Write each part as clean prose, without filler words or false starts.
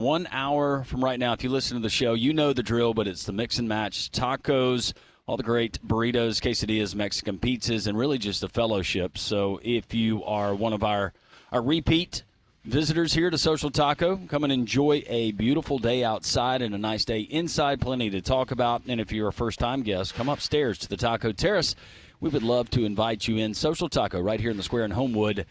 1 hour from right now, if you listen to the show, you know the drill, but it's the mix and match. Tacos, all the great burritos, quesadillas, Mexican pizzas, and really just a fellowship. So if you are one of our repeat visitors here to Social Taco, come and enjoy a beautiful day outside and a nice day inside, plenty to talk about. And if you're a first-time guest, come upstairs to the Taco Terrace. We would love to invite you in. Social Taco right here in the square in Homewood,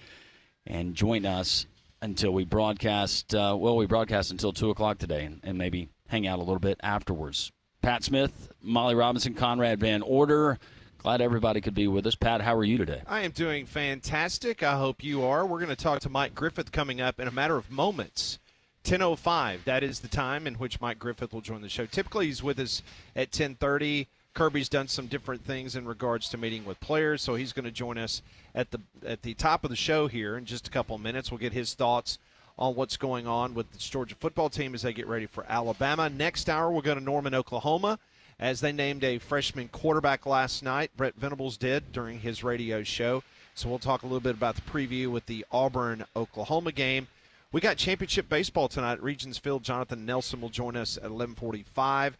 and join us until we broadcast. We broadcast until 2 o'clock today, and maybe hang out a little bit afterwards. Pat Smith, Molly Robinson, Conrad Van Order. Glad everybody could be with us. Pat, how are you today? I am doing fantastic. I hope you are. We're going to talk to Mike Griffith coming up in a matter of moments. 10:05, that is the time in which Mike Griffith will join the show. Typically, he's with us at 10:30. Kirby's done some different things in regards to meeting with players, so he's going to join us at the top of the show here in just a couple of minutes. We'll get his thoughts on what's going on with the Georgia football team as they get ready for Alabama. Next hour, we'll go to Norman, Oklahoma, as they named a freshman quarterback last night. Brent Venables did during his radio show. So we'll talk a little bit about the preview with the Auburn-Oklahoma game. We got championship baseball tonight at Regions Field. Jonathan Nelson will join us at 11:45.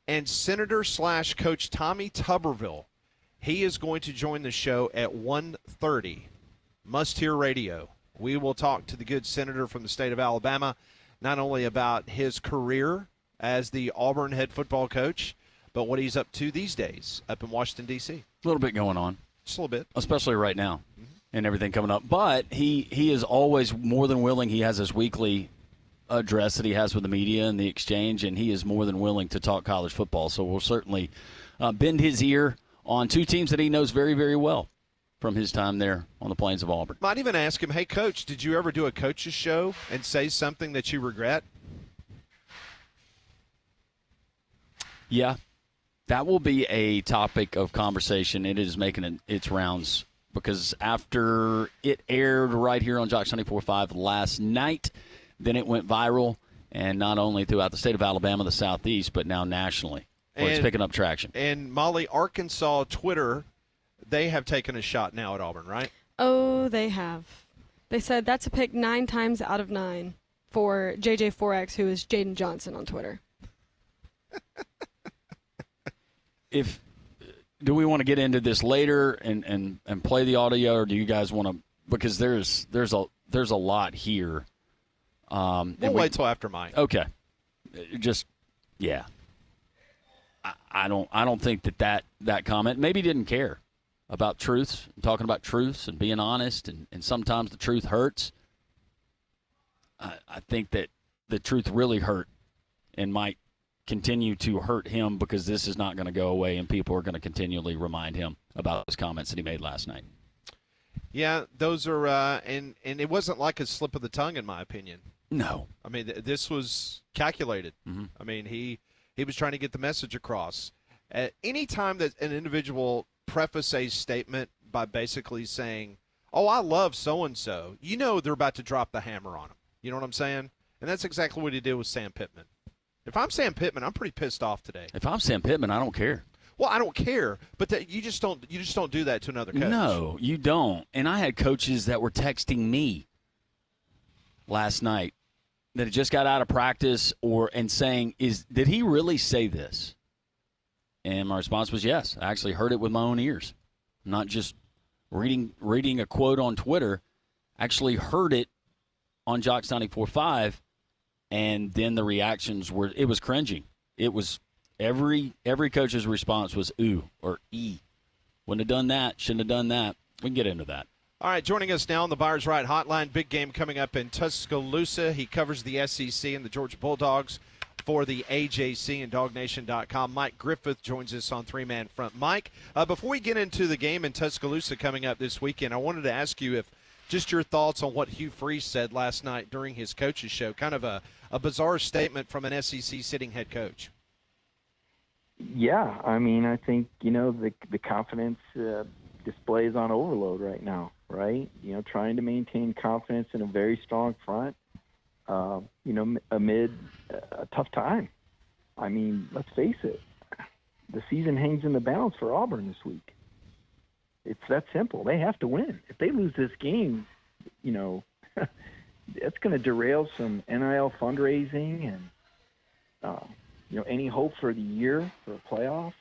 And Senator/Coach Tommy Tuberville, he is going to join the show at 1:30. Must Hear Radio. We will talk to the good senator from the state of Alabama, not only about his career as the Auburn head football coach, but what he's up to these days up in Washington, D.C. A little bit going on. Just a little bit. Especially right now and everything coming up. But he is always more than willing. He has his weekly address that he has with the media and the exchange, and he is more than willing to talk college football. So we'll certainly bend his ear on two teams that he knows very, very well from his time there on the plains of Auburn. Might even ask him, hey, Coach, did you ever do a coach's show and say something that you regret? Yeah, that will be a topic of conversation. It is making its rounds because after it aired right here on Jock 94.5 last night, then it went viral, and not only throughout the state of Alabama, the Southeast, but now nationally, where it's picking up traction. And, Molly, Arkansas Twitter, they have taken a shot now at Auburn, right? Oh, they have. They said that's a pick 9 times out of 9 for JJ4X, who is Jaden Johnson on Twitter. Do we want to get into this later and play the audio, or do you guys want to? Because there's a lot here. We'll wait till after mine. Okay. I don't think that comment, maybe didn't care about truths, talking about truths and being honest, and sometimes the truth hurts. I think that the truth really hurt and might continue to hurt him because this is not going to go away, and people are going to continually remind him about those comments that he made last night. Yeah, those are and it wasn't like a slip of the tongue, in my opinion. No. I mean, this was calculated. Mm-hmm. I mean, he was trying to get the message across. Any time that an individual preface a statement by basically saying, oh, I love so-and-so, you know they're about to drop the hammer on him. You know what I'm saying? And that's exactly what he did with Sam Pittman. If I'm Sam Pittman, I'm pretty pissed off today. If I'm Sam Pittman, I don't care. Well, I don't care, but you just don't do that to another coach. No, you don't. And I had coaches that were texting me last night that had just got out of practice and saying, did he really say this? And my response was yes. I actually heard it with my own ears. Not just reading a quote on Twitter. Actually heard it on Jocks 94.5, and then the reactions it was cringing. It was every coach's response was ooh or ee. Wouldn't have done that, shouldn't have done that. We can get into that. All right, joining us now on the Buyers Right Hotline, big game coming up in Tuscaloosa. He covers the SEC and the Georgia Bulldogs for the AJC and DogNation.com. Mike Griffith joins us on three-man front. Mike, before we get into the game in Tuscaloosa coming up this weekend, I wanted to ask you if just your thoughts on what Hugh Freeze said last night during his coach's show, kind of a bizarre statement from an SEC sitting head coach. Yeah, I mean, I think, the confidence displays on overload right now, right? Trying to maintain confidence in a very strong front, amid a tough time. I mean, let's face it, the season hangs in the balance for Auburn this week. It's that simple. They have to win. If they lose this game, It's going to derail some NIL fundraising and any hope for the year for a playoff.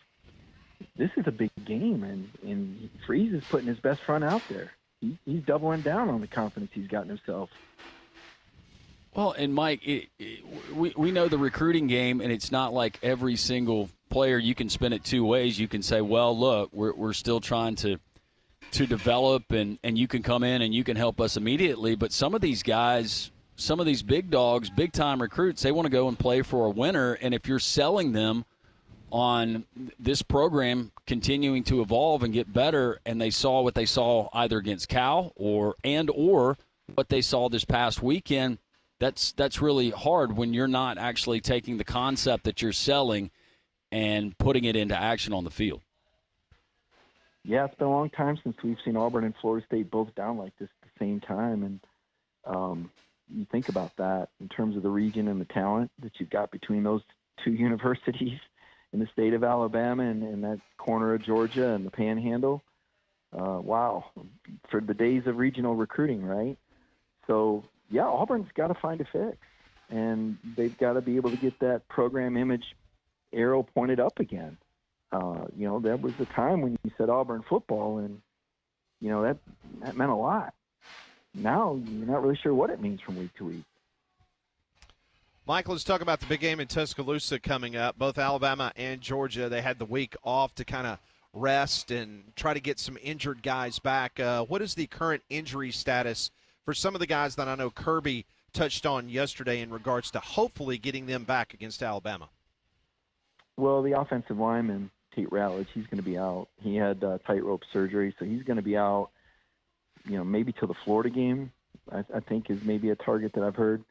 This is a big game, and Freeze is putting his best front out there. He's doubling down on the confidence he's got in himself. Well, and Mike, we know the recruiting game, and it's not like every single player you can spin it two ways. You can say, well, look, we're still trying to develop, and you can come in and you can help us immediately. But some of these guys, some of these big dogs, big-time recruits, they want to go and play for a winner. And if you're selling them on this program continuing to evolve and get better, and they saw what they saw either against Cal or what they saw this past weekend, that's really hard when you're not actually taking the concept that you're selling and putting it into action on the field. Yeah, it's been a long time since we've seen Auburn and Florida State both down like this at the same time. And you think about that in terms of the region and the talent that you've got between those two universities in the state of Alabama and that corner of Georgia and the Panhandle. Wow, for the days of regional recruiting, right? So, yeah, Auburn's got to find a fix, and they've got to be able to get that program image arrow pointed up again. There was a time when you said Auburn football, and, that meant a lot. Now you're not really sure what it means from week to week. Mike, let's talk about the big game in Tuscaloosa coming up. Both Alabama and Georgia, they had the week off to kind of rest and try to get some injured guys back. What is the current injury status for some of the guys that I know Kirby touched on yesterday in regards to hopefully getting them back against Alabama? Well, the offensive lineman, Tate Ratledge, he's going to be out. He had tightrope surgery, so he's going to be out, maybe till the Florida game, I think is maybe a target that I've heard.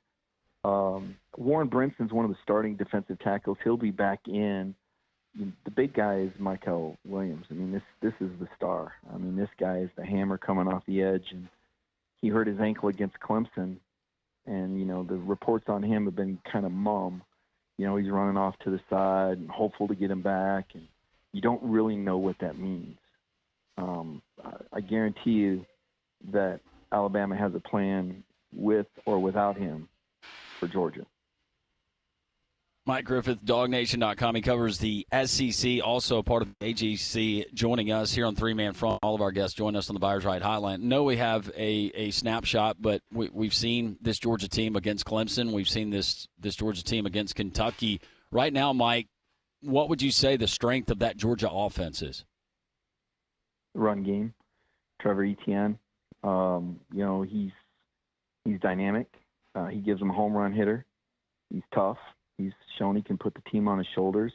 Warren Brinson's one of the starting defensive tackles. He'll be back in. The big guy is Michael Williams. I mean, this is the star. I mean, this guy is the hammer coming off the edge, and he hurt his ankle against Clemson, and, the reports on him have been kind of mum. He's running off to the side and hopeful to get him back, and you don't really know what that means. I guarantee you that Alabama has a plan with or without him for Georgia. Mike Griffith, DogNation.com. He covers the SEC, also part of the AGC, joining us here on Three Man Front. All of our guests join us on the Buyers Right Hotline. No, we have a snapshot, but we've seen this Georgia team against Clemson. We've seen this Georgia team against Kentucky. Right now, Mike, what would you say the strength of that Georgia offense is? Run game. Trevor Etienne. He's dynamic. He gives them a home run hitter. He's tough. He's shown he can put the team on his shoulders.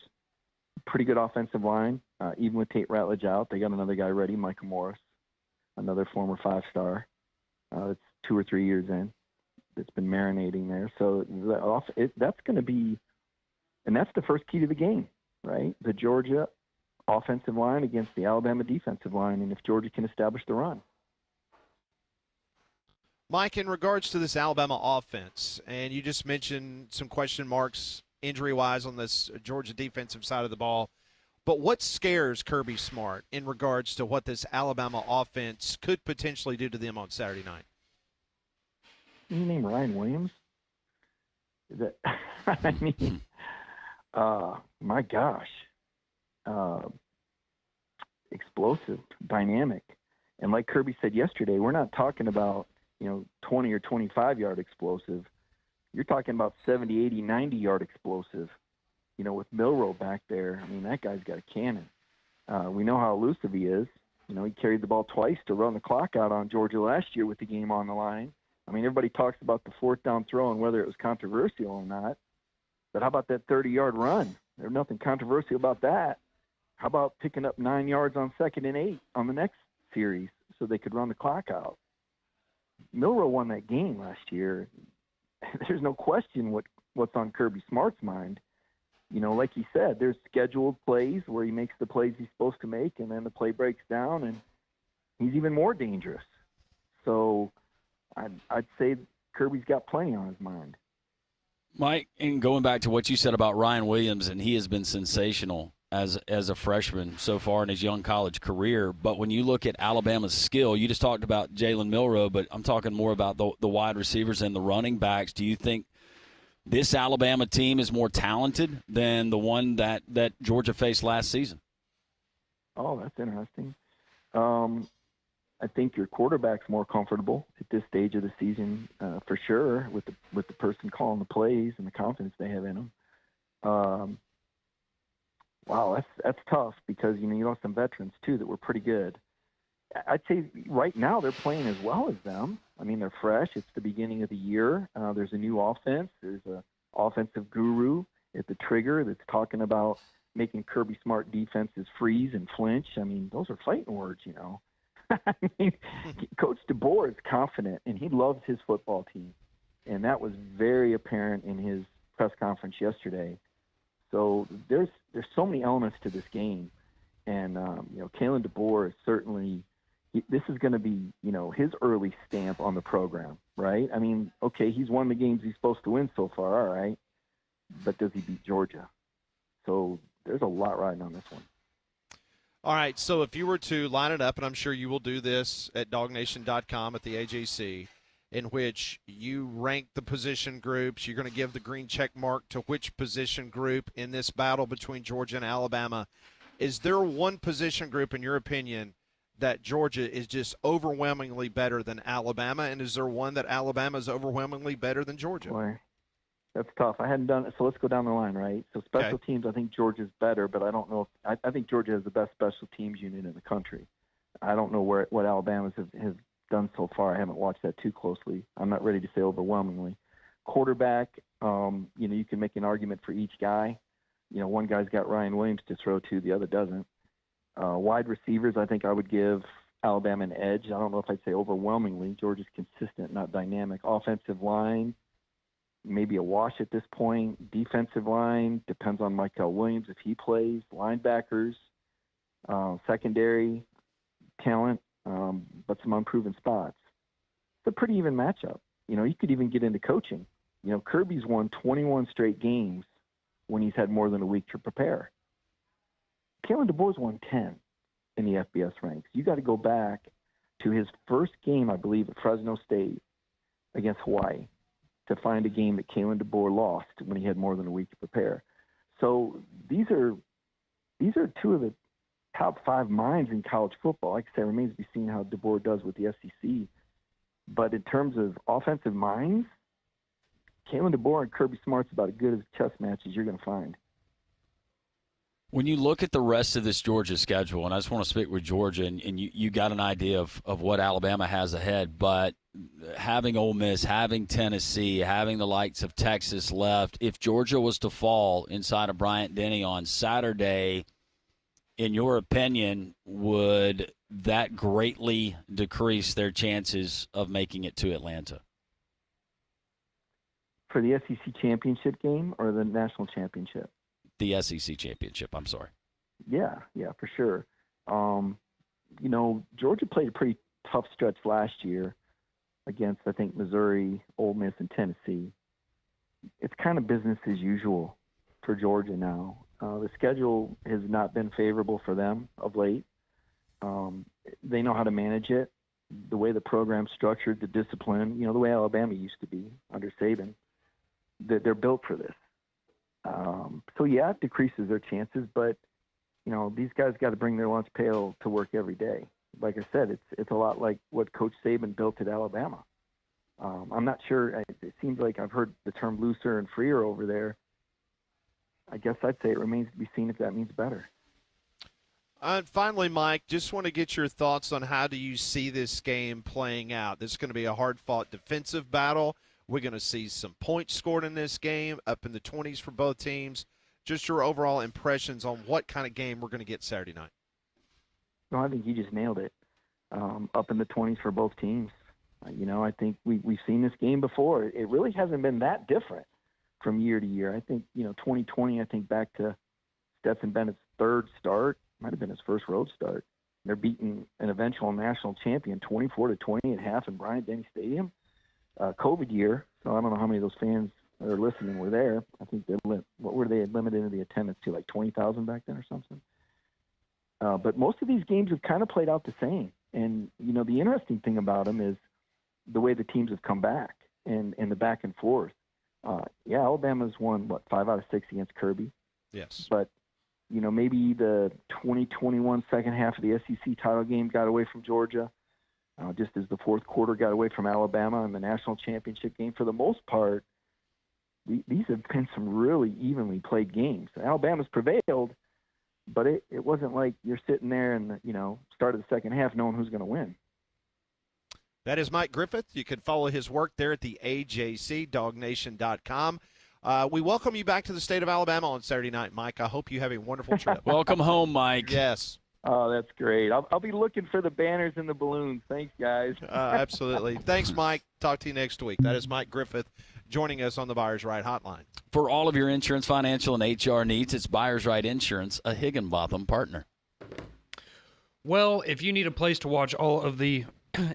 Pretty good offensive line. Even with Tate Ratledge out, they got another guy ready, Micah Morris, another former five-star. It's 2 or 3 years in. It's been marinating there. So that's going to be – and that's the first key to the game, right? The Georgia offensive line against the Alabama defensive line, and if Georgia can establish the run. Mike, in regards to this Alabama offense, and you just mentioned some question marks injury-wise on this Georgia defensive side of the ball, but what scares Kirby Smart in regards to what this Alabama offense could potentially do to them on Saturday night? You name Ryan Williams? My gosh. Explosive, dynamic. And like Kirby said yesterday, we're not talking about 20 or 25-yard explosive. You're talking about 70, 80, 90-yard explosive, with Milroe back there. I mean, that guy's got a cannon. We know how elusive he is. He carried the ball twice to run the clock out on Georgia last year with the game on the line. I mean, everybody talks about the fourth down throw and whether it was controversial or not. But how about that 30-yard run? There's nothing controversial about that. How about picking up 9 yards on 2nd and 8 on the next series so they could run the clock out? Milroe won that game last year. There's no question what's on Kirby Smart's mind. Like he said, there's scheduled plays where he makes the plays he's supposed to make, and then the play breaks down, and he's even more dangerous. So I'd say Kirby's got plenty on his mind. Mike, and going back to what you said about Ryan Williams, and he has been sensational as a freshman so far in his young college career. But when you look at Alabama's skill, you just talked about Jalen Milroe, but I'm talking more about the wide receivers and the running backs. Do you think this Alabama team is more talented than the one that Georgia faced last season? Oh, that's interesting. I think your quarterback's more comfortable at this stage of the season, for sure, with the person calling the plays and the confidence they have in them. Wow, that's tough because you lost some veterans too that were pretty good. I'd say right now they're playing as well as them. I mean, they're fresh. It's the beginning of the year. There's a new offense. There's an offensive guru at the trigger that's talking about making Kirby Smart defenses freeze and flinch. I mean, those are fighting words, I mean, Coach DeBoer is confident, and he loves his football team. And that was very apparent in his press conference yesterday. So there's so many elements to this game. And, Kalen DeBoer is certainly this is going to be, his early stamp on the program, right? I mean, okay, he's won the games he's supposed to win so far, all right. But does he beat Georgia? So there's a lot riding on this one. All right, so if you were to line it up, and I'm sure you will do this at dognation.com at the AJC, in which you rank the position groups, you're going to give the green check mark to which position group in this battle between Georgia and Alabama. Is there one position group, in your opinion, that Georgia is just overwhelmingly better than Alabama, and is there one that Alabama is overwhelmingly better than Georgia? Boy, that's tough. I hadn't done it, so let's go down the line, right? So special teams, I think Georgia's better, but I don't know I think Georgia has the best special teams unit in the country. I don't know what Alabama's have done so far. I haven't watched that too closely. I'm not ready to say overwhelmingly. Quarterback, you can make an argument for each guy. One guy's got Ryan Williams to throw to, the other doesn't. Wide receivers, I think I would give Alabama an edge. I don't know if I'd say overwhelmingly. Georgia's consistent, not dynamic. Offensive line, maybe a wash at this point. Defensive line, depends on Michael Williams if he plays. Linebackers, secondary, talent, but some unproven spots. It's a pretty even matchup. You could even get into coaching. Kirby's won 21 straight games when he's had more than a week to prepare. Kalen DeBoer's won 10 in the FBS ranks. You got to go back to his first game, I believe, at Fresno State against Hawaii to find a game that Kalen DeBoer lost when he had more than a week to prepare. So these are two of the top 5 minds in college football. Like I said, it remains to be seen how DeBoer does with the SEC. But in terms of offensive minds, Kalen DeBoer and Kirby Smart's about as good as a chess match as you're going to find. When you look at the rest of this Georgia schedule, and I just want to speak with Georgia, and you got an idea of what Alabama has ahead, but having Ole Miss, having Tennessee, having the likes of Texas left, if Georgia was to fall inside of Bryant-Denny on Saturday, in your opinion, would that greatly decrease their chances of making it to Atlanta? For the SEC championship game or the national championship? The SEC championship, I'm sorry. Yeah, for sure. Georgia played a pretty tough stretch last year against, I think, Missouri, Ole Miss, and Tennessee. It's kind of business as usual for Georgia now. The schedule has not been favorable for them of late. They know how to manage it. The way the program's structured, the discipline, the way Alabama used to be under Saban, they're built for this. It decreases their chances, but, these guys got to bring their lunch pail to work every day. Like I said, it's a lot like what Coach Saban built at Alabama. I'm not sure. It seems like I've heard the term looser and freer over there. I guess I'd say it remains to be seen if that means better. Finally, Mike, just want to get your thoughts on how do you see this game playing out. This is going to be a hard-fought defensive battle. We're going to see some points scored in this game, up in the 20s for both teams. Just your overall impressions on what kind of game we're going to get Saturday night. No, I think you just nailed it. Up in the 20s for both teams. I think we've seen this game before. It really hasn't been that different from year to year. I think, 2020, I think back to Stetson Bennett's third start, might have been his first road start. They're beating an eventual national champion 24-20 at half in Bryant-Denny Stadium. COVID year, so I don't know how many of those fans or listening were there. I think what were they limited the attendance to, like 20,000 back then or something? But most of these games have kind of played out the same. And, the interesting thing about them is the way the teams have come back and the back and forth. Alabama's won, 5 out of 6 against Kirby? Yes. But, maybe the 2021 second half of the SEC title game got away from Georgia, just as the fourth quarter got away from Alabama in the national championship game. For the most part, these have been some really evenly played games. Alabama's prevailed, but it wasn't like you're sitting there and, start of the second half knowing who's going to win. That is Mike Griffith. You can follow his work there at the AJC, dognation.com. We welcome you back to the state of Alabama on Saturday night, Mike. I hope you have a wonderful trip. Welcome home, Mike. Yes. Oh, that's great. I'll be looking for the banners and the balloons. Thanks, guys. Absolutely. Thanks, Mike. Talk to you next week. That is Mike Griffith joining us on the Buyers Right Hotline. For all of your insurance, financial, and HR needs, it's Buyers Right Insurance, a Higginbotham partner. Well, if you need a place to watch all of the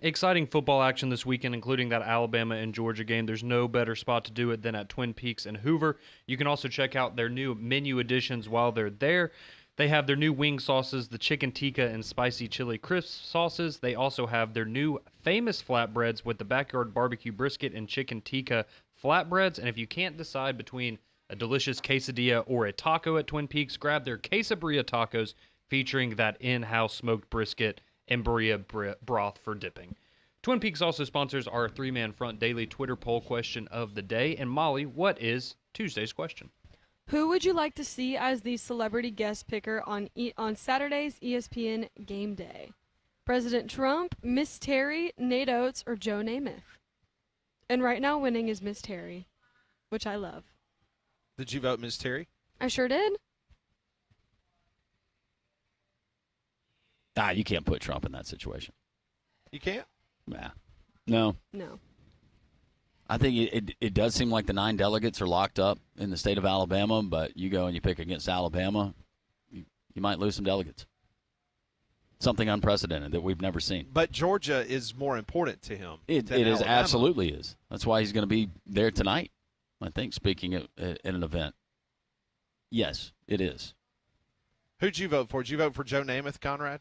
exciting football action this weekend, including that Alabama and Georgia game, there's no better spot to do it than at Twin Peaks and Hoover. You can also check out their new menu additions while they're there. They have their new wing sauces, the chicken tikka and spicy chili crisp sauces. They also have their new famous flatbreads with the backyard barbecue brisket and chicken tikka flatbreads. And if you can't decide between a delicious quesadilla or a taco at Twin Peaks, grab their quesabria tacos featuring that in-house smoked brisket and birria broth for dipping. Twin Peaks also sponsors our three-man front daily Twitter poll question of the day. And Molly, what is Tuesday's question? Who would you like to see as the celebrity guest picker on Saturday's ESPN Game Day? President Trump, Miss Terry, Nate Oates, or Joe Namath? And right now winning is Miss Terry, which I love. Did you vote Miss Terry? I sure did. You can't put Trump in that situation. You can't? Nah. No. I think it does seem like the 9 delegates are locked up in the state of Alabama, but you go and you pick against Alabama, you might lose some delegates. Something unprecedented that we've never seen. But Georgia is more important to him. It is, absolutely is. That's why he's going to be there tonight, I think, speaking at an event. Yes, it is. Who'd you vote for? Did you vote for Joe Namath, Conrad?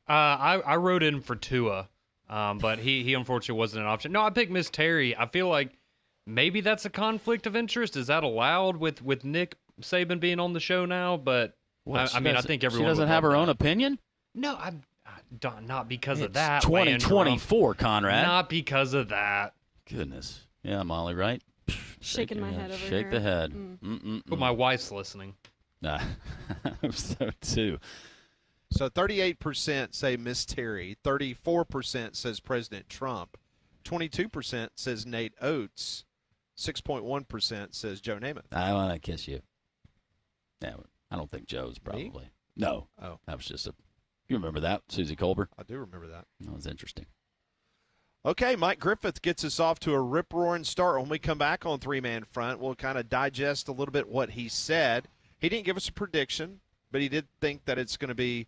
I wrote in for Tua. But he unfortunately wasn't an option. No, I picked Miss Terry. I feel like maybe that's a conflict of interest. Is that allowed with Nick Saban being on the show now? But I think everyone. She doesn't have her own opinion. No, not because of It's that. 2024, Conrad. Not because of that. Goodness. Yeah, Molly, right? Shaking my head over here. Shake the head. But my wife's listening. Nah. So too. So 38% say Miss Terry, 34% says President Trump, 22% says Nate Oates, 6.1% says Joe Namath. I want to kiss you. Yeah, I don't think Joe's probably. Me? No. Oh. That was just you remember that, Susie Colbert? I do remember that. That was interesting. Okay, Mike Griffith gets us off to a rip-roaring start. When we come back on Three-Man Front, we'll kind of digest a little bit what he said. He didn't give us a prediction, but he did think that it's going to be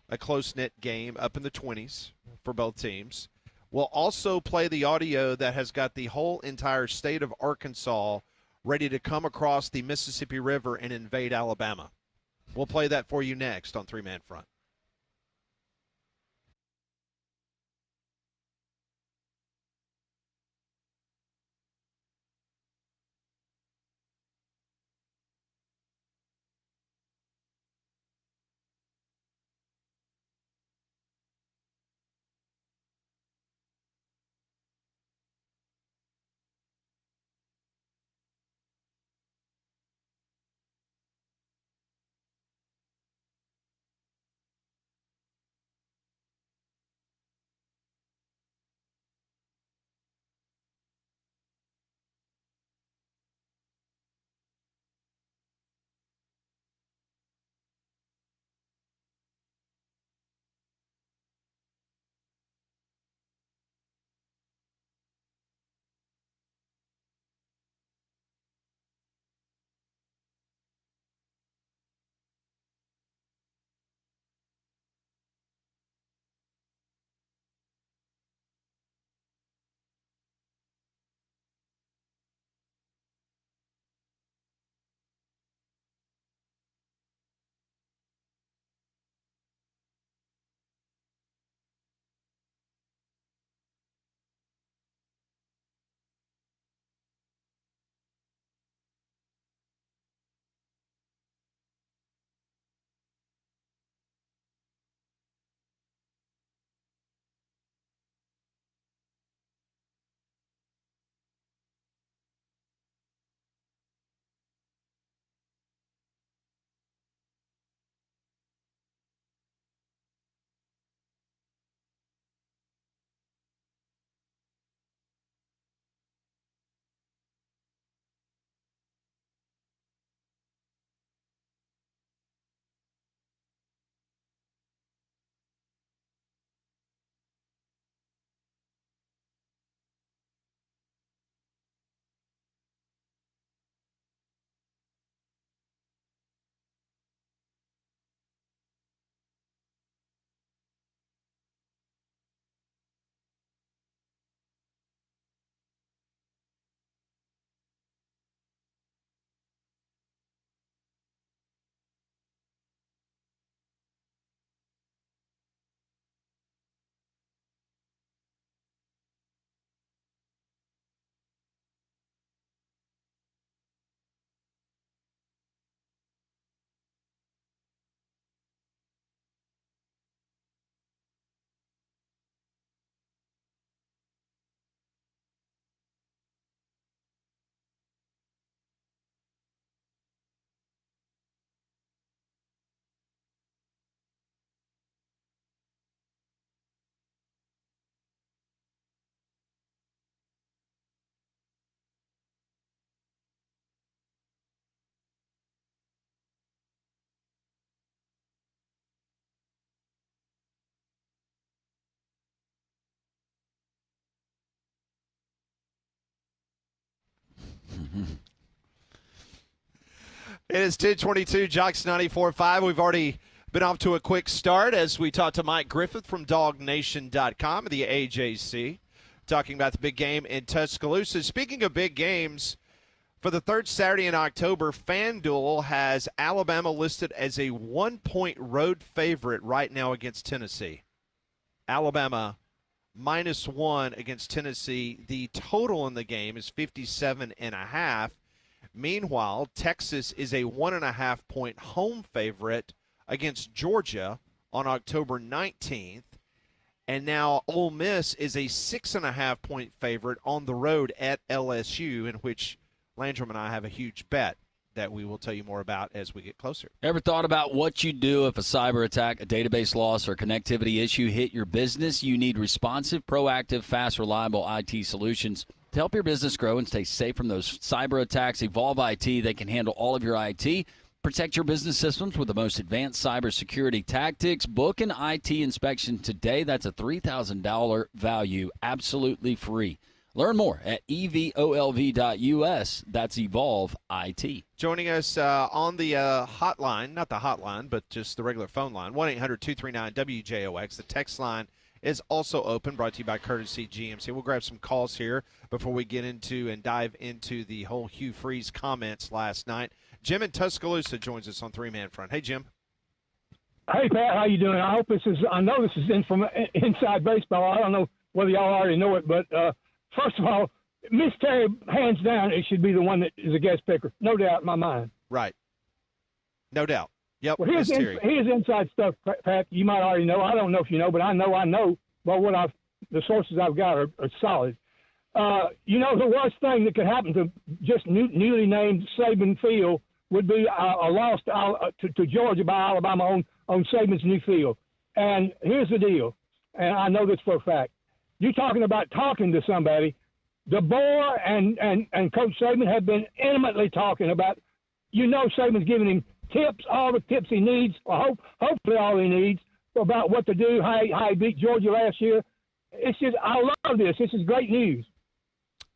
a close-knit game up in the 20s for both teams. We'll also play the audio that has got the whole entire state of Arkansas ready to come across the Mississippi River and invade Alabama. We'll play that for you next on Three-Man Front. It is 10:22, Jocks 94.5. We've already been off to a quick start as we talk to Mike Griffith from DogNation.com, the AJC, talking about the big game in Tuscaloosa. Speaking of big games, for the third Saturday in October, FanDuel has Alabama listed as a 1-point road favorite right now against Tennessee. Alabama -1 against Tennessee. The total in the game is 57.5. Meanwhile, Texas is a 1.5-point home favorite against Georgia on October 19th. And now Ole Miss is a 6.5-point favorite on the road at LSU, in which Landrum and I have a huge bet that we will tell you more about as we get closer. Ever thought about what you'd do if a cyber attack, a database loss, or connectivity issue hit your business? You need responsive, proactive, fast, reliable IT solutions to help your business grow and stay safe from those cyber attacks. Evolve IT, they can handle all of your IT. Protect your business systems with the most advanced cybersecurity tactics. Book an IT inspection today. That's a $3,000 value, absolutely free. Learn more at evolv.us. That's Evolve IT. Joining us on the hotline, not the hotline, but just the regular phone line, 1-800-239-WJOX. The text line is also open, brought to you by Courtesy GMC. We'll grab some calls here before we get into and dive into the whole Hugh Freeze comments last night. Jim in Tuscaloosa joins us on Three Man Front. Hey, Jim. Hey, Pat, how you doing? I hope I know this is from inside baseball. I don't know whether y'all already know it, but first of all, Miss Terry, hands down, it should be the one that is a guest picker. No doubt in my mind. Right. No doubt. Yep, well, here's inside stuff, Pat. You might already know. I don't know if you know, but I know. But the sources I've got are solid. The worst thing that could happen to just newly named Saban Field would be a loss to Georgia by Alabama on Saban's new field. And here's the deal, and I know this for a fact. You're talking about talking to somebody. DeBoer and Coach Saban have been intimately talking about. Saban's giving him tips, all the tips he needs, or hopefully all he needs about what to do, how he beat Georgia last year. It's just, I love this. This is great news.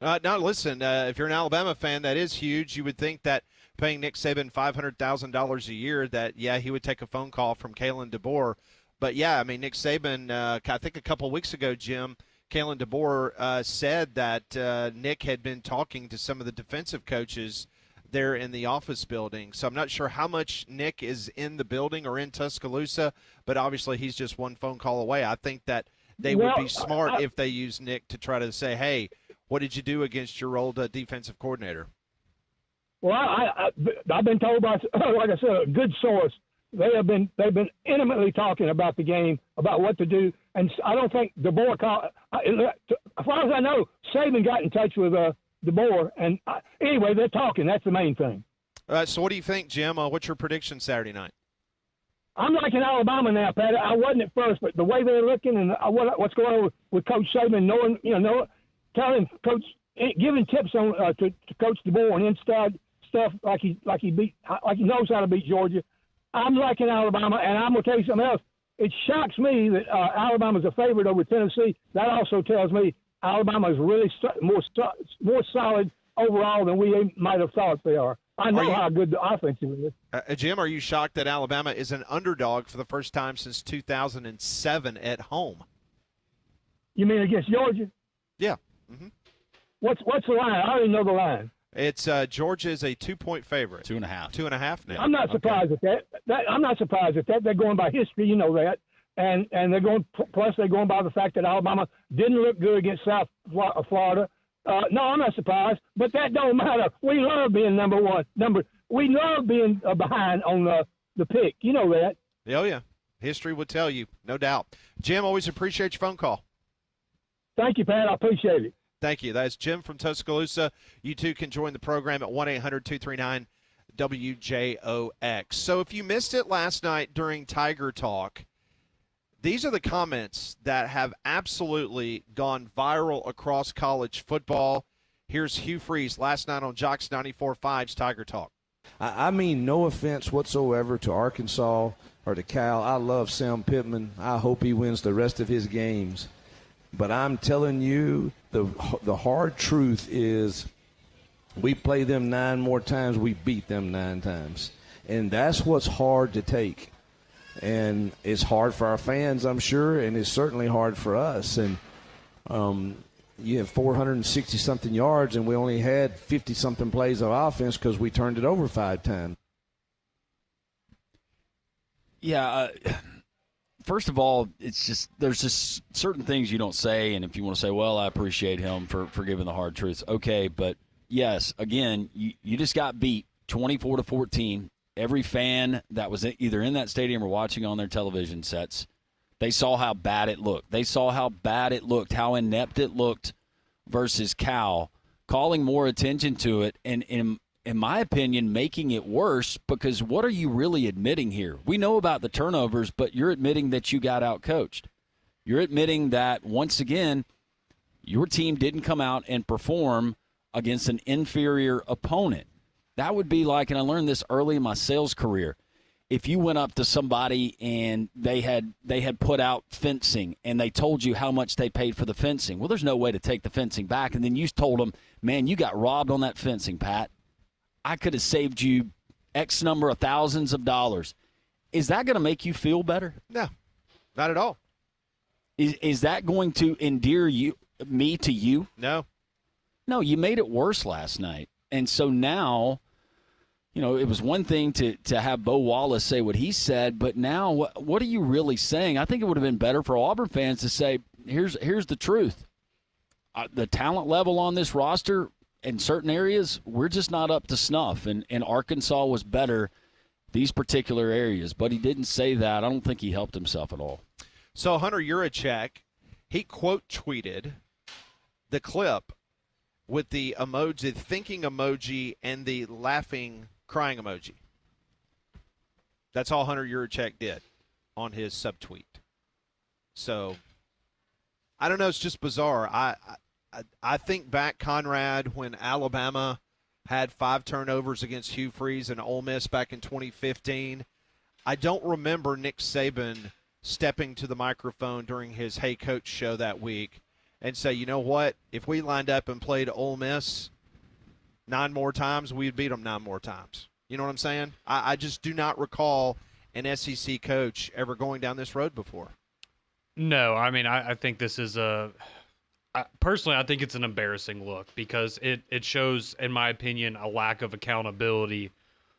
Now, listen, if you're an Alabama fan, that is huge. You would think that paying Nick Saban $500,000 a year, that, he would take a phone call from Kalen DeBoer. But, Nick Saban, I think a couple of weeks ago, Jim, Kalen DeBoer said that Nick had been talking to some of the defensive coaches there in the office building. So I'm not sure how much Nick is in the building or in Tuscaloosa, but obviously he's just one phone call away. I think that they would be smart if they use Nick to try to say, hey, what did you do against your old defensive coordinator? Well, I've been told by, like I said, a good source. They've been intimately talking about the game, about what to do, and I don't think DeBoer as far as I know, Saban got in touch with DeBoer, and anyway, they're talking. That's the main thing. So what do you think, Jim? What's your prediction Saturday night? I'm liking Alabama now, Pat. I wasn't at first, but the way they're looking and what's going on with Coach Saban, telling Coach, giving tips on to Coach DeBoer on inside stuff like he knows how to beat Georgia. I'm liking Alabama, and I'm going to tell you something else. It shocks me that Alabama's a favorite over Tennessee. That also tells me Alabama is really more solid overall than we might have thought they are. I know how good the offensive is. Jim, are you shocked that Alabama is an underdog for the first time since 2007 at home? You mean against Georgia? Yeah. Mm-hmm. What's the line? I already know the line. It's Georgia is a 2-point favorite. 2.5. 2.5 now. I'm not surprised at that. I'm not surprised at that. They're going by history, you know that. And they're going. Plus, they're going by the fact that Alabama didn't look good against South Florida. No, I'm not surprised. But that don't matter. We love being number one. We love being behind on the pick. You know that. Oh yeah, history would tell you, no doubt. Jim, always appreciate your phone call. Thank you, Pat. I appreciate it. Thank you. That's Jim from Tuscaloosa. You too can join the program at 1-800-239-WJOX. So if you missed it last night during Tiger Talk, these are the comments that have absolutely gone viral across college football. Here's Hugh Freeze last night on Jocks 94.5's Tiger Talk. I mean no offense whatsoever to Arkansas or to Cal. I love Sam Pittman. I hope he wins the rest of his games. But I'm telling you, the hard truth is We play them 9 more times, we beat them 9 times. And that's what's hard to take. And it's hard for our fans, I'm sure, and it's certainly hard for us. And you have 460-something yards, and we only had 50-something plays of offense because we turned it over 5 times. Yeah, first of all, it's just there's just certain things you don't say, and if you want to say, well, I appreciate him for giving the hard truths, okay, but yes, again, you just got beat 24-14. Every fan that was either in that stadium or watching on their television sets, they saw how bad it looked. They saw how bad it looked, how inept it looked versus Cal, calling more attention to it, and in my opinion, making it worse, because what are you really admitting here? We know about the turnovers, but you're admitting that you got outcoached. You're admitting that, once again, your team didn't come out and perform against an inferior opponent. That would be like, and I learned this early in my sales career, if you went up to somebody and they had put out fencing and they told you how much they paid for the fencing. Well, there's no way to take the fencing back. And then you told them, man, you got robbed on that fencing, Pat. I could have saved you X number of thousands of dollars. Is that going to make you feel better? No, not at all. Is that going to endear me to you? No. No, you made it worse last night. And so now, it was one thing to have Bo Wallace say what he said, but now what are you really saying? I think it would have been better for Auburn fans to say, here's the truth. The talent level on this roster in certain areas, we're just not up to snuff, and Arkansas was better these particular areas. But he didn't say that. I don't think he helped himself at all. So Hunter Yurachek, he quote tweeted the clip with the emoji, thinking emoji, and the laughing, crying emoji. That's all Hunter Yurachek did on his subtweet. So, I don't know. It's just bizarre. I think back, Conrad, when Alabama had 5 turnovers against Hugh Freeze and Ole Miss back in 2015. I don't remember Nick Saban stepping to the microphone during his Hey Coach show that week and say, you know what, if we lined up and played Ole Miss 9 more times, we'd beat them 9 more times. You know what I'm saying? I just do not recall an SEC coach ever going down this road before. No, I mean, I think this is personally, I think it's an embarrassing look because it shows, in my opinion, a lack of accountability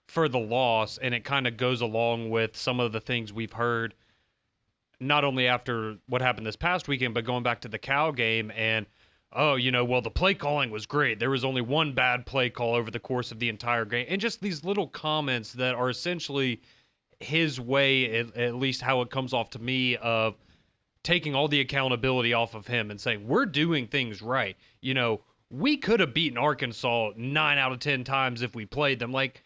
for the loss, and it kind of goes along with some of the things we've heard not only after what happened this past weekend, but going back to the Cal game and, the play calling was great. There was only one bad play call over the course of the entire game. And just these little comments that are essentially his way, at least how it comes off to me, of taking all the accountability off of him and saying, we're doing things right. We could have beaten Arkansas 9 out of 10 times if we played them. Like,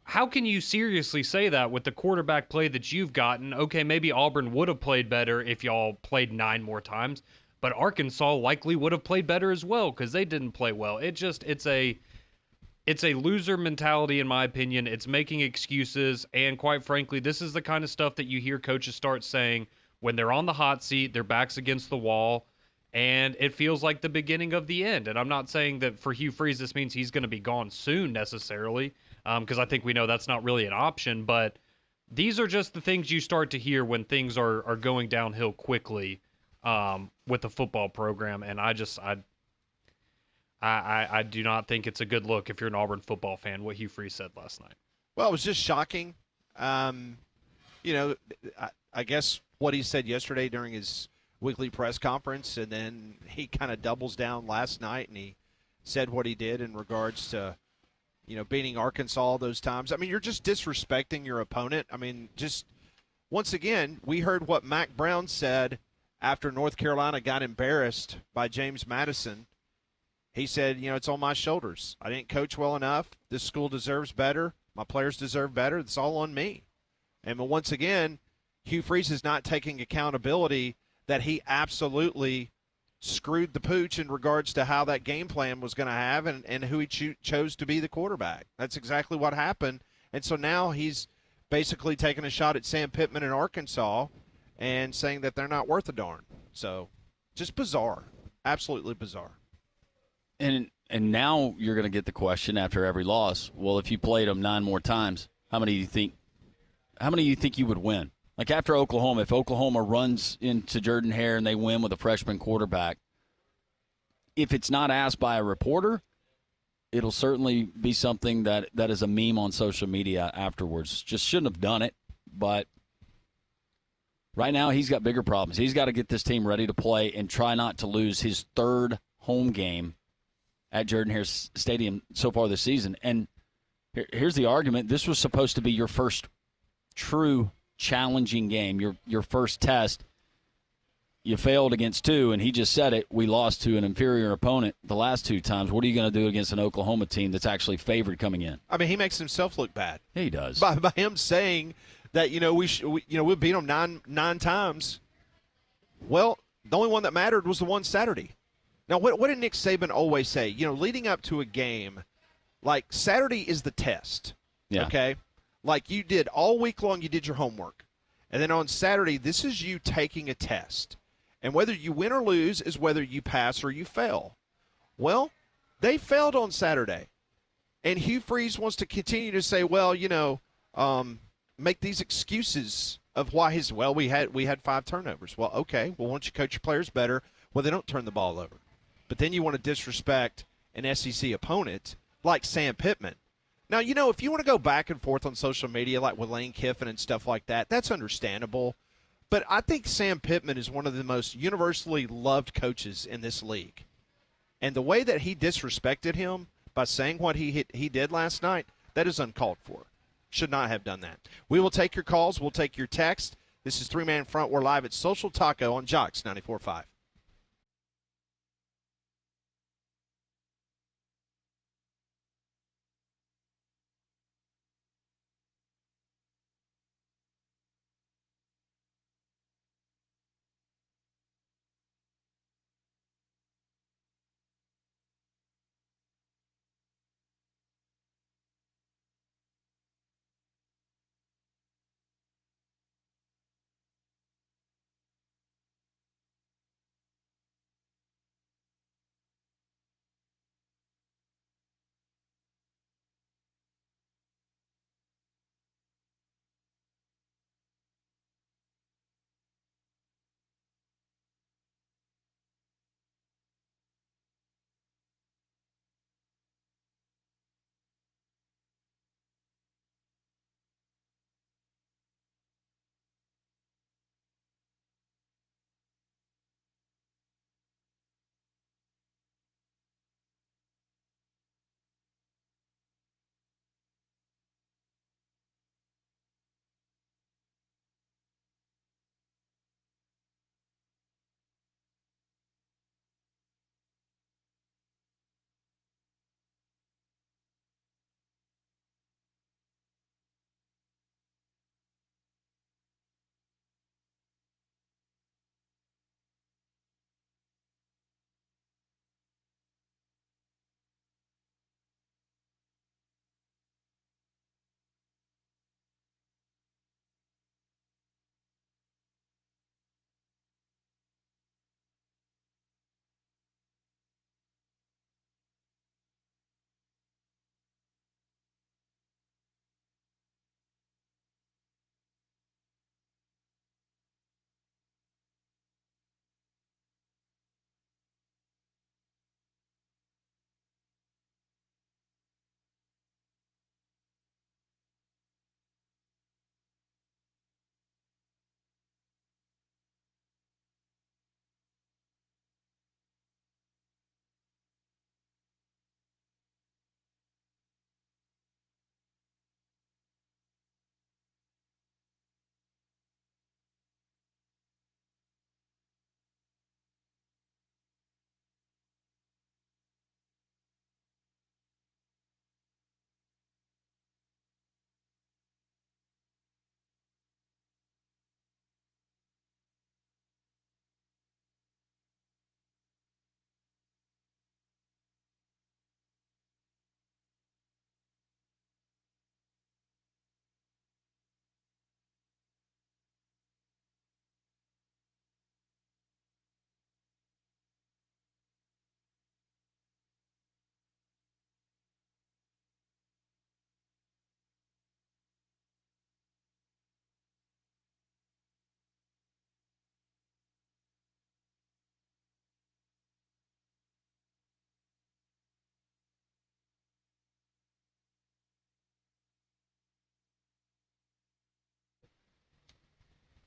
how can you seriously say that with the quarterback play that you've gotten? Okay, maybe Auburn would have played better if y'all played 9 more times, but Arkansas likely would have played better as well because they didn't play well. It's a loser mentality, in my opinion. It's making excuses, and quite frankly, this is the kind of stuff that you hear coaches start saying when they're on the hot seat, their back's against the wall, and it feels like the beginning of the end. And I'm not saying that for Hugh Freeze this means he's going to be gone soon necessarily, because I think we know that's not really an option. But these are just the things you start to hear when things are going downhill quickly with the football program. And I do not think it's a good look if you're an Auburn football fan, what Hugh Freeze said last night. Well, it was just shocking. I guess what he said yesterday during his weekly press conference, and then he kind of doubles down last night, and he said what he did in regards to, beating Arkansas all those times. I mean, you're just disrespecting your opponent. I mean, just once again, we heard what Mac Brown said after North Carolina got embarrassed by James Madison. He said, it's on my shoulders. I didn't coach well enough. This school deserves better. My players deserve better. It's all on me. And once again, Hugh Freeze is not taking accountability that he absolutely screwed the pooch in regards to how that game plan was going to have and who he chose to be the quarterback. That's exactly what happened. And so now he's basically taking a shot at Sam Pittman in Arkansas and saying that they're not worth a darn. So just bizarre. Absolutely bizarre. And now you're going to get the question after every loss. Well, if you played them 9 more times, how many do you think you would win? Like after Oklahoma, if Oklahoma runs into Jordan Hare and they win with a freshman quarterback, if it's not asked by a reporter, it'll certainly be something that is a meme on social media afterwards. Just shouldn't have done it, but right now he's got bigger problems. He's got to get this team ready to play and try not to lose his 3rd home game at Jordan Hare Stadium so far this season. And here's the argument. This was supposed to be your first true challenging game, your first test. You failed against 2, and he just said it. We lost to an inferior opponent the last 2 times. What are you going to do against an Oklahoma team that's actually favored coming in? I mean, he makes himself look bad. He does. By him saying that, we beat them nine times. Well, the only one that mattered was the one Saturday. Now, what did Nick Saban always say? Leading up to a game, like Saturday is the test. Yeah. Okay? Like you did all week long, you did your homework. And then on Saturday, this is you taking a test. And whether you win or lose is whether you pass or you fail. Well, they failed on Saturday. And Hugh Freeze wants to continue to say, well, make these excuses of why we had 5 turnovers. Well, okay, well, why don't you coach your players better? Well, they don't turn the ball over. But then you want to disrespect an SEC opponent like Sam Pittman. Now, if you want to go back and forth on social media like with Lane Kiffin and stuff like that, that's understandable. But I think Sam Pittman is one of the most universally loved coaches in this league. And the way that he disrespected him by saying what he did last night, that is uncalled for. Should not have done that. We will take your calls. We'll take your text. This is 3-Man Front. We're live at Social Taco on Jocks 94.5.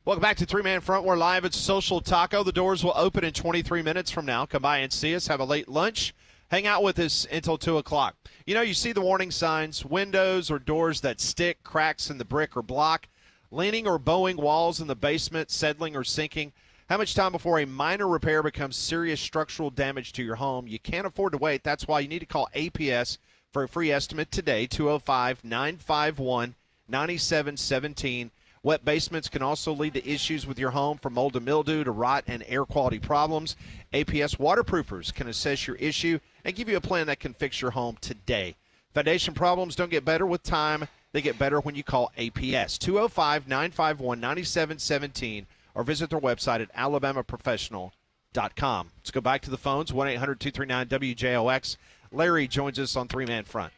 Welcome back to Three Man Front. We're live at Social Taco. The doors will open in 23 minutes from now. Come by and see us, have a late lunch, hang out with us until 2 o'clock. You know, you see the warning signs, windows or doors that stick, cracks in the brick or block, leaning or bowing walls in the basement, settling or sinking. How much time before a minor repair becomes serious structural damage to your home? You can't afford to wait. That's why you need to call APS for a free estimate today, 205-951-9717. Wet basements can also lead to issues with your home, from mold and mildew to rot and air quality problems. APS waterproofers can assess your issue and give you a plan that can fix your home today. Foundation problems don't get better with time. They get better when you call APS. 205-951-9717 or visit their website at alabamaprofessional.com. Let's go back to the phones, 1-800-239-WJOX. Larry joins us on Three Man Front.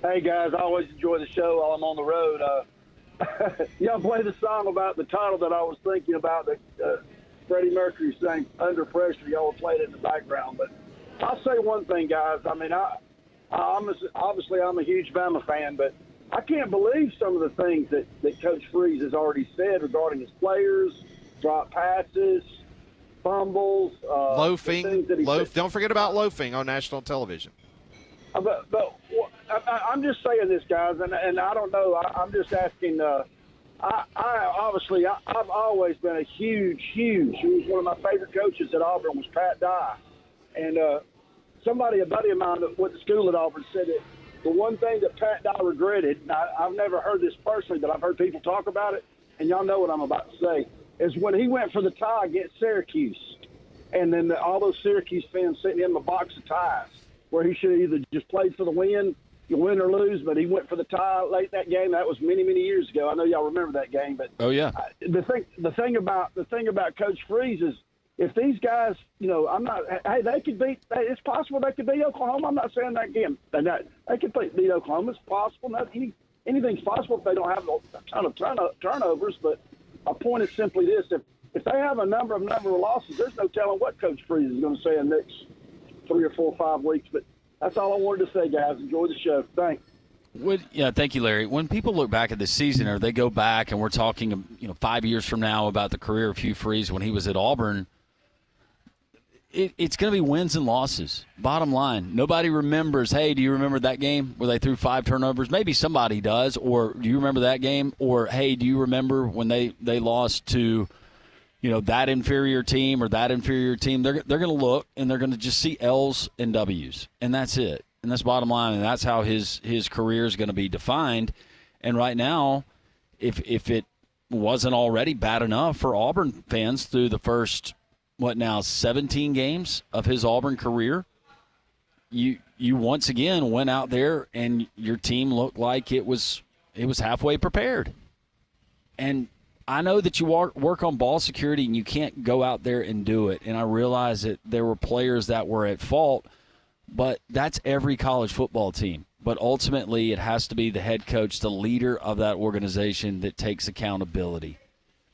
Hey, guys, I always enjoy the show while I'm on the road. Y'all play the song about the title that I was thinking about, that Freddie Mercury sang, Under Pressure. Y'all played it in the background. But I'll say one thing, guys. I mean, obviously I'm a huge Bama fan, but I can't believe some of the things that Coach Freeze has already said regarding his players, drop passes, fumbles. Loafing. Don't forget about loafing on national television. But I'm just saying this, guys, and I don't know. I'm just asking. I've always been a huge. One of my favorite coaches at Auburn was Pat Dye, and a buddy of mine that went to school at Auburn said that the one thing that Pat Dye regretted, and I've never heard this personally, but I've heard people talk about it, and y'all know what I'm about to say, is when he went for the tie against Syracuse, and then all those Syracuse fans sent him a box of ties, where he should have either just played for the win or lose, but he went for the tie late in that game. That was many years ago. I know y'all remember that game, but oh yeah, the thing about Coach Freeze is, if these guys, they could beat. It's possible they could beat Oklahoma. I'm not saying that again. They could beat Oklahoma. It's possible. Anything's possible if they don't have a ton of turnovers. But my point is simply this: if they have a number of losses, there's no telling what Coach Freeze is going to say in the next 3 or 4 or 5 weeks. But that's all I wanted to say, guys. Enjoy the show. Thanks. Thank you, Larry. When people look back at this season, or they go back, and we're talking, 5 years from now about the career of Hugh Freeze when he was at Auburn, it's going to be wins and losses. Bottom line, nobody remembers, hey, do you remember that game where they threw 5 turnovers? Maybe somebody does. Or do you remember that game? Or, hey, do you remember when they lost to – that inferior team or that inferior team? They're going to look, and they're going to just see L's and W's, and that's it. And that's bottom line, and that's how his career is going to be defined. And right now, if it wasn't already bad enough for Auburn fans through the first, 17 games of his Auburn career, you once again went out there and your team looked like it was halfway prepared. And I know that you work on ball security and you can't go out there and do it. And I realize that there were players that were at fault, but that's every college football team. But ultimately, it has to be the head coach, the leader of that organization, that takes accountability,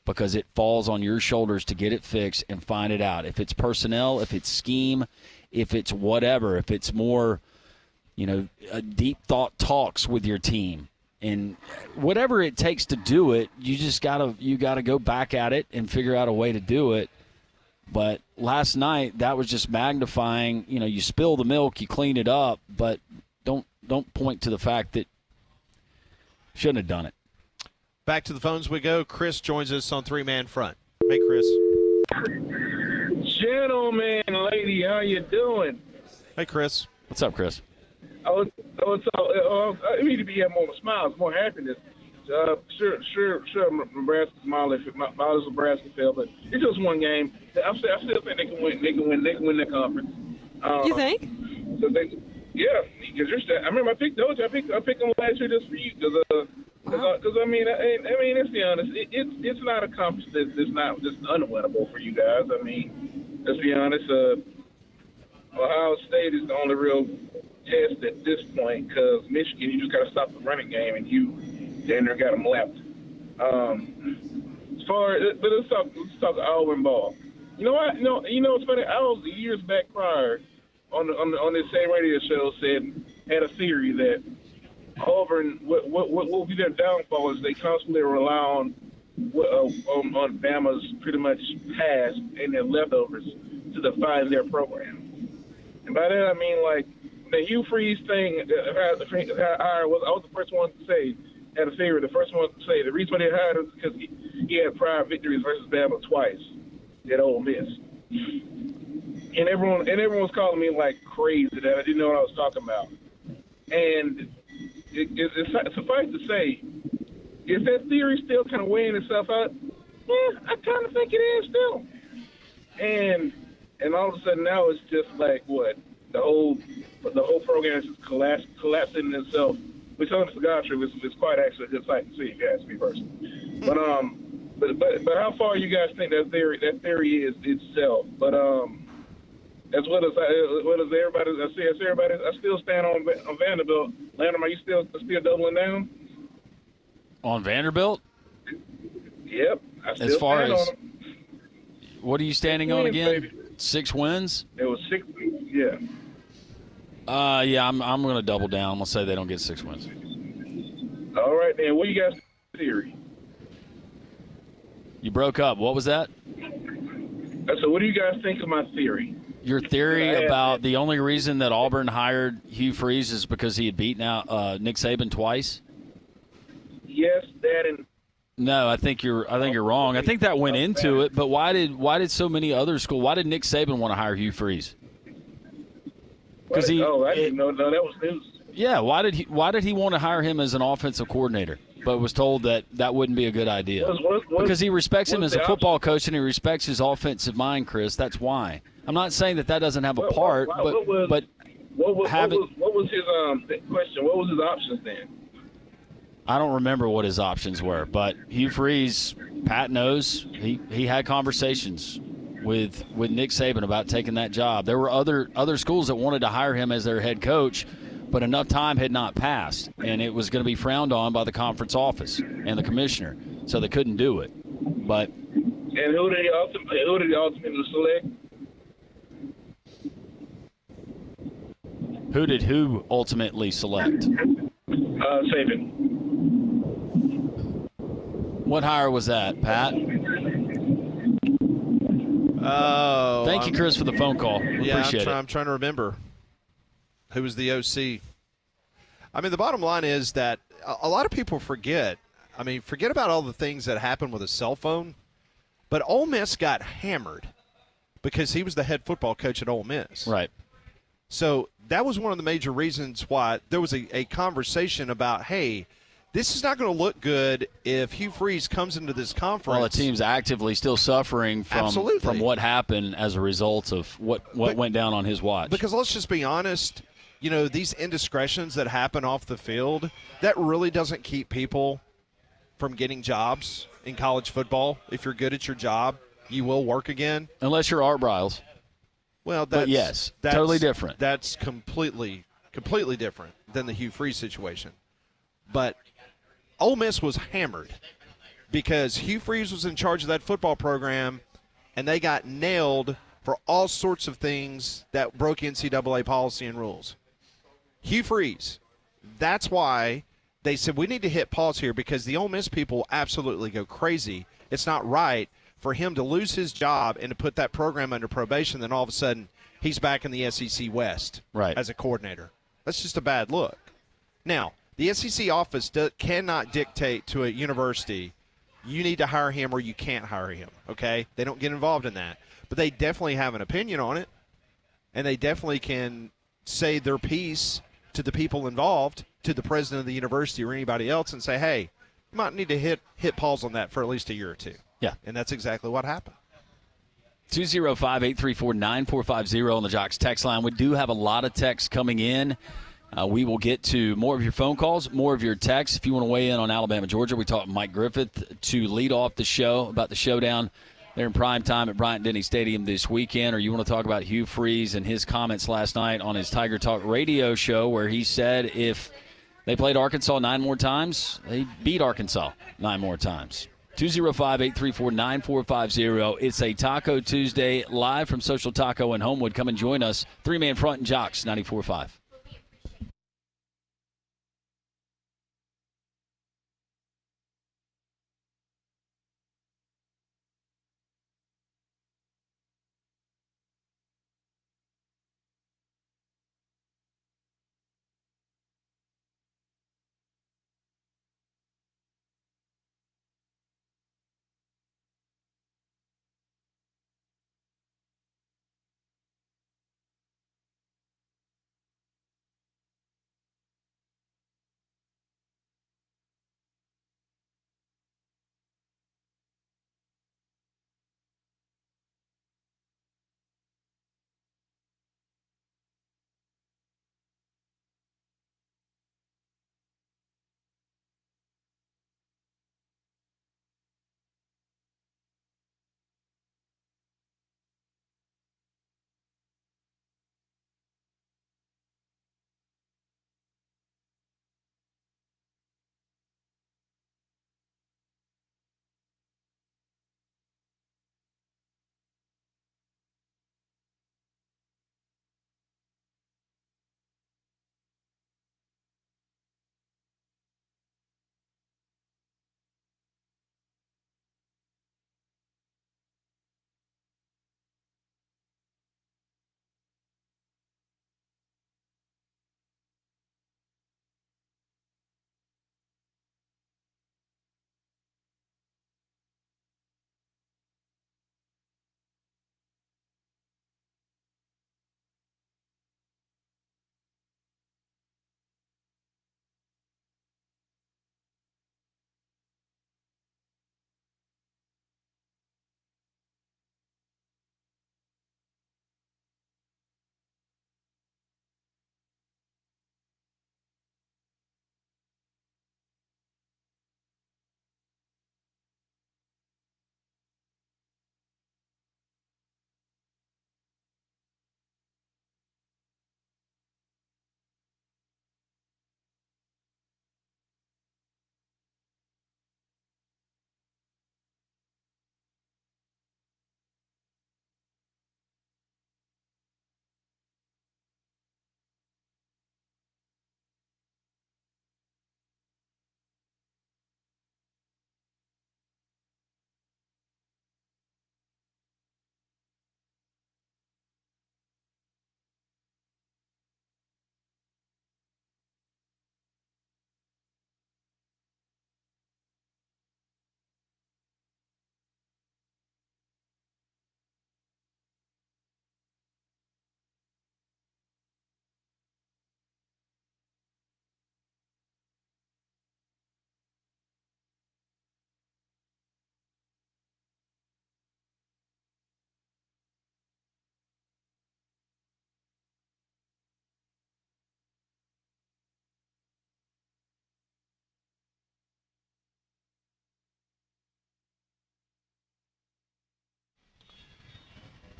because it falls on your shoulders to get it fixed and find it out. If it's personnel, if it's scheme, if it's whatever, if it's more, deep thought talks with your team. And whatever it takes to do it, you gotta go back at it and figure out a way to do it. But last night, that was just magnifying. You spill the milk, you clean it up, but don't point to the fact that shouldn't have done it. Back to the phones we go. Chris joins us on Three Man Front. Hey, Chris. Gentleman, lady, how you doing? Hey, Chris. What's up, Chris? I need to be having more smiles, more happiness. Sure, Nebraska's my Nebraska fell, but it's just one game. I still think they can win. They can win the conference. You think? Yeah, because I remember I picked those. I picked them last year just for you, because I mean, let's be honest. It's not a conference that's not just unwinnable for you guys. I mean, let's be honest. Ohio State is the only real test at this point, because Michigan, you just got to stop the running game, and you then got them left. But let's talk Auburn ball. You know what? It's funny. I was years back prior on this same radio show had a theory that Auburn, what will be their downfall is they constantly rely on on Bama's pretty much past and their leftovers to define their program. And by that I mean like the Hugh Freeze thing. I was the first one to say had a theory. The first one to say the reason why they hired him is because he had prior victories versus Bama twice at Ole Miss. And everyone was calling me like crazy that I didn't know what I was talking about. And it's suffice to say, is that theory still kind of weighing itself out? Yeah, I kind of think it is still. And all of a sudden now it's just like what the whole program is just collapsing in itself. Which on the cigar trip is quite actually a good sight to see, if you ask me personally. But how far you guys think that theory is itself? But as well as everybody, I still stand on Vanderbilt. Landon, are you still doubling down on Vanderbilt? Yep. As far as what are you standing on again? Baby. 6 wins? It was 6. Yeah. Yeah, I'm going to double down. I'm going to say they don't get 6 wins. All right, then. What do you guys theory? You broke up. What was that? So what do you guys think of my theory? Your theory about the only reason that Auburn hired Hugh Freeze is because he had beaten out Nick Saban twice? Yes, that and no, I think you're wrong. I think that went into it, but why did so many other schools? Why did Nick Saban want to hire Hugh Freeze? Because I didn't know. No, that was news. Yeah, why did he want to hire him as an offensive coordinator, but was told that wouldn't be a good idea? Because he respects him as a football coach and he respects his offensive mind, Chris. That's why. I'm not saying that doesn't have a part, but what was his question? What was his options then? I don't remember what his options were, but Hugh Freeze, Pat knows, he had conversations with Nick Saban about taking that job. There were other schools that wanted to hire him as their head coach, but enough time had not passed, and it was going to be frowned on by the conference office and the commissioner, so they couldn't do it. But and who did he ultimately select? Who did who ultimately select? Saban. What hire was that, Pat? Oh, thank you, Chris, for the phone call. Appreciate it. I'm trying to remember who was the OC. I mean, the bottom line is that a lot of people forget. I mean, forget about all the things that happened with a cell phone, but Ole Miss got hammered because he was the head football coach at Ole Miss. Right. So that was one of the major reasons why there was a conversation about, hey, this is not going to look good if Hugh Freeze comes into this conference. Well, the team's actively still suffering from what happened as a result of what went down on his watch. Because let's just be honest, these indiscretions that happen off the field, that really doesn't keep people from getting jobs in college football. If you're good at your job, you will work again. Unless you're Art Briles. Well, that's totally different. That's completely different than the Hugh Freeze situation. But Ole Miss was hammered because Hugh Freeze was in charge of that football program, and they got nailed for all sorts of things that broke NCAA policy and rules. Hugh Freeze, that's why they said we need to hit pause here because the Ole Miss people will absolutely go crazy. It's not right for him to lose his job and to put that program under probation, then all of a sudden he's back in the SEC West as a coordinator. That's just a bad look. Now, the SEC office cannot dictate to a university, you need to hire him or you can't hire him, okay? They don't get involved in that. But they definitely have an opinion on it, and they definitely can say their piece to the people involved, to the president of the university or anybody else, and say, hey, you might need to hit pause on that for at least a year or two. Yeah. And that's exactly what happened. 205-834-9450 on the Jocks text line. We do have a lot of texts coming in. We will get to more of your phone calls, more of your texts. If you want to weigh in on Alabama, Georgia, we talked to Mike Griffith to lead off the show about the showdown there in prime time at Bryant-Denny Stadium this weekend, or you want to talk about Hugh Freeze and his comments last night on his Tiger Talk radio show where he said if they played Arkansas 9 more times, they beat Arkansas 9 more times. 205-834-9450. It's a Taco Tuesday live from Social Taco in Homewood. Come and join us. 3-man front and Jocks 94.5.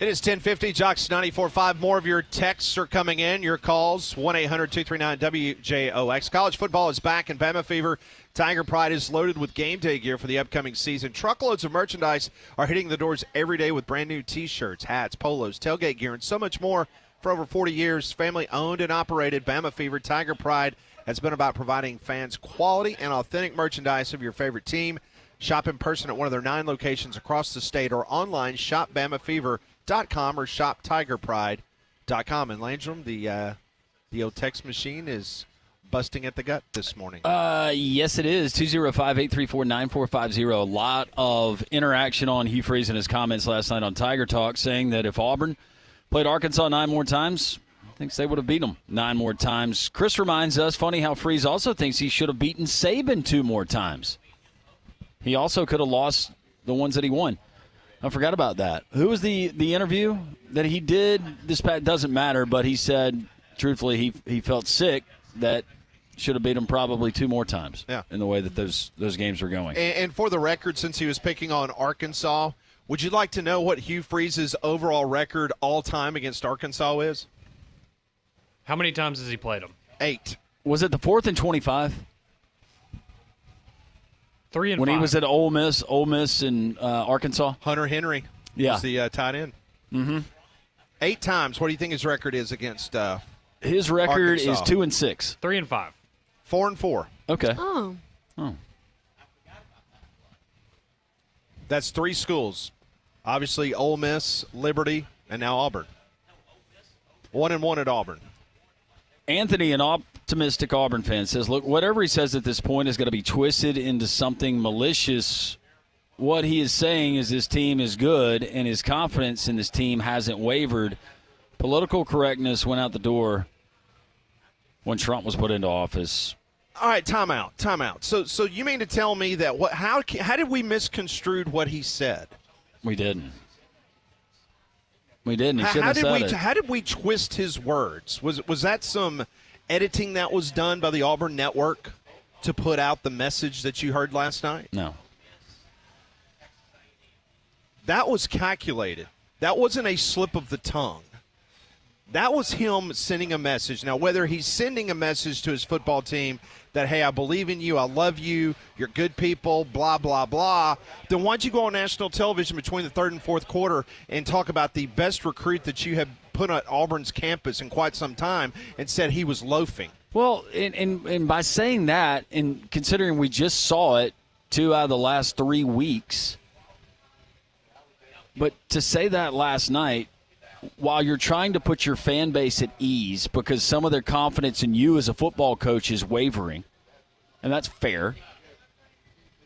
It is 10:50, Jocks 94.5. More of your texts are coming in. Your calls, 1-800-239-WJOX. College football is back in Bama Fever. Tiger Pride is loaded with game day gear for the upcoming season. Truckloads of merchandise are hitting the doors every day with brand new T-shirts, hats, polos, tailgate gear, and so much more. For over 40 years, family-owned and operated, Bama Fever Tiger Pride has been about providing fans quality and authentic merchandise of your favorite team. Shop in person at one of their 9 locations across the state or online, shopbamafever.com or shoptigerpride.com. And Landrum, the old text machine is busting at the gut this morning. Yes, it is. 205-834-9450. A lot of interaction on Hugh Freeze and his comments last night on Tiger Talk, saying that if Auburn played Arkansas 9 more times, thinks they would have beat them 9 more times. Chris reminds us, funny how Freeze also thinks he should have beaten Saban 2 more times. He also could have lost the ones that he won. I forgot about that. Who was the interview that he did? This doesn't matter, but he said, truthfully, he felt sick that should have beat him probably 2 more times in the way that those games were going. And for the record, since he was picking on Arkansas, would you like to know what Hugh Freeze's overall record all-time against Arkansas is? How many times has he played them? 8. Was it the 4th and 25? 3 and when 5. He was at Ole Miss and Arkansas? Hunter Henry was the tight end. Mm-hmm. 8 times. What do you think his record is against His record Arkansas? is 2 and 6. 3 and 5. 4 and 4. Okay. Oh. That's 3 schools. Obviously, Ole Miss, Liberty, and now Auburn. 1-1 at Auburn. Anthony, an optimistic Auburn fan, says, look, whatever he says at this point is going to be twisted into something malicious. What he is saying is his team is good, and his confidence in this team hasn't wavered. Political correctness went out the door when Trump was put into office. All right, time out. So you mean to tell me that how did we misconstrued what he said? We didn't. He shouldn't have said it. How did we twist his words? Was that some editing that was done by the Auburn Network to put out the message that you heard last night? No. That was calculated. That wasn't a slip of the tongue. That was him sending a message. Now, whether he's sending a message to his football team that, hey, I believe in you, I love you, you're good people, blah, blah, blah, then why don't you go on national television between the 3rd and 4th quarter and talk about the best recruit that you have put on Auburn's campus in quite some time and said he was loafing? Well, and by saying that, and considering we just saw it 2 out of the last 3 weeks, but to say that last night, while you're trying to put your fan base at ease because some of their confidence in you as a football coach is wavering, and that's fair,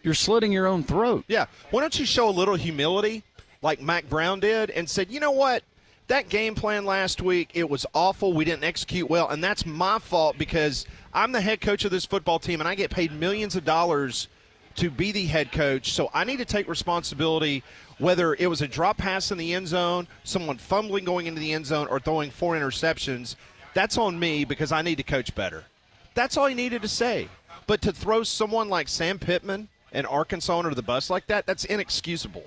you're slitting your own throat. Yeah. Why don't you show a little humility like Mac Brown did and said, you know what, that game plan last week, it was awful. We didn't execute well, and that's my fault because I'm the head coach of this football team, and I get paid millions of dollars to be the head coach, so I need to take responsibility whether it was a drop pass in the end zone, someone fumbling going into the end zone, or throwing 4 interceptions. That's on me because I need to coach better. That's all he needed to say. But to throw someone like Sam Pittman and Arkansas under the bus like that, that's inexcusable.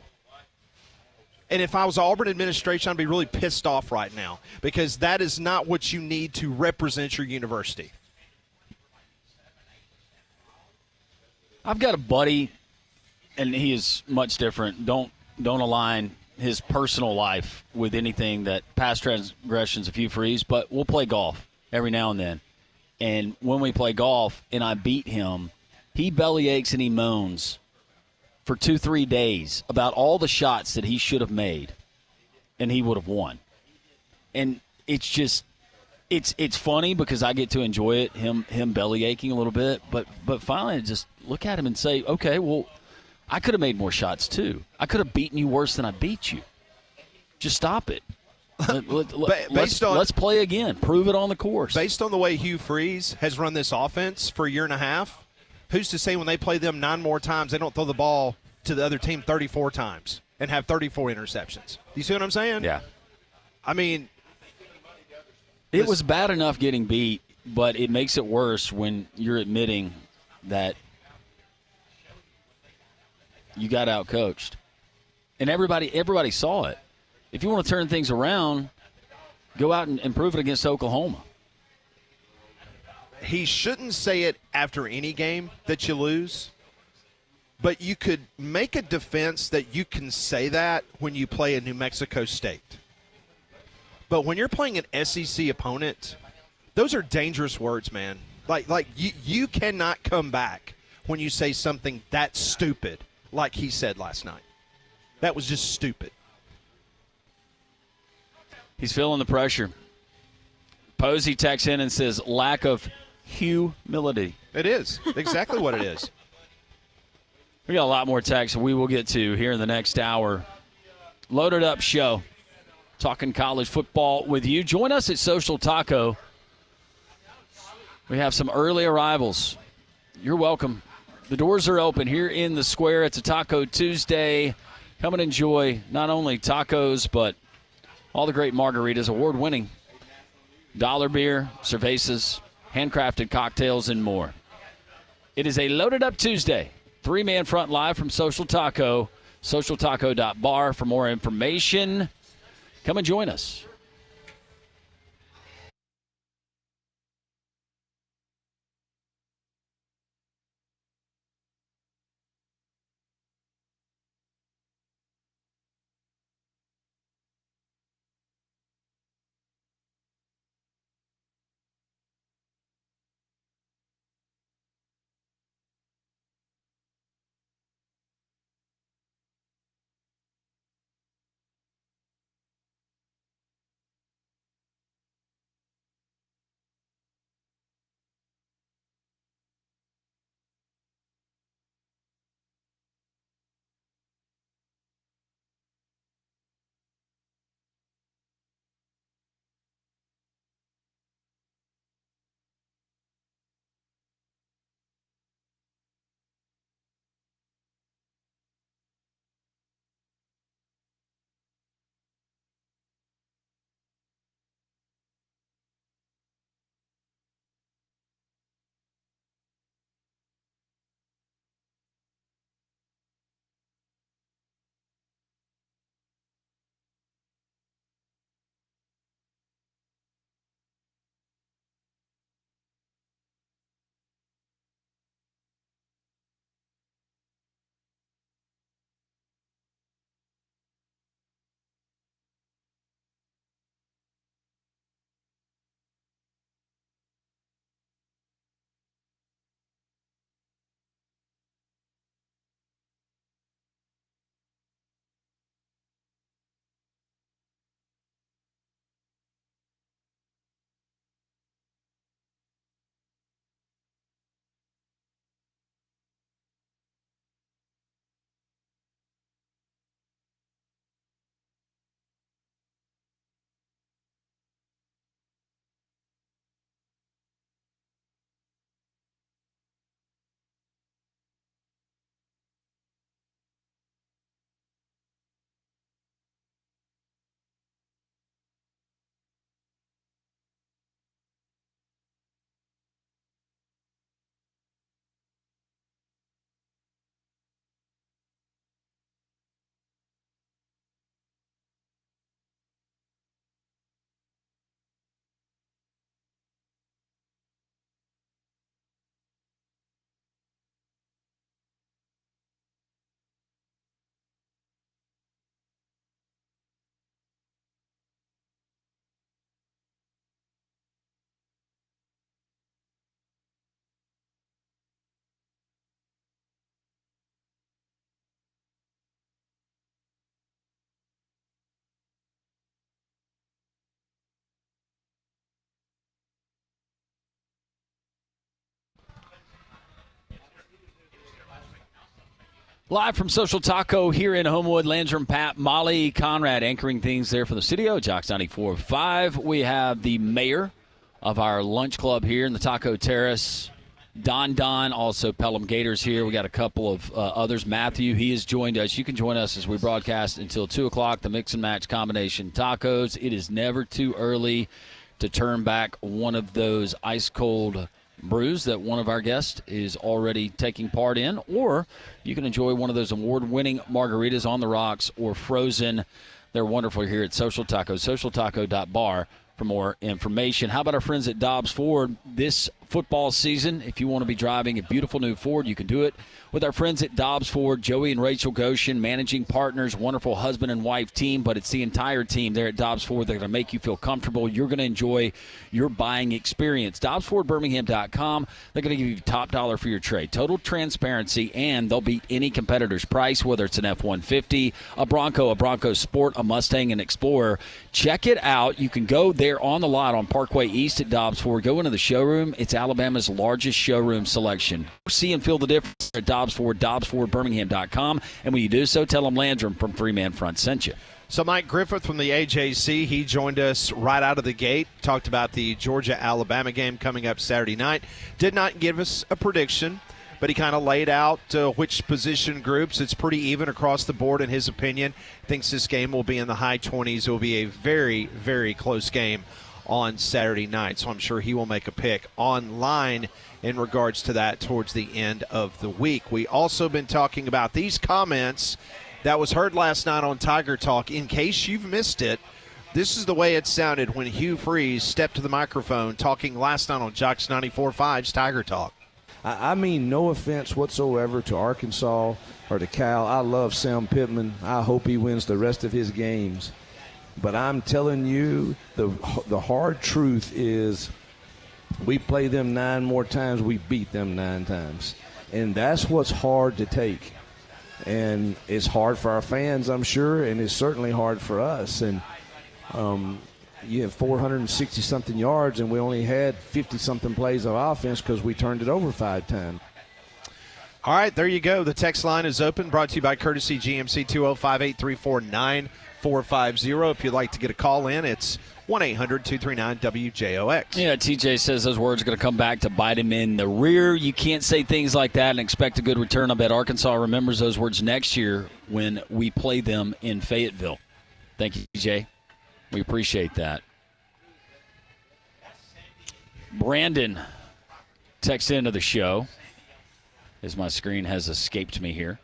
And if I was Auburn administration, I'd be really pissed off right now because that is not what you need to represent your university. I've got a buddy, and he is much different. Don't align his personal life with anything that past transgressions of Hugh Freeze, but we'll play golf every now and then. And when we play golf and I beat him, he belly aches and he moans for 2-3 days about all the shots that he should have made and he would have won. And it's just it's funny because I get to enjoy it, him belly aching a little bit, but finally I just look at him and say, okay, well, I could have made more shots too. I could have beaten you worse than I beat you. Just stop it. Let's play again. Prove it on the course. Based on the way Hugh Freeze has run this offense for a year and a half, who's to say when they play them 9 more times, they don't throw the ball to the other team 34 times and have 34 interceptions? You see what I'm saying? Yeah. I mean, it was bad enough getting beat, but it makes it worse when you're admitting that you got outcoached. And everybody saw it. if you want to turn things around, go out and prove it against Oklahoma. He shouldn't say it after any game that you lose, but you could make a defense that you can say that when you play a New Mexico State. But when you're playing an SEC opponent, those are dangerous words, man. Like you cannot come back when you say something that stupid like he said last night. That was just stupid. He's feeling the pressure. Posey texts in and says, lack of humility. It is. Exactly what it is. We got a lot more texts we will get to here in the next hour. Loaded up show. Talking college football with you. Join us at Social Taco. We have some early arrivals. You're welcome. The doors are open here in the square. It's a Taco Tuesday. Come and enjoy not only tacos, but all the great margaritas, award-winning dollar beer, cervezas, handcrafted cocktails, and more. It is a Loaded Up Tuesday. 3-man front live from Social Taco, socialtaco.bar for more information. Come and join us. Live from Social Taco here in Homewood, Landrum, Pat, Molly, Conrad anchoring things there for the studio. Jocks 94.5. We have the mayor of our lunch club here in the Taco Terrace, Don, also Pelham Gators here. We got a couple of others. Matthew, he has joined us. You can join us as we broadcast until 2 o'clock, the mix and match combination tacos. It is never too early to turn back one of those ice-cold brews that one of our guests is already taking part in, or you can enjoy one of those award-winning margaritas on the rocks or frozen They're wonderful here at Social Taco, socialtaco.bar for more information. How about our friends at Dobbs Ford this football season? If you want to be driving a beautiful new Ford, you can do it with our friends at Dobbs Ford. Joey and Rachel Goshen, managing partners, wonderful husband and wife team, but it's the entire team there at Dobbs Ford. They're going to make you feel comfortable. You're going to enjoy your buying experience. DobbsFordBirmingham.com. They're going to give you top dollar for your trade. Total transparency, and they'll beat any competitor's price, whether it's an F-150, a Bronco Sport, a Mustang, an Explorer. Check it out. You can go there on the lot on Parkway East at Dobbs Ford. Go into the showroom. It's Alabama's largest showroom selection. See and feel the difference at Dobbs Ford, DobbsFordBirmingham.com. And when you do so, tell them Landrum from Three Man Front sent you. So Mike Griffith from the AJC, he joined us right out of the gate, talked about the Georgia-Alabama game coming up Saturday night. Did not give us a prediction, but he kind of laid out which position groups. It's pretty even across the board in his opinion. Thinks this game will be in the high 20s. It will be a very, very close game on Saturday night, so I'm sure he will make a pick online in regards to that towards the end of the week. We also been talking about these comments that was heard last night on Tiger Talk. In case you've missed it, this is the way it sounded when Hugh Freeze stepped to the microphone talking last night on Jocks 94.5's Tiger Talk. I mean no offense whatsoever to Arkansas or to Cal. I love Sam Pittman. I hope he wins the rest of his games. But I'm telling you, the hard truth is we play them 9 more times, we beat them 9 times. And that's what's hard to take. And it's hard for our fans, I'm sure, and it's certainly hard for us. And you have 460-something yards, and we only had 50-something plays of offense because we turned it over 5 times. All right, there you go. The text line is open, brought to you by Courtesy GMC, 205-834-9450. If you'd like to get a call in, it's 1-800-239-WJOX. Yeah, TJ says those words are going to come back to bite him in the rear. You can't say things like that and expect a good return. I bet Arkansas remembers those words next year when we play them in Fayetteville. Thank you, TJ. We appreciate that. Brandon texts into the show as my screen has escaped me here.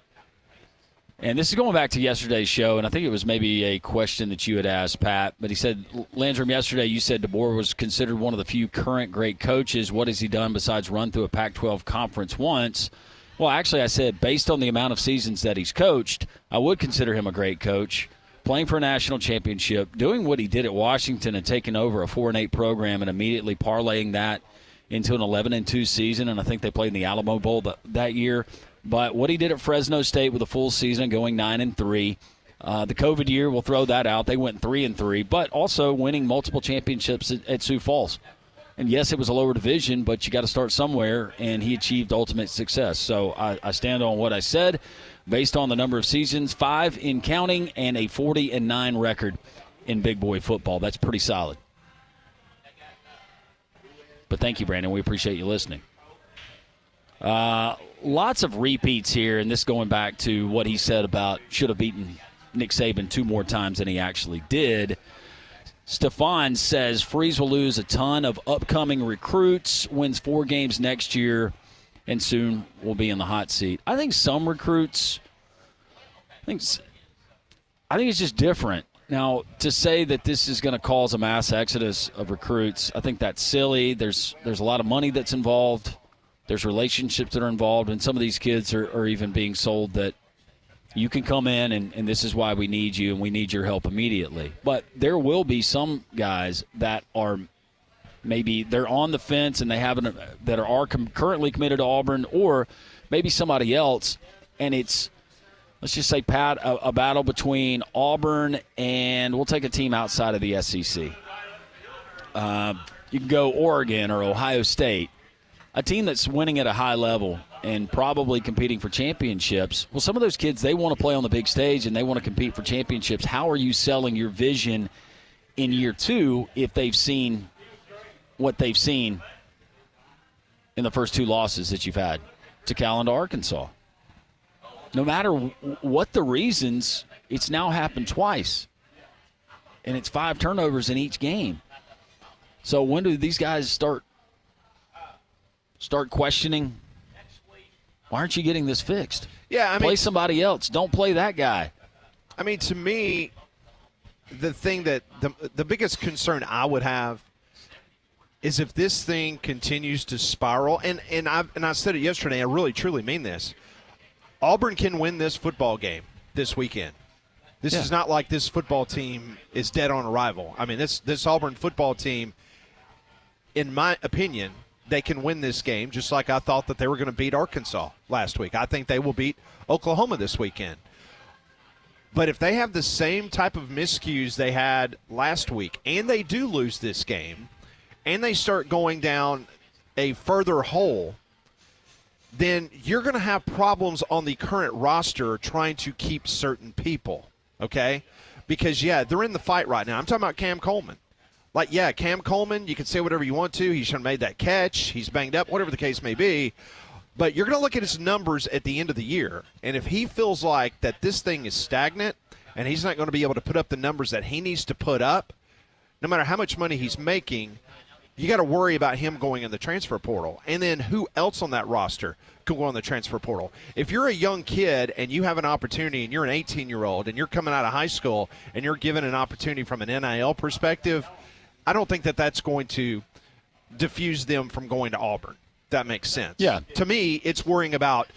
And this is going back to yesterday's show, and I think it was maybe a question that you had asked, Pat. But he said, Landrum, yesterday you said DeBoer was considered one of the few current great coaches. What has he done besides run through a Pac-12 conference once? Well, actually, I said based on the amount of seasons that he's coached, I would consider him a great coach. Playing for a national championship, doing what he did at Washington and taking over a 4-8 program and immediately parlaying that into an 11-2 season, and I think they played in the Alamo Bowl that year. But what he did at Fresno State with a full season, going 9-3, the COVID year, we'll throw that out. They went 3-3, but also winning multiple championships at Sioux Falls. And yes, it was a lower division, but you got to start somewhere, and he achieved ultimate success. So I stand on what I said, based on the number of seasons, 5 in counting, and a 40-9 record in big boy football. That's pretty solid. But thank you, Brandon. We appreciate you listening. Lots of repeats here, and this going back to what he said about should have beaten Nick Saban 2 more times than he actually did. Stefan says Freeze will lose a ton of upcoming recruits, wins 4 games next year, and soon will be in the hot seat. I think some recruits, I think it's just different. Now, to say that this is going to cause a mass exodus of recruits, I think that's silly. There's a lot of money that's involved. There's relationships that are involved, and some of these kids are even being sold that you can come in and this is why we need you and we need your help immediately. But there will be some guys that are maybe they're on the fence and they haven't that are currently committed to Auburn, or maybe somebody else, and it's, let's just say, Pat, a battle between Auburn and we'll take a team outside of the SEC. You can go Oregon or Ohio State. A team that's winning at a high level and probably competing for championships. Well, some of those kids, they want to play on the big stage and they want to compete for championships. How are you selling your vision in year 2 if they've seen what they've seen in the first 2 losses that you've had to Cal and to Arkansas? No matter what the reasons, it's now happened twice. And it's 5 turnovers in each game. So when do these guys start questioning, why aren't you getting this fixed? Yeah, I mean, play somebody else. Don't play that guy. I mean, to me, the thing that the biggest concern I would have is if this thing continues to spiral. And I said it yesterday. I really truly mean this. Auburn can win this football game this weekend. This is not like this football team is dead on arrival. I mean, this Auburn football team, in my opinion, they can win this game just like I thought that they were going to beat Arkansas last week. I think they will beat Oklahoma this weekend. But if they have the same type of miscues they had last week, and they do lose this game, and they start going down a further hole, then you're going to have problems on the current roster trying to keep certain people, okay? Because, they're in the fight right now. I'm talking about Cam Coleman. Like, Cam Coleman, you can say whatever you want to. He should have made that catch. He's banged up, whatever the case may be. But you're going to look at his numbers at the end of the year, and if he feels like that this thing is stagnant and he's not going to be able to put up the numbers that he needs to put up, no matter how much money he's making, you got to worry about him going in the transfer portal. And then who else on that roster could go in the transfer portal? If you're a young kid and you have an opportunity and you're an 18-year-old and you're coming out of high school and you're given an opportunity from an NIL perspective, I don't think that that's going to diffuse them from going to Auburn. That makes sense. Yeah. To me, it's worrying about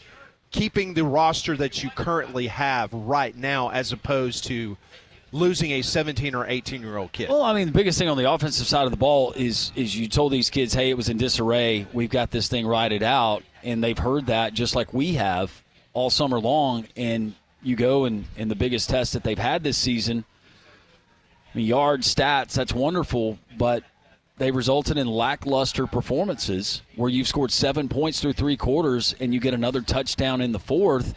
keeping the roster that you currently have right now as opposed to losing a 17 or 18-year-old kid. Well, I mean, the biggest thing on the offensive side of the ball is you told these kids, hey, it was in disarray. We've got this thing righted out, and they've heard that just like we have all summer long. And you go and the biggest test that they've had this season, I mean, yards, stats, that's wonderful, but they resulted in lackluster performances where you've scored 7 points through 3 quarters and you get another touchdown in the fourth.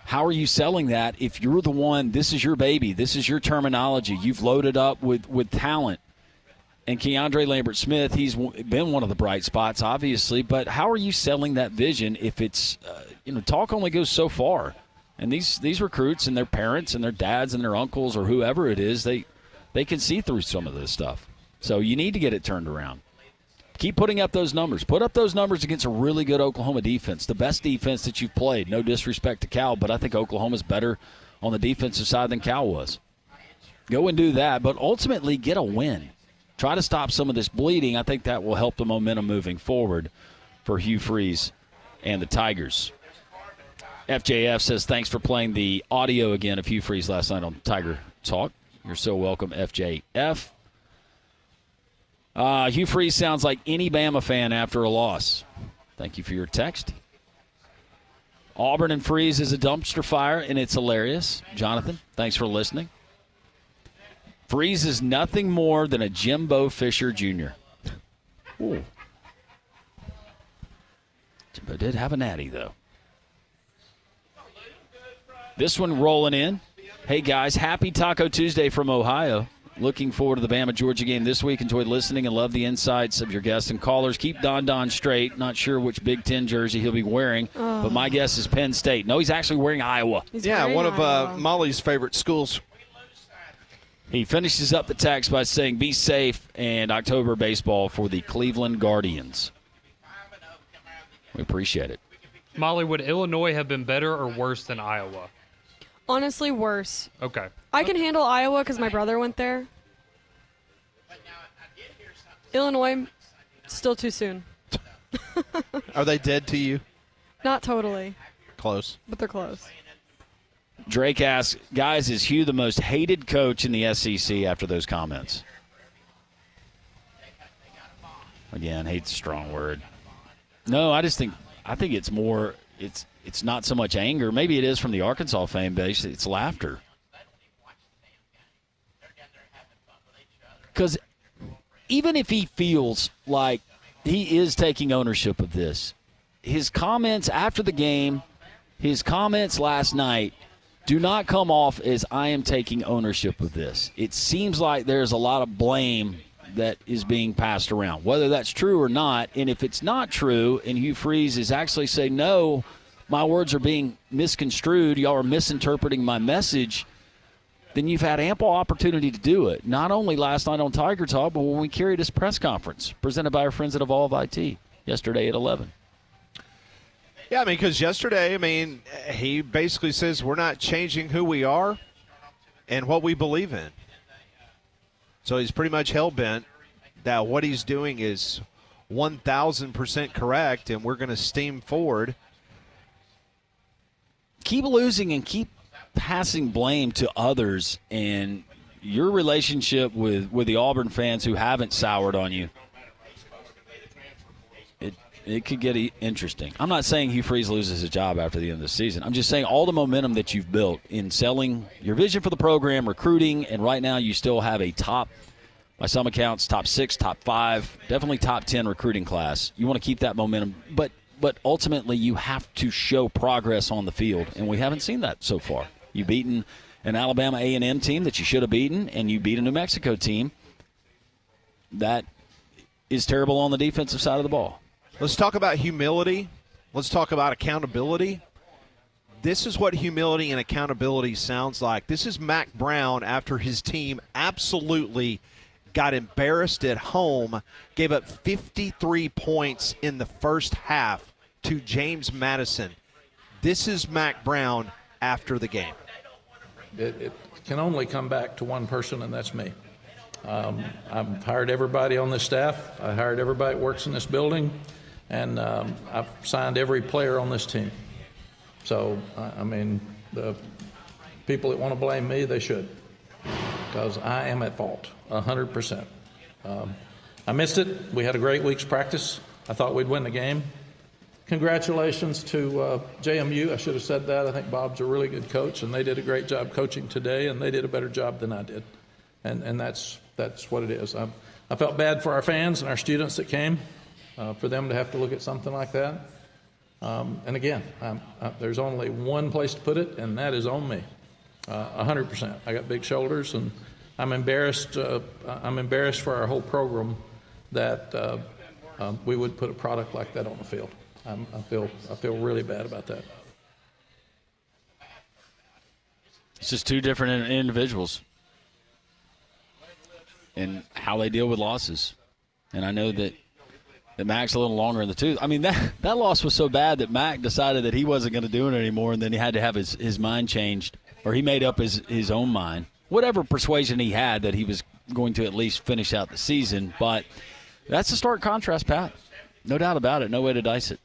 How are you selling that if you're the one, this is your baby, this is your terminology, you've loaded up with talent? And Keandre Lambert-Smith, he's been one of the bright spots, obviously, but how are you selling that vision if it's, talk only goes so far. And these recruits and their parents and their dads and their uncles or whoever it is, they can see through some of this stuff. So you need to get it turned around. Keep putting up those numbers. Put up those numbers against a really good Oklahoma defense, the best defense that you've played. No disrespect to Cal, but I think Oklahoma's better on the defensive side than Cal was. Go and do that, but ultimately get a win. Try to stop some of this bleeding. I think that will help the momentum moving forward for Hugh Freeze and the Tigers. FJF says, thanks for playing the audio again of Hugh Freeze last night on Tiger Talk. You're so welcome, FJF. Hugh Freeze sounds like any Bama fan after a loss. Thank you for your text. Auburn and Freeze is a dumpster fire, and it's hilarious. Jonathan, thanks for listening. Freeze is nothing more than a Jimbo Fisher Jr. Ooh. Jimbo did have a natty, though. This one rolling in. Hey, guys, happy Taco Tuesday from Ohio. Looking forward to the Bama-Georgia game this week. Enjoyed listening and love the insights of your guests and callers. Keep Don straight. Not sure which Big Ten jersey he'll be wearing, but my guess is Penn State. No, he's actually wearing Iowa. One of Molly's favorite schools. He finishes up the text by saying, be safe, and October baseball for the Cleveland Guardians. We appreciate it. Molly, would Illinois have been better or worse than Iowa? Honestly, worse. Okay. I can handle Iowa because my brother went there. Illinois, still too soon. Are they dead to you? Not totally. Close. But they're close. Drake asks, guys, is Hugh the most hated coach in the SEC after those comments? Again, hate's a strong word. No, I think it's more, it's not so much anger. Maybe it is from the Arkansas fan base. It's laughter. Because even if he feels like he is taking ownership of this, his comments after the game, his comments last night, do not come off as I am taking ownership of this. It seems like there's a lot of blame that is being passed around, whether that's true or not. And if it's not true, and Hugh Freeze is actually saying, no, my words are being misconstrued, y'all are misinterpreting my message, then you've had ample opportunity to do it. Not only last night on Tiger Talk, but when we carried this press conference presented by our friends at Evolve IT yesterday at 11. Yeah, because yesterday, he basically says we're not changing who we are and what we believe in. So he's pretty much hell-bent that what he's doing is 1,000% correct, and we're going to steam forward. Keep losing and keep passing blame to others, and your relationship with the Auburn fans who haven't soured on you, it could get interesting. I'm not saying Hugh Freeze loses his job after the end of the season. I'm just saying all the momentum that you've built in selling your vision for the program, recruiting, and right now you still have a top, by some accounts, top 6, top 5, definitely top 10 recruiting class. You want to keep that momentum, but ultimately you have to show progress on the field, and we haven't seen that so far. You've beaten an Alabama A&M team that you should have beaten, and you beat a New Mexico team that is terrible on the defensive side of the ball. Let's talk about humility. Let's talk about accountability. This is what humility and accountability sounds like. This is Mack Brown after his team absolutely got embarrassed at home, gave up 53 points in the first half to James Madison. This is Mack Brown after the game. It can only come back to one person, and that's me. I've hired everybody on this staff. I hired everybody that works in this building, and I've signed every player on this team. So, I mean, the people that want to blame me, they should, because I am at fault, 100%. I missed it. We had a great week's practice. I thought we'd win the game. Congratulations to JMU. I should have said that. I think Bob's a really good coach, and they did a great job coaching today, and they did a better job than I did. And that's what it is. I felt bad for our fans and our students that came, for them to have to look at something like that. And again, there's only one place to put it, and that is on me, 100%. I got big shoulders, and I'm embarrassed. I'm embarrassed for our whole program that we would put a product like that on the field. I feel really bad about that. It's just two different individuals and how they deal with losses. And I know that Mac's a little longer in the tooth. I mean, that loss was so bad that Mac decided that he wasn't going to do it anymore, and then he had to have his mind changed, or he made up his own mind. Whatever persuasion he had that he was going to at least finish out the season. But that's a stark contrast, Pat. No doubt about it. No way to dice it.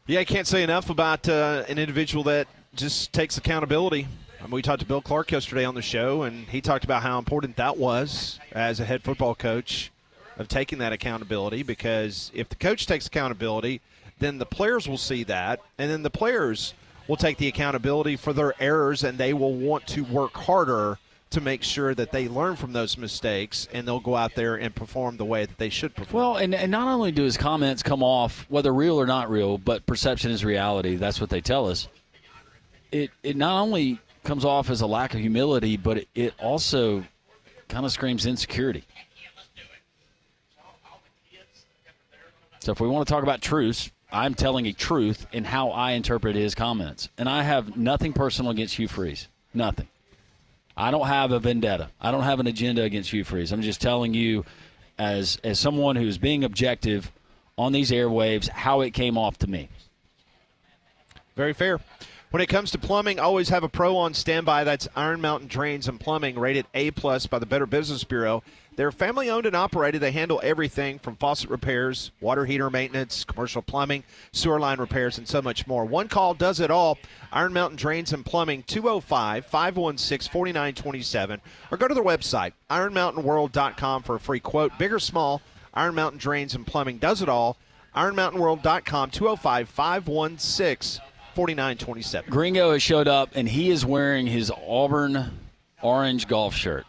Yeah, I can't say enough about an individual that just takes accountability. I mean, we talked to Bill Clark yesterday on the show, and he talked about how important that was as a head football coach of taking that accountability, because if the coach takes accountability, then the players will see that, and then the players will take the accountability for their errors, and they will want to work harder to make sure that they learn from those mistakes, and they'll go out there and perform the way that they should perform. Well, and not only do his comments come off, whether real or not real, but perception is reality. That's what they tell us. It not only comes off as a lack of humility, but it also kind of screams insecurity. So if we want to talk about truths, I'm telling a truth in how I interpret his comments. And I have nothing personal against Hugh Freeze. Nothing. I don't have a vendetta. I don't have an agenda against Hugh Freeze. I'm just telling you, as someone who's being objective on these airwaves, how it came off to me. Very fair. When it comes to plumbing, always have a pro on standby. That's Iron Mountain Drains and Plumbing, rated A+ by the Better Business Bureau. They're family-owned and operated. They handle everything from faucet repairs, water heater maintenance, commercial plumbing, sewer line repairs, and so much more. One call does it all. Iron Mountain Drains and Plumbing, 205-516-4927. Or go to their website, ironmountainworld.com, for a free quote. Big or small, Iron Mountain Drains and Plumbing does it all. ironmountainworld.com, 205-516-4927. Gringo has showed up, and he is wearing his Auburn orange golf shirt.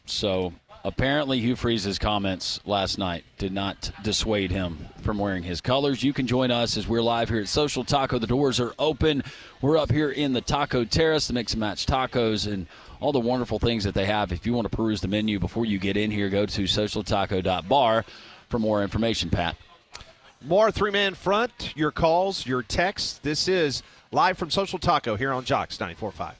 So apparently Hugh Freeze's comments last night did not dissuade him from wearing his colors. You can join us as we're live here at Social Taco. The doors are open. We're up here in the Taco Terrace, the Mix and Match Tacos, and all the wonderful things that they have. If you want to peruse the menu before you get in here, go to socialtaco.bar for more information, Pat. More three-man front, your calls, your texts. This is live from Social Taco here on Jocks 94.5.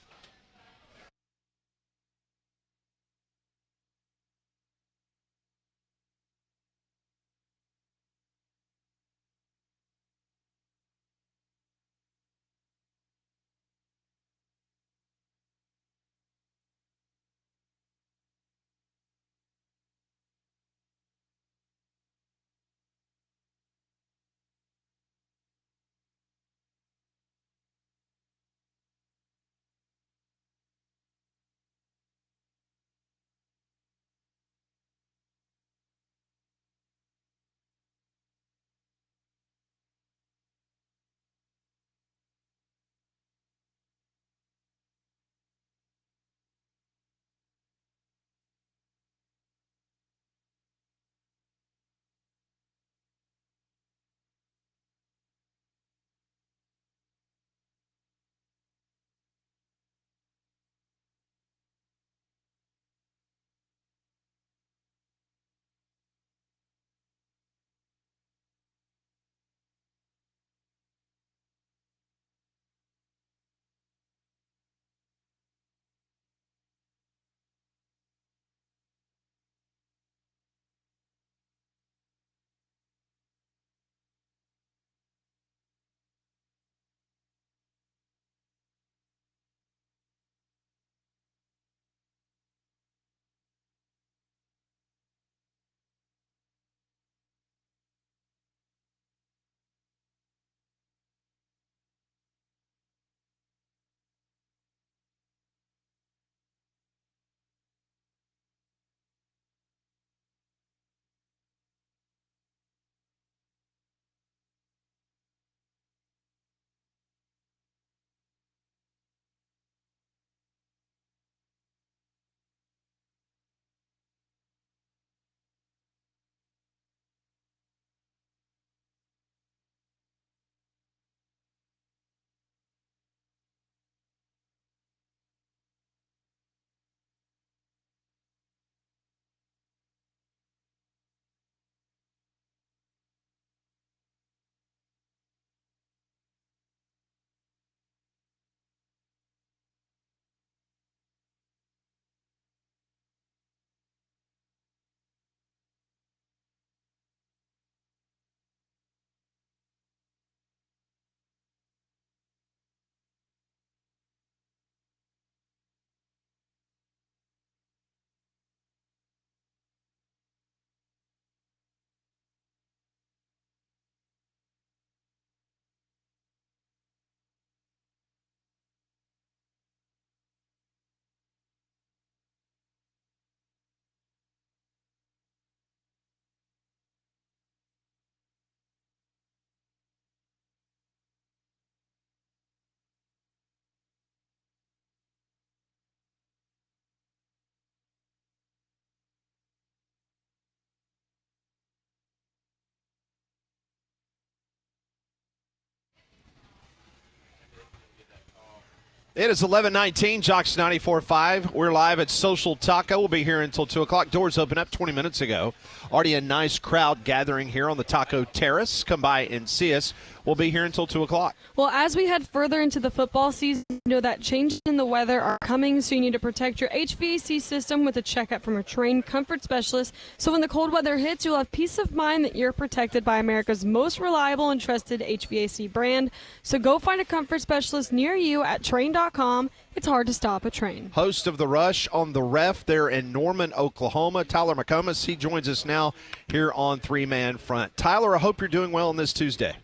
It is 11:19, Jocks 94.5. We're live at Social Taco. We'll be here until 2 o'clock. Doors open up 20 minutes ago. Already a nice crowd gathering here on the Taco Terrace. Come by and see us. We'll be here until 2 o'clock. Well, as we head further into the football season, you know that changes in the weather are coming, so you need to protect your HVAC system with a checkup from a trained comfort specialist. So when the cold weather hits, you'll have peace of mind that you're protected by America's most reliable and trusted HVAC brand. So go find a comfort specialist near you at train.com. It's hard to stop a train. Host of The Rush on the Ref there in Norman, Oklahoma, Tyler McComas. He joins us now here on Three Man Front. Tyler, I hope you're doing well on this Tuesday.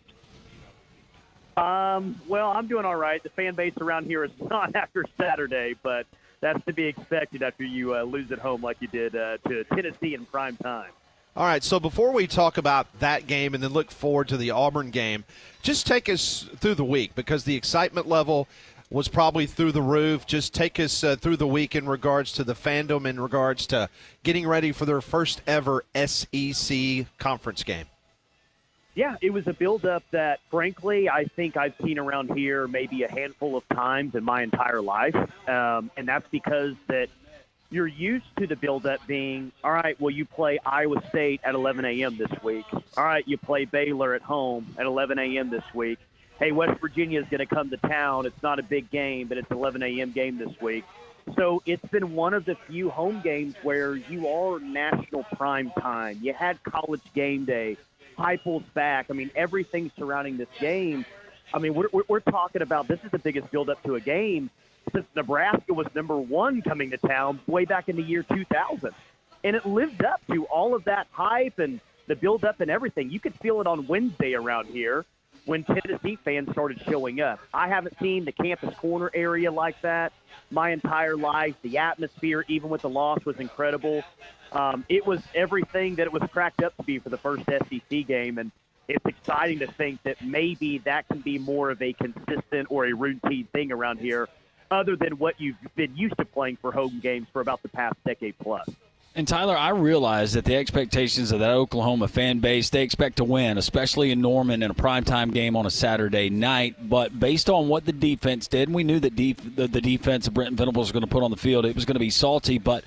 Well, I'm doing all right. The fan base around here is not after Saturday, but that's to be expected after you lose at home like you did to Tennessee in prime time. All right, so before we talk about that game and then look forward to the Auburn game, just take us through the week because the excitement level was probably through the roof. Just take us through the week in regards to the fandom, in regards to getting ready for their first ever SEC conference game. Yeah, it was a build-up that, frankly, I think I've seen around here maybe a handful of times in my entire life, and that's because that you're used to the build-up being, all right, well, you play Iowa State at 11 a.m. this week. All right, you play Baylor at home at 11 a.m. this week. Hey, West Virginia is going to come to town. It's not a big game, but it's 11 a.m. game this week. So it's been one of the few home games where you are national prime time. You had College game day. Heupel's back. I mean, everything surrounding this game. I mean, we're talking about this is the biggest build-up to a game since Nebraska was number one coming to town way back in the year 2000. And it lived up to all of that hype and the build-up and everything. You could feel it on Wednesday around here when Tennessee fans started showing up. I haven't seen the Campus Corner area like that my entire life. The atmosphere, even with the loss, was incredible. It was everything that it was cracked up to be for the first SEC game, and it's exciting to think that maybe that can be more of a consistent or a routine thing around here other than what you've been used to playing for home games for about the past decade plus. And, Tyler, I realize that the expectations of that Oklahoma fan base, they expect to win, especially in Norman in a primetime game on a Saturday night. But based on what the defense did, and we knew that the defense of Brent Venables was going to put on the field, it was going to be salty, but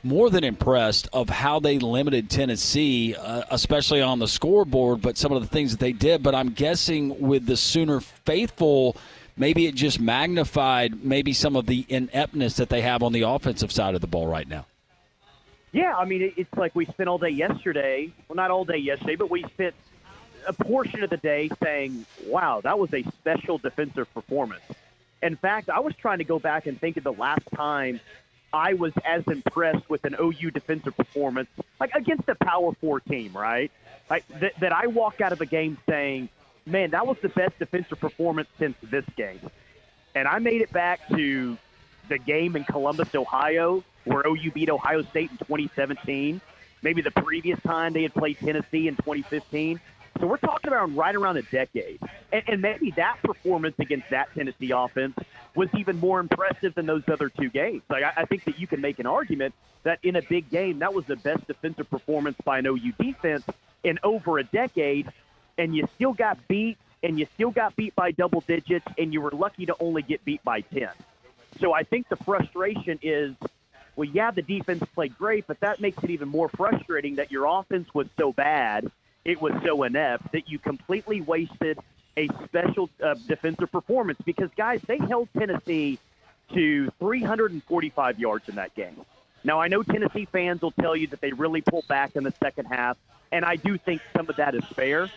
more than impressed of how they limited Tennessee, especially on the scoreboard, but some of the things that they did. But I'm guessing with the Sooner faithful, maybe it just magnified maybe some of the ineptness that they have on the offensive side of the ball right now. Yeah, I mean, it's like we spent all day yesterday. Well, not all day yesterday, but we spent a portion of the day saying, wow, that was a special defensive performance. In fact, I was trying to go back and think of the last time I was as impressed with an OU defensive performance, like against a Power 4 team, right? Like that I walked out of a game saying, man, that was the best defensive performance since this game. And I made it back to the game in Columbus, Ohio, where OU beat Ohio State in 2017, maybe the previous time they had played Tennessee in 2015. So we're talking about right around a decade. And maybe that performance against that Tennessee offense was even more impressive than those other two games. Like I think that you can make an argument that in a big game, that was the best defensive performance by an OU defense in over a decade, and you still got beat, and you still got beat by double digits, and you were lucky to only get beat by 10. So I think the frustration is, well, yeah, the defense played great, but that makes it even more frustrating that your offense was so bad, it was so inept, that you completely wasted a special defensive performance because, guys, they held Tennessee to 345 yards in that game. Now, I know Tennessee fans will tell you that they really pulled back in the second half, and I do think some of that is fair,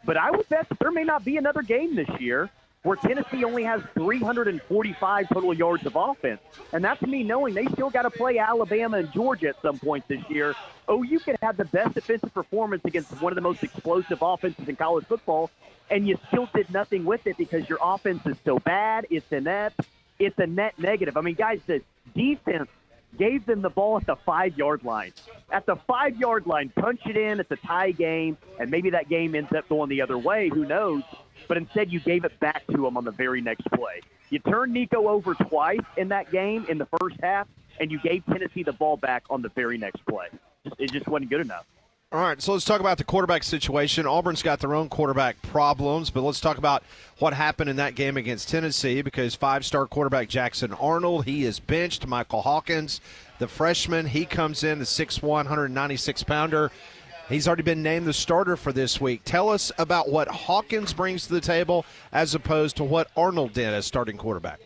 but I would bet that there may not be another game this year where Tennessee only has 345 total yards of offense. And that's me knowing they still got to play Alabama and Georgia at some point this year. OU could have the best defensive performance against one of the most explosive offenses in college football, and you still did nothing with it because your offense is so bad, it's inept, it's a net negative. I mean, guys, the defense gave them the ball at the 5-yard line. At the 5-yard line, punch it in, it's a tie game, and maybe that game ends up going the other way, who knows? But instead you gave it back to him on the very next play. You turned Nico over twice in that game in the first half, and you gave Tennessee the ball back on the very next play. It just wasn't good enough. All right, so let's talk about the quarterback situation. Auburn's got their own quarterback problems, but let's talk about what happened in that game against Tennessee, because five-star quarterback Jackson Arnold, he is benched. Michael Hawkins, the freshman, he comes in, the 6'1", 196-pounder. He's already been named the starter for this week. Tell us about what Hawkins brings to the table as opposed to what Arnold did as starting quarterback.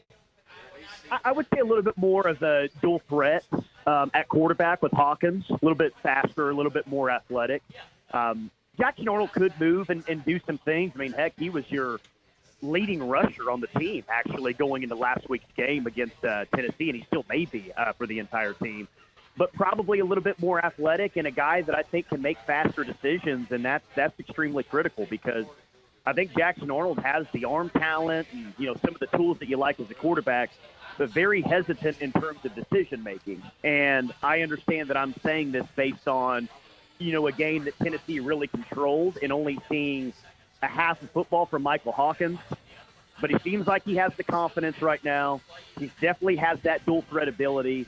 I would say a little bit more of a dual threat at quarterback with Hawkins, a little bit faster, a little bit more athletic. Jackson Arnold could move and do some things. I mean, heck, he was your leading rusher on the team, actually, going into last week's game against Tennessee, and he still may be for the entire team. But probably a little bit more athletic and a guy that I think can make faster decisions, and that's extremely critical because I think Jackson Arnold has the arm talent and, some of the tools that you like as a quarterback, but very hesitant in terms of decision-making. And I understand that I'm saying this based on, a game that Tennessee really controlled and only seeing a half of football from Michael Hawkins. But he seems like he has the confidence right now. He definitely has that dual threat ability.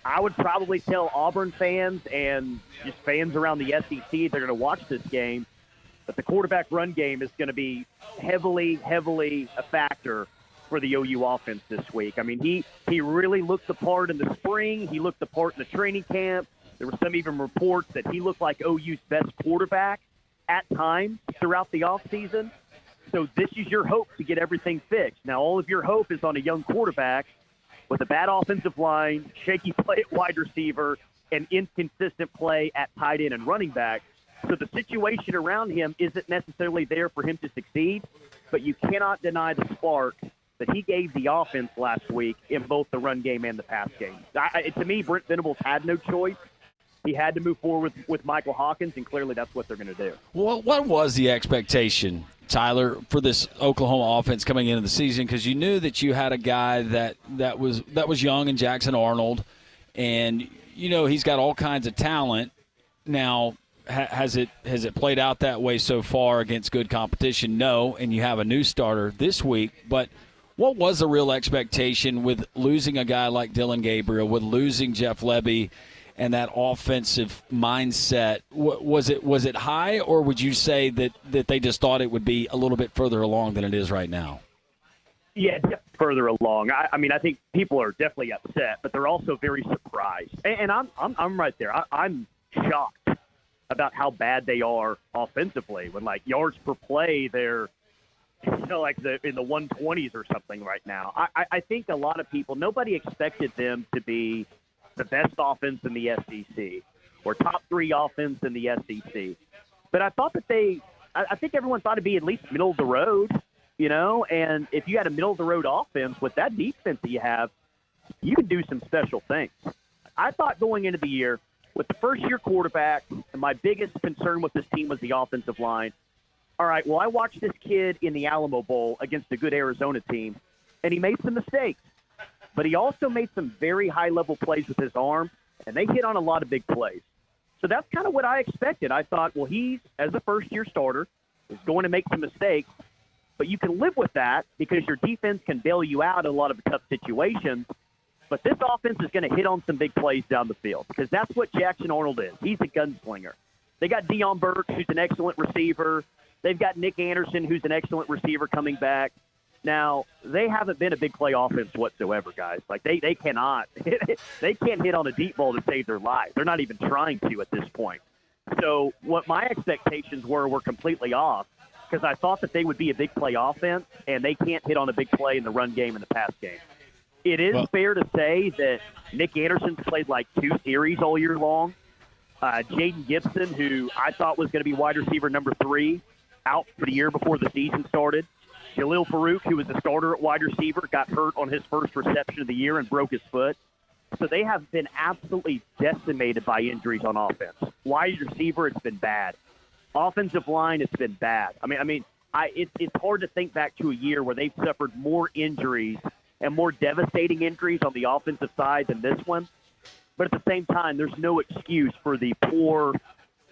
I would probably tell Auburn fans and just fans around the SEC they're going to watch this game that the quarterback run game is going to be heavily a factor for the OU offense this week. I mean, he really looked the part in the spring. He looked the part in the training camp. There were some even reports that he looked like OU's best quarterback at times throughout the offseason. So this is your hope to get everything fixed. Now, all of your hope is on a young quarterback with a bad offensive line, shaky play at wide receiver, and inconsistent play at tight end and running back. So the situation around him isn't necessarily there for him to succeed, but you cannot deny the spark that he gave the offense last week in both the run game and the pass game. To me, Brent Venables had no choice. He had to move forward with Michael Hawkins, and clearly that's what they're going to do. Well, what was the expectation, Tyler, for this Oklahoma offense coming into the season? Because you knew that you had a guy that was young in Jackson Arnold, and he's got all kinds of talent. Now, has it played out that way so far against good competition? No, and you have a new starter this week. But what was the real expectation with losing a guy like Dylan Gabriel, with losing Jeff Lebby, and that offensive mindset? Was it high, or would you say that they just thought it would be a little bit further along than it is right now? Yeah, further along. I mean, I think people are definitely upset, but they're also very surprised. And I'm right there. I'm shocked about how bad they are offensively. When yards per play, they're in the 120s or something right now. I think a lot of people, nobody expected them to be the best offense in the SEC or top 3 offense in the SEC. But I thought that I think everyone thought it'd be at least middle of the road, and if you had a middle of the road offense with that defense that you have, you can do some special things. I thought going into the year with the first-year quarterback, and my biggest concern with this team was the offensive line. All right, well, I watched this kid in the Alamo Bowl against a good Arizona team, and he made some mistakes. But he also made some very high-level plays with his arm, and they hit on a lot of big plays. So that's kind of what I expected. I thought, well, he's, as a first-year starter, is going to make some mistakes, but you can live with that because your defense can bail you out in a lot of tough situations. But this offense is going to hit on some big plays down the field because that's what Jackson Arnold is. He's a gunslinger. They got Deion Burke, who's an excellent receiver. They've got Nick Anderson, who's an excellent receiver coming back. Now, they haven't been a big play offense whatsoever, guys. They cannot. They can't hit on a deep ball to save their lives. They're not even trying to at this point. So what my expectations were completely off because I thought that they would be a big play offense, and they can't hit on a big play in the run game and the pass game. It is fair to say that Nick Anderson's played 2 series all year long. Jaden Gibson, who I thought was going to be wide receiver number 3, out for the year before the season started. Jalil Farouk, who was a starter at wide receiver, got hurt on his first reception of the year and broke his foot. So they have been absolutely decimated by injuries on offense. Wide receiver, it's been bad. Offensive line, it's been bad. It's hard to think back to a year where they've suffered more injuries and more devastating injuries on the offensive side than this one. But at the same time, there's no excuse for the poor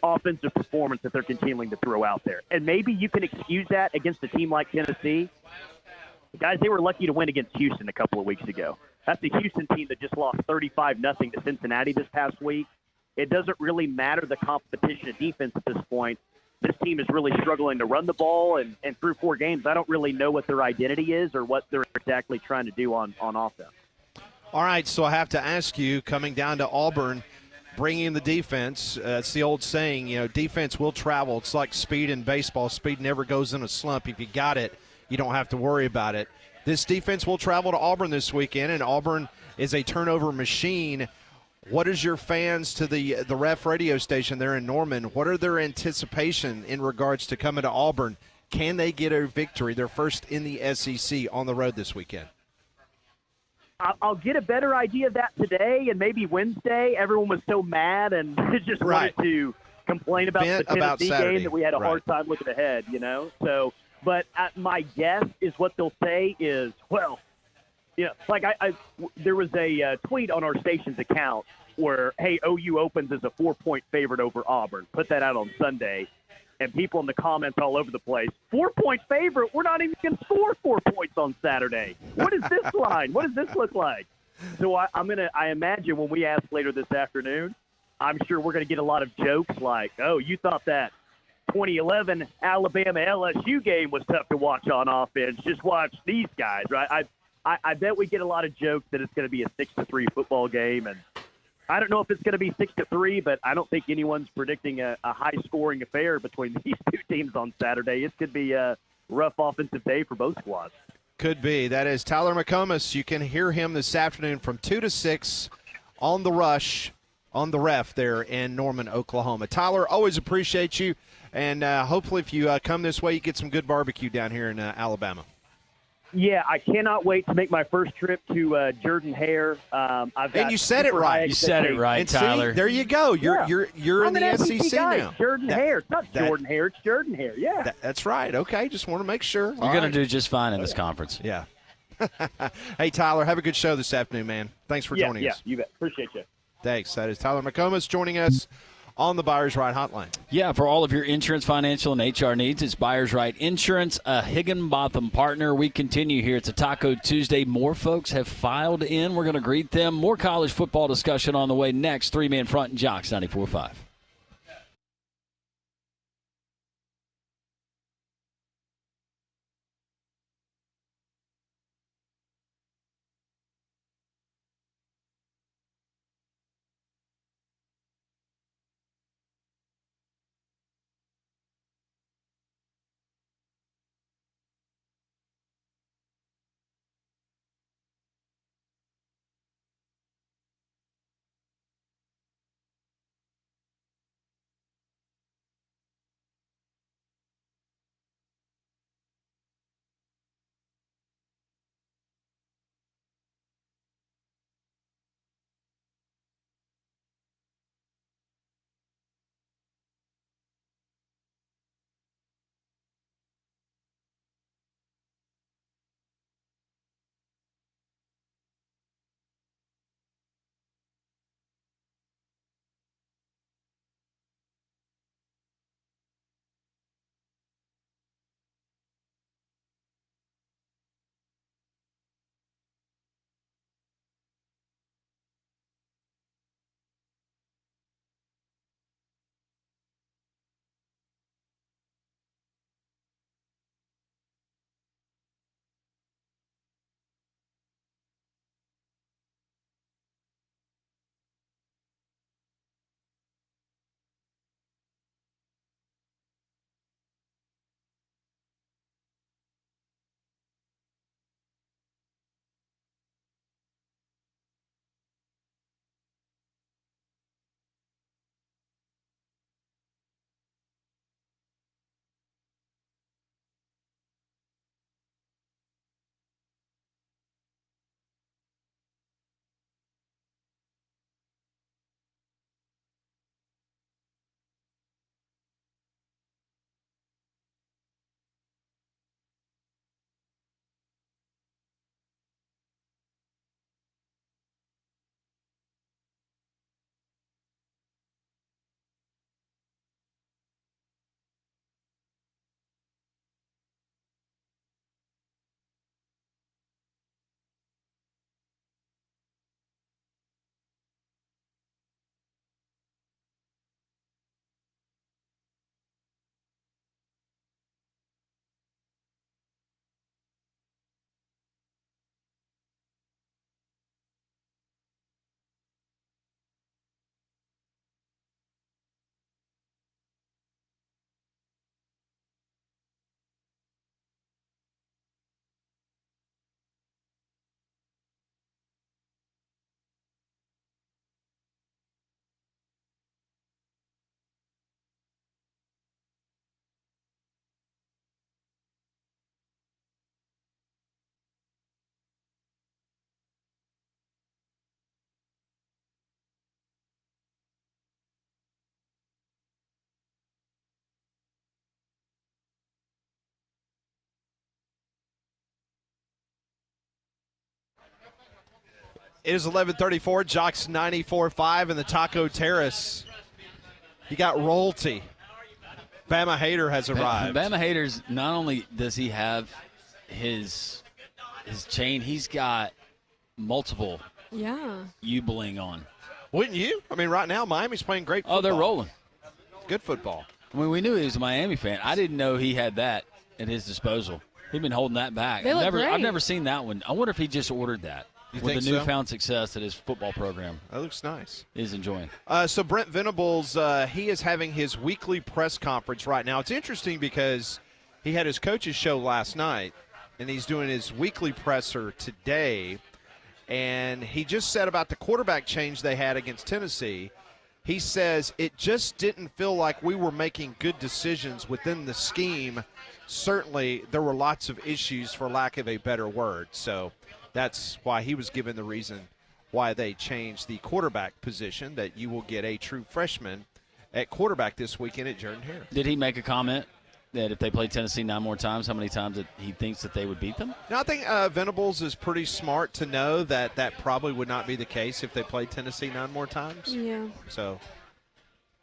offensive performance that they're continuing to throw out there. And maybe you can excuse that against a team like Tennessee. Guys, they were lucky to win against Houston a couple of weeks ago. That's the Houston team that just lost 35-0 to Cincinnati this past week. it doesn't really matter the competition of defense at this point. This team is really struggling to run the ball, and through 4 games, I don't really know what their identity is or what they're exactly trying to do on offense. All right, so I have to ask you, coming down to Auburn, bringing in the defense, it's the old saying, defense will travel. It's like speed in baseball. Speed never goes in a slump. If you got it, you don't have to worry about it. This defense will travel to Auburn this weekend, and Auburn is a turnover machine. What is your fans to the Ref radio station there in Norman? What are their anticipation in regards to coming to Auburn? Can they get a victory, their first in the SEC, on the road this weekend? I'll get a better idea of that today and maybe Wednesday. Everyone was so mad and just wanted to complain about the Tennessee game that we had a hard time looking ahead, So, but my guess is what they'll say is, well, like there was a tweet on our station's account where, hey, OU opens as a 4-point favorite over Auburn. Put that out on Sunday. And people in the comments all over the place, 4-point favorite? We're not even going to score 4 points on Saturday. What is this line? What does this look like? So I imagine when we ask later this afternoon, I'm sure we're going to get a lot of jokes like, oh, you thought that 2011 Alabama-LSU game was tough to watch on offense. Just watch these guys, right? I bet we get a lot of jokes that it's going to be a 6-3 football game, and I don't know if it's going to be 6-3, but I don't think anyone's predicting a high-scoring affair between these two teams on Saturday. It could be a rough offensive day for both squads. Could be. That is Tyler McComas. You can hear him this afternoon from 2 to 6 on the Rush on the Ref there in Norman, Oklahoma. Tyler, always appreciate you, and hopefully if you come this way, you get some good barbecue down here in Alabama. Yeah, I cannot wait to make my first trip to Jordan-Hare. And you said it right. You said it right, and Tyler. See, there you go. You're I'm in the SEC guy. now. Jordan-Hare. It's not Jordan-Hare. It's Jordan-Hare. Yeah. That's right. Okay, just want to make sure. You're going to do just fine in this conference. Yeah. Hey, Tyler, have a good show this afternoon, man. Thanks for joining us. Yeah, you bet. Appreciate you. Thanks. That is Tyler McComas joining us on the Buyers Right Hotline. Yeah, for all of your insurance, financial, and HR needs, it's Buyers Right Insurance, a Higginbotham partner. We continue here. It's a Taco Tuesday. More folks have filed in. We're going to greet them. More college football discussion on the way next. 3-Man Front and Jocks 94.5. It is 11:34. Jocks 94.5 in the Taco Terrace. You got royalty. Bama Hater has arrived. Bama Hater's, not only does he have his chain, he's got multiple U-bling on. Wouldn't you? I mean, right now, Miami's playing great football. Oh, they're rolling. Good football. I mean, we knew he was a Miami fan. I didn't know he had that at his disposal. He'd been holding that back. They look great. I've never seen that one. I wonder if he just ordered that. You with think the so? newfound success that his football program That looks nice. is enjoying. So Brent Venables, he is having his weekly press conference right now. It's interesting because he had his coach's show last night, and he's doing his weekly presser today. And he just said about the quarterback change they had against Tennessee. He says it just didn't feel like we were making good decisions within the scheme. Certainly, there were lots of issues, for lack of a better word. So that's why he was given the reason why they changed the quarterback position, that you will get a true freshman at quarterback this weekend at Jordan-Hare. Did he make a comment that if they played Tennessee 9 more times, how many times that he thinks that they would beat them? Now, I think Venables is pretty smart to know that that probably would not be the case if they played Tennessee 9 more times. Yeah. So I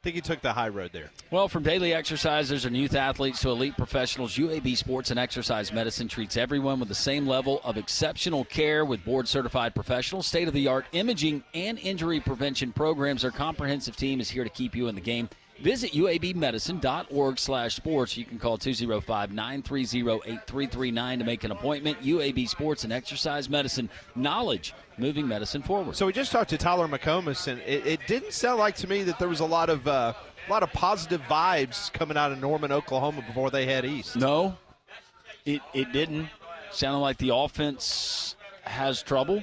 think he took the high road there. Well, from daily exercisers and youth athletes to elite professionals, UAB Sports and Exercise Medicine treats everyone with the same level of exceptional care with board-certified professionals, state-of-the-art imaging, and injury prevention programs. Our comprehensive team is here to keep you in the game. Visit uabmedicine.org/sports. You can call 205-930-8339 to make an appointment. UAB Sports and Exercise Medicine. Knowledge, moving medicine forward. So we just talked to Tyler McComas, and it didn't sound like to me that there was a lot of positive vibes coming out of Norman, Oklahoma before they head east. No, it didn't. Sounded like the offense has trouble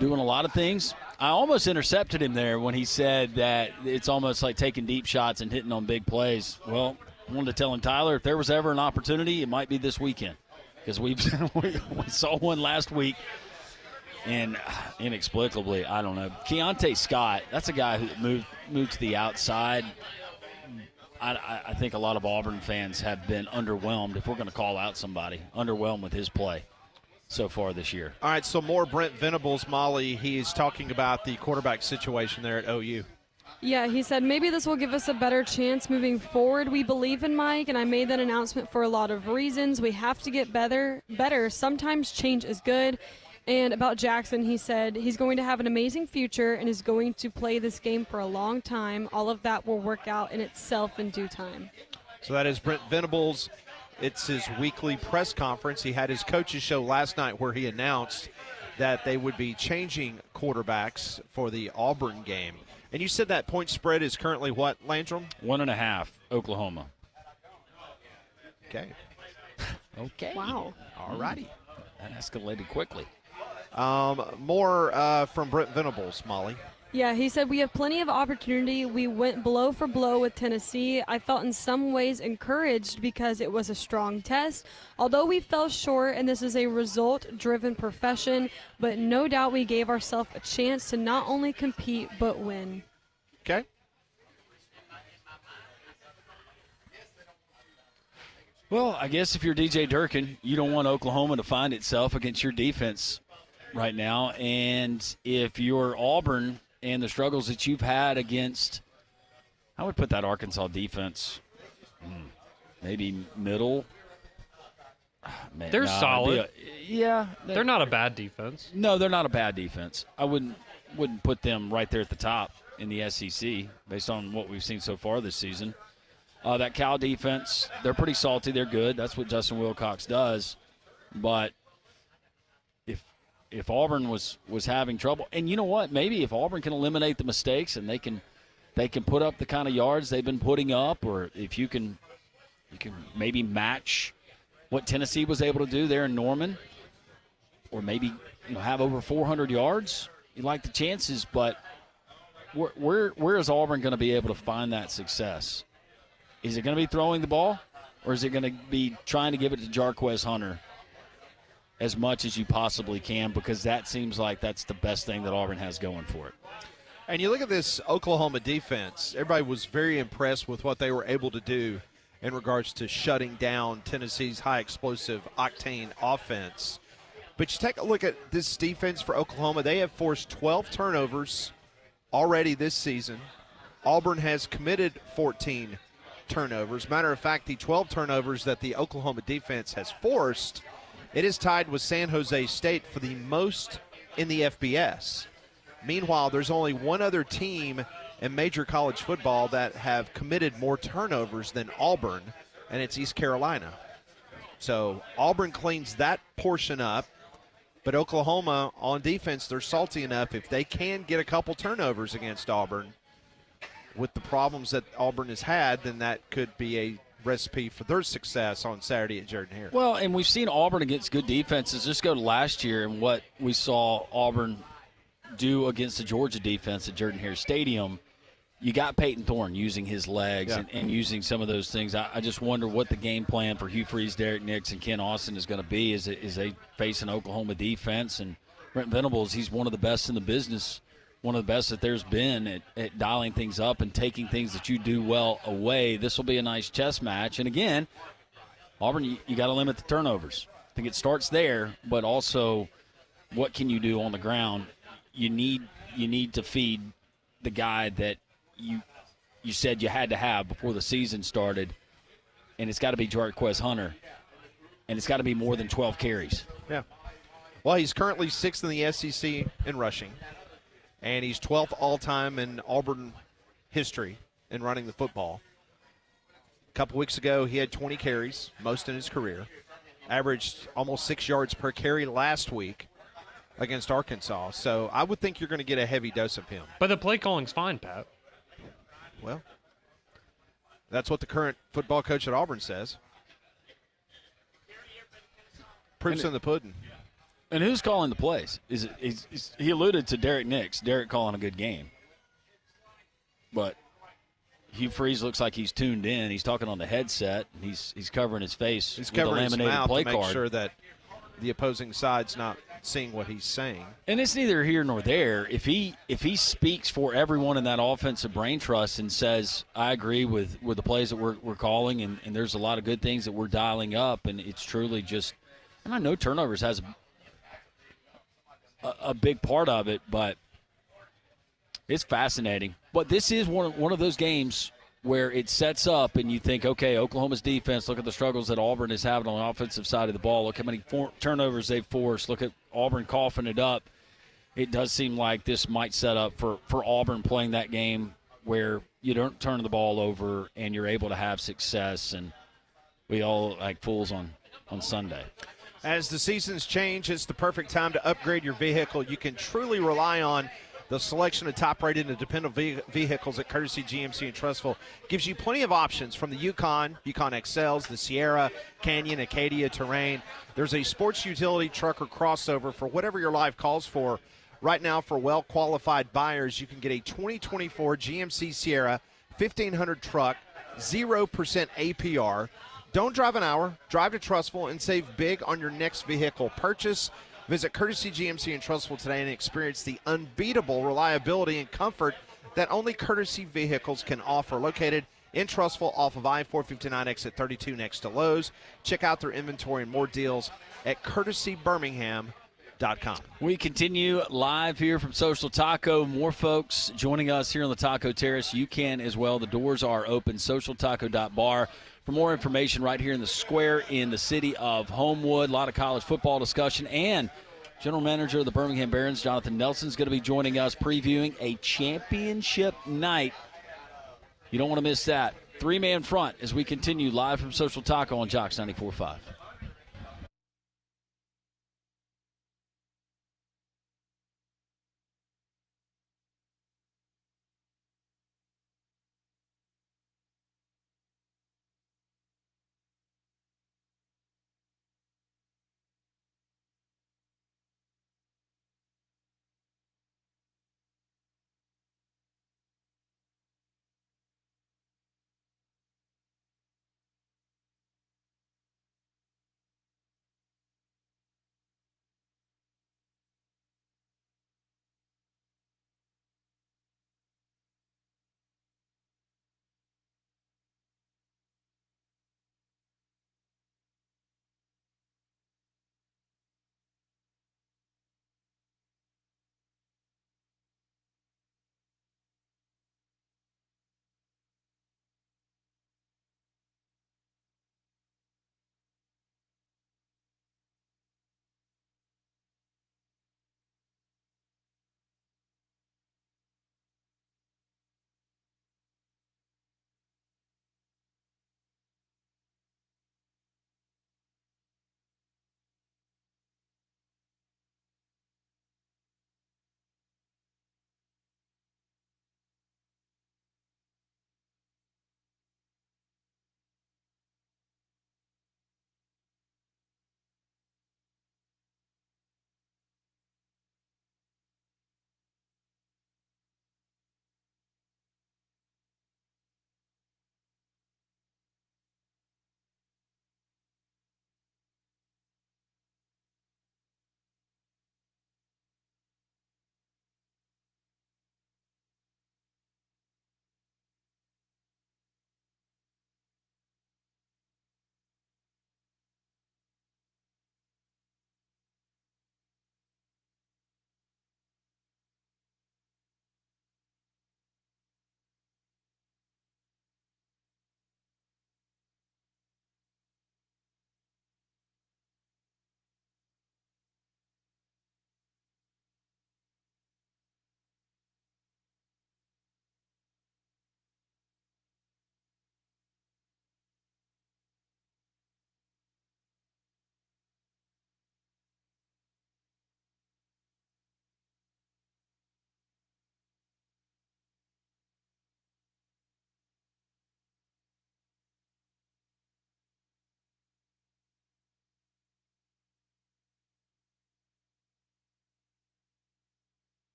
doing a lot of things. I almost intercepted him there when he said that it's almost like taking deep shots and hitting on big plays. Well, I wanted to tell him, Tyler, if there was ever an opportunity, it might be this weekend, because we saw one last week, and inexplicably, I don't know. Keontae Scott, that's a guy who moved to the outside. I think a lot of Auburn fans have been underwhelmed, if we're going to call out somebody, underwhelmed with his play so far this year. All right, so more Brent Venables, Molly. He's talking about the quarterback situation there at OU. Yeah, he said maybe this will give us a better chance moving forward. We believe in Mike, and I made that announcement for a lot of reasons. We have to get better. Sometimes change is good. And about Jackson, he said he's going to have an amazing future and is going to play this game for a long time. All of that will work out in itself in due time. So that is Brent Venables. It's his weekly press conference. He had his coach's show last night where he announced that they would be changing quarterbacks for the Auburn game. And you said that point spread is currently what, Landrum? 1.5, Oklahoma. Okay. Okay. Wow. All righty. That escalated quickly. More from Brent Venables, Molly. Yeah, he said we have plenty of opportunity. We went blow for blow with Tennessee. I felt in some ways encouraged because it was a strong test. Although we fell short, and this is a result-driven profession, but no doubt we gave ourselves a chance to not only compete but win. Okay. Well, I guess if you're DJ Durkin, you don't want Oklahoma to find itself against your defense right now. And if you're Auburn and the struggles that you've had against, I would put that Arkansas defense maybe middle. Man, They're solid. Yeah. They're not a bad defense. No, they're not a bad defense. I wouldn't put them right there at the top in the SEC based on what we've seen so far this season. That Cal defense, they're pretty salty. They're good. That's what Justin Wilcox does. But if Auburn was having trouble, and you know what, maybe if Auburn can eliminate the mistakes and they can put up the kind of yards they've been putting up, or if you can maybe match what Tennessee was able to do there in Norman, or maybe have over 400 yards, you like the chances. But where is Auburn going to be able to find that success? Is it going to be throwing the ball, or is it going to be trying to give it to Jarquez Hunter as much as you possibly can, because that seems like that's the best thing that Auburn has going for it? And you look at this Oklahoma defense, everybody was very impressed with what they were able to do in regards to shutting down Tennessee's high explosive octane offense. But you take a look at this defense for Oklahoma. They have forced 12 turnovers already this season. Auburn has committed 14 turnovers. Matter of fact, the 12 turnovers that the Oklahoma defense has forced, it is tied with San Jose State for the most in the FBS. Meanwhile, there's only one other team in major college football that have committed more turnovers than Auburn, and it's East Carolina. So Auburn cleans that portion up, but Oklahoma on defense, they're salty enough. If they can get a couple turnovers against Auburn with the problems that Auburn has had, then that could be a recipe for their success on Saturday at Jordan-Hare. Well, and we've seen Auburn against good defenses. Just go to last year and what we saw Auburn do against the Georgia defense at Jordan-Hare Stadium. You got Peyton Thorne using his legs and using some of those things. I just wonder what the game plan for Hugh Freeze, Derek Nix, and Ken Austin is going to be as they face an Oklahoma defense. And Brent Venables, he's one of the best in the business, one of the best that there's been at dialing things up and taking things that you do well away. This will be a nice chess match. And, again, Auburn, you got to limit the turnovers. I think it starts there, but also what can you do on the ground? You need to feed the guy that you said you had to have before the season started, and it's got to be Jarquez Hunter, and it's got to be more than 12 carries. Yeah. Well, he's currently 6th in the SEC in rushing, and he's 12th all-time in Auburn history in running the football. A couple weeks ago, he had 20 carries, most in his career, averaged almost 6 yards per carry last week against Arkansas. So I would think you're going to get a heavy dose of him. But the play calling's fine, Pat. Well, that's what the current football coach at Auburn says. Proof's in the pudding. And who's calling the plays? He alluded to Derek Nix. Derek calling a good game. But Hugh Freeze looks like he's tuned in. He's talking on the headset. And he's covering his face He's with a covering his laminated mouth play to make card. sure that the opposing side's not seeing what he's saying. And it's neither here nor there. If he speaks for everyone in that offensive brain trust and says, I agree with the plays that we're calling, and there's a lot of good things that we're dialing up, and it's truly just – and I know turnovers has a big part of it, but it's fascinating. But this is one of those games where it sets up and you think, okay, Oklahoma's defense, look at the struggles that Auburn is having on the offensive side of the ball. Look how many turnovers they've forced. Look at Auburn coughing it up. It does seem like this might set up for Auburn playing that game where you don't turn the ball over and you're able to have success, and we all like fools on Sunday. As the seasons change, it's the perfect time to upgrade your vehicle. You can truly rely on the selection of top-rated and dependable vehicles at Courtesy GMC in Trussville. Gives you plenty of options from the Yukon XLs, the Sierra, Canyon, Acadia, Terrain. There's a sports utility truck or crossover for whatever your life calls for. Right now, for well-qualified buyers, you can get a 2024 GMC Sierra 1500 truck, 0% APR. Don't drive an hour. Drive to Trussville and save big on your next vehicle purchase. Visit Courtesy GMC in Trussville today and experience the unbeatable reliability and comfort that only Courtesy vehicles can offer. Located in Trussville off of I-459 exit 32 next to Lowe's. Check out their inventory and more deals at courtesybirmingham.com. We continue live here from Social Taco. More folks joining us here on the Taco Terrace. You can as well. The doors are open. socialtaco.bar. For more information, right here in the square in the city of Homewood. A lot of college football discussion. And General Manager of the Birmingham Barons, Jonathan Nelson, is going to be joining us previewing a championship night. You don't want to miss that. Three-man front as we continue live from Social Taco on Jocks 94.5.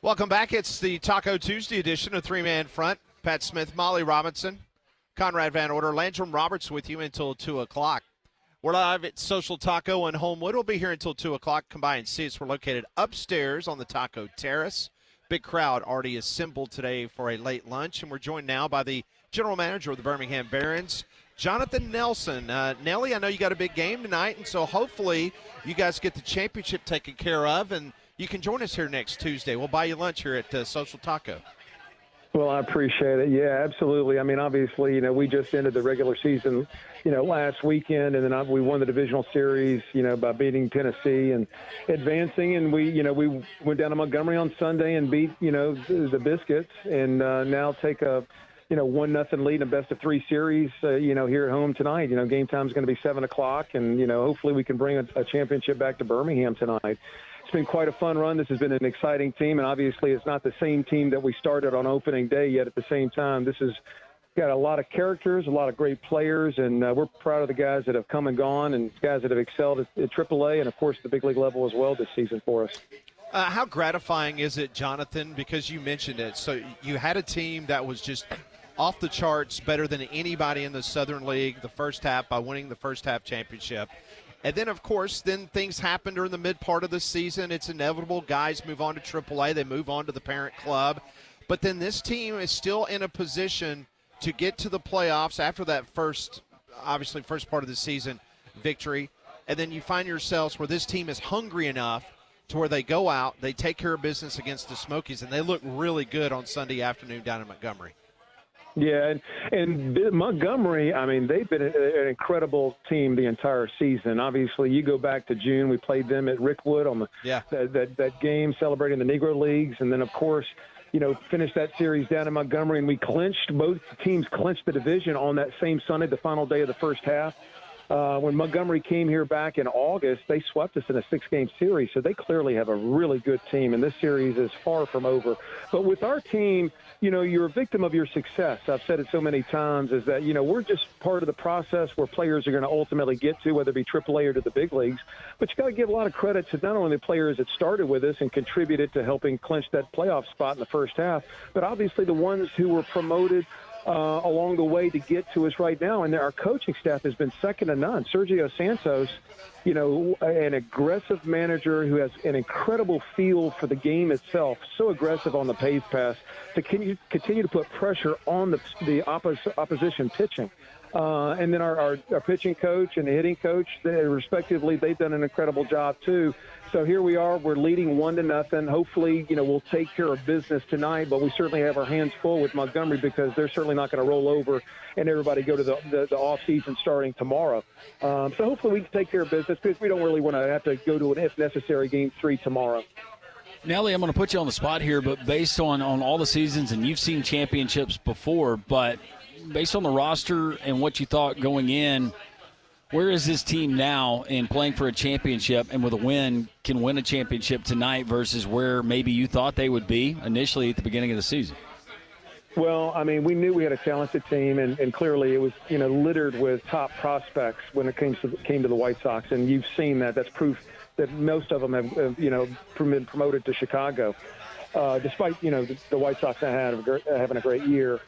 Welcome back. It's the Taco Tuesday edition of Three Man Front. Pat Smith, Molly Robinson, Conrad Van Order, Landrum Roberts with you until 2 o'clock. We're live at Social Taco in Homewood. We'll be here until 2 o'clock. Come by and see us. We're located upstairs on the Taco Terrace. Big crowd already assembled today for a late lunch, and we're joined now by the general manager of the Birmingham Barons, Jonathan Nelson. Nelly, I know you got a big game tonight, and so hopefully you guys get the championship taken care of, and you can join us here next Tuesday. We'll buy you lunch here at Social Taco. Well, I appreciate it. Yeah, absolutely. I mean, obviously, we just ended the regular season, last weekend, and then we won the divisional series, by beating Tennessee and advancing. And we went down to Montgomery on Sunday and beat, the Biscuits, and now take a, 1-0 lead in a best-of-3 series, here at home tonight. Game time is going to be 7 o'clock, and, hopefully we can bring a championship back to Birmingham tonight. It's been quite a fun run. This has been an exciting team, and obviously it's not the same team that we started on opening day yet. At the same time, this has got a lot of characters, a lot of great players, and we're proud of the guys that have come and gone and guys that have excelled at AAA and, of course, the big league level as well this season for us. How gratifying is it, Jonathan, because you mentioned it. So you had a team that was just off the charts, better than anybody in the Southern League the first half by winning the first half championship. And then, of course, things happen during the mid part of the season. It's inevitable. Guys move on to AAA. They move on to the parent club. But then this team is still in a position to get to the playoffs after that first part of the season victory. And then you find yourselves where this team is hungry enough to where they go out, they take care of business against the Smokies, and they look really good on Sunday afternoon down in Montgomery. Yeah, and Montgomery, I mean, they've been an incredible team the entire season. Obviously, you go back to June, we played them at Rickwood on that game celebrating the Negro Leagues, and then, of course, finished that series down in Montgomery, and both teams clinched the division on that same Sunday, the final day of the first half. When Montgomery came here back in August, they swept us in a 6-game series, so they clearly have a really good team, and this series is far from over. But with our team, you're a victim of your success. I've said it so many times, is that, we're just part of the process where players are going to ultimately get to, whether it be AAA or to the big leagues. But you got to give a lot of credit to not only the players that started with us and contributed to helping clinch that playoff spot in the first half, but obviously the ones who were promoted along the way to get to us right now. And our coaching staff has been second to none. Sergio Santos, an aggressive manager who has an incredible feel for the game itself, so aggressive on the pace pass to continue to put pressure on the opposition pitching. And then our pitching coach and the hitting coach, respectively, they've done an incredible job too. So here we are. We're leading 1-0. Hopefully, we'll take care of business tonight, but we certainly have our hands full with Montgomery because they're certainly not going to roll over and everybody go to the off-season starting tomorrow. So hopefully we can take care of business because we don't really want to have to go to an if necessary Game 3 tomorrow. Nelly, I'm going to put you on the spot here, but based on all the seasons, and you've seen championships before, but based on the roster and what you thought going in, where is this team now in playing for a championship and with a win can win a championship tonight versus where maybe you thought they would be initially at the beginning of the season? Well, I mean, we knew we had a talented team, and clearly it was, littered with top prospects when it came to the White Sox, and you've seen that. That's proof that most of them have been promoted to Chicago, despite, the White Sox having a great year.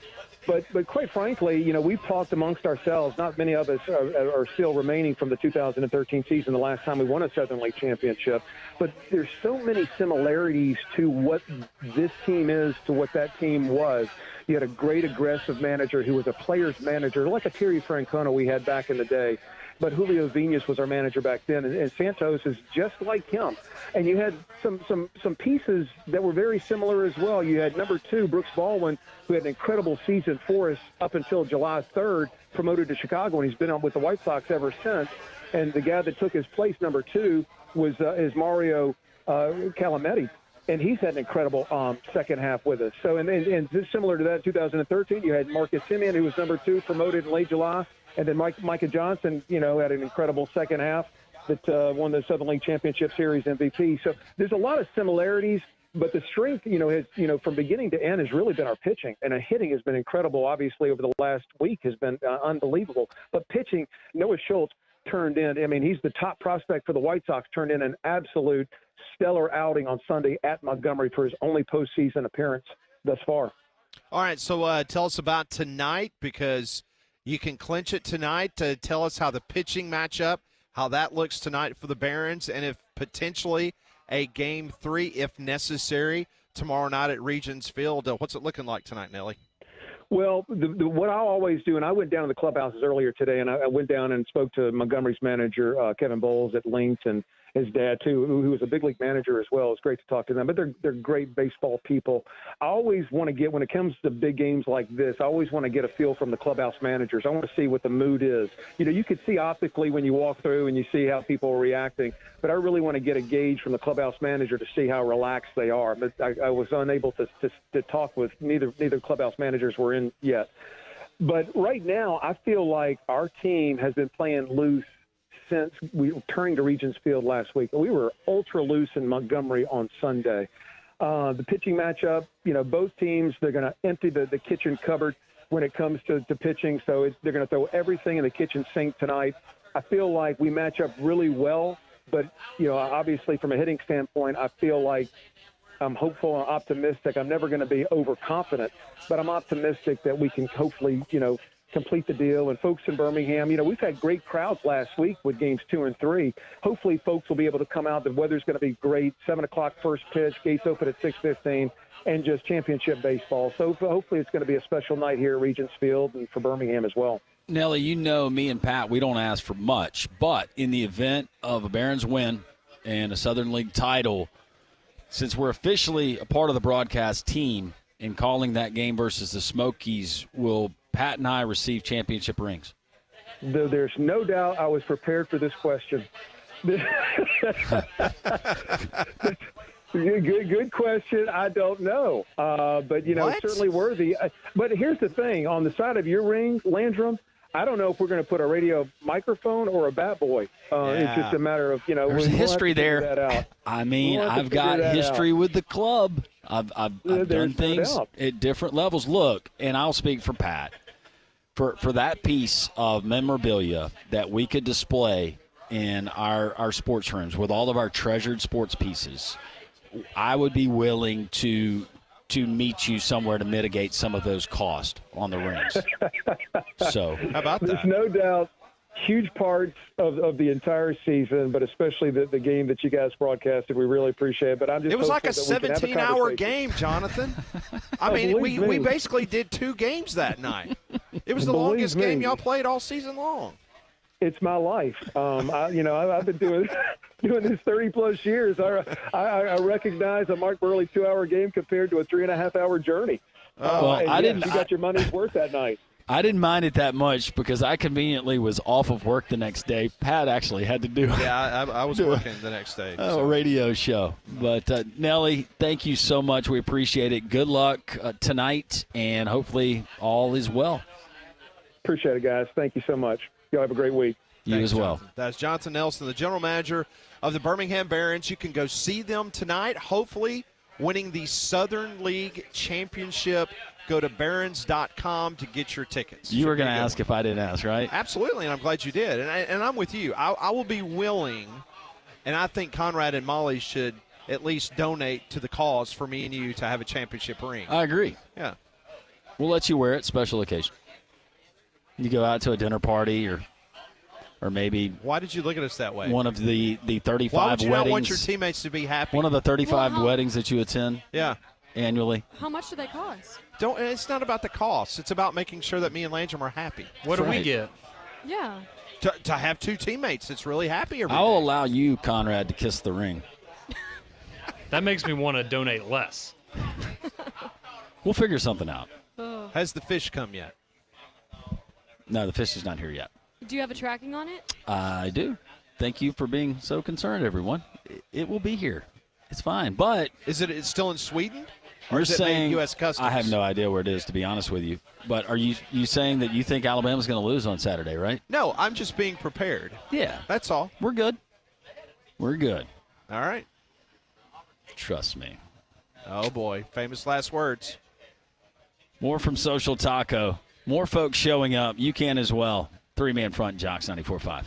But quite frankly, we've talked amongst ourselves. Not many of us are still remaining from the 2013 season, the last time we won a Southern League championship. But there's so many similarities to what this team is to what that team was. You had a great aggressive manager who was a player's manager, like a Terry Francona we had back in the day. But Julio Vinas was our manager back then, and Santos is just like him. And you had some pieces that were very similar as well. You had number 2, Brooks Baldwin, who had an incredible season for us up until July 3rd, promoted to Chicago, and he's been on with the White Sox ever since. And the guy that took his place, number 2, is Mario Calametti. And he's had an incredible second half with us. So, and similar to that, 2013, you had Marcus Semien, who was number 2, promoted in late July. And then Micah Johnson, had an incredible second half that won the Southern League Championship Series MVP. So there's a lot of similarities, but the strength, has, from beginning to end has really been our pitching. And our hitting has been incredible, obviously, over the last week has been unbelievable. But pitching, Noah Schultz, turned in. I mean, he's the top prospect for the White Sox, turned in an absolute stellar outing on Sunday at Montgomery for his only postseason appearance thus far. All right, so tell us about tonight, because you can clinch it tonight. Tell us how the pitching matchup, how that looks tonight for the Barons, and if potentially a Game 3, if necessary, tomorrow night at Regions Field. What's it looking like tonight, Nelly? Well, what I always do, and I went down to the clubhouses earlier today, and I went down and spoke to Montgomery's manager, Kevin Bowles at Linked, and his dad, too, who was a big league manager as well. It's great to talk to them, but they're great baseball people. I always want to get, when it comes to big games like this, I always want to get a feel from the clubhouse managers. I want to see what the mood is. You know, you could see optically when you walk through and you see how people are reacting, but I really want to get a gauge from the clubhouse manager to see how relaxed they are. But I was unable to talk with neither clubhouse managers were in yet. But right now, I feel like our team has been playing loose since we were turning to Regions Field last week. We were ultra loose in Montgomery on Sunday. The pitching matchup, you know, both teams, they're going to empty the kitchen cupboard when it comes to pitching. So they're going to throw everything in the kitchen sink tonight. I feel like we match up really well. But, you know, obviously from a hitting standpoint, I feel like I'm hopeful and optimistic. I'm never going to be overconfident, but I'm optimistic that we can hopefully, you know, complete the deal. And folks in Birmingham, you know, we've had great crowds last week with games 2 and 3. Hopefully folks will be able to come out. The weather's going to be great. 7 o'clock first pitch, gates open at 6:15, and just championship baseball. So hopefully it's going to be a special night here at Regents Field and for Birmingham as well. Nelly, you know me and Pat, we don't ask for much, but in the event of a Barons win and a Southern League title, since we're officially a part of the broadcast team in calling that game versus the Smokies, will Pat and I receive championship rings? There's no doubt I was prepared for this question. Good question. I don't know. But, you know, What? certainly worthy. But here's the thing. On the side of your ring, Landrum, I don't know if we're going to put a radio microphone or a bat boy. It's just a matter of, you know. There's we'll history have to figure there. that out. I mean, We'll have to I've got figure that history out. with the club. I've There's done no things doubt. at different levels. Look, and I'll speak for Pat. For that piece of memorabilia that we could display in our sports rooms with all of our treasured sports pieces, I would be willing to meet you somewhere to mitigate some of those costs on the rings. So How about There's that? no doubt huge parts of the entire season, but especially the game that you guys broadcasted. We really appreciate it. But I'm just It was like a hopeful that we can have 17-hour conversation. game, Jonathan. I mean, Believe we me. basically did 2 games that night. It was the Believe longest game me. y'all played all season long. It's my life. I've been doing this 30-plus years. I recognize a Mark Burley 2-hour game compared to a 3.5-hour journey. Well, and I yes, didn't- You got your money's worth that night. I didn't mind it that much because I conveniently was off of work the next day. Pat actually had to do Yeah, I was working the next day. a so. radio show. But, Nelly, thank you so much. We appreciate it. Good luck tonight, and hopefully all is well. Appreciate it, guys. Thank you so much. Y'all have a great week. You Thanks, as well. Jonathan. That's Jonathan Nelson, the general manager of the Birmingham Barons. You can go see them tonight, hopefully winning the Southern League Championship. Go to barons.com to get your tickets. You were Should be going to a good ask one. if I didn't ask, right? Absolutely, and I'm glad you did. And I'm with you. I will be willing, and I think Conrad and Molly should at least donate to the cause for me and you to have a championship ring. I agree. Yeah. We'll let you wear it, special occasion. You go out to a dinner party or maybe Why did you look at us that way? one of the 35 Why would you weddings. not want your teammates to be happy? One of the 35 Well, weddings that you attend yeah. annually. How much do they cost? It's not about the cost. It's about making sure that me and Landrum are happy. What do we right. get? Yeah. To have 2 teammates that's really happy every I will day. allow you, Conrad, to kiss the ring. That makes me want to donate less. We'll figure something out. Has the fish come yet? No, the fish is not here yet. Do you have a tracking on it? I do. Thank you for being so concerned, everyone. It will be here. It's fine. But It's still in Sweden? Or you're is it saying made U.S. Customs? I have no idea where it is, to be honest with you. But are you saying that you think Alabama's going to lose on Saturday, right? No, I'm just being prepared. Yeah. That's all. We're good. We're good. All right. Trust me. Oh, boy. Famous last words. More from Social Taco. More folks showing up. You can as well. 3-man front, Jocks 94.5.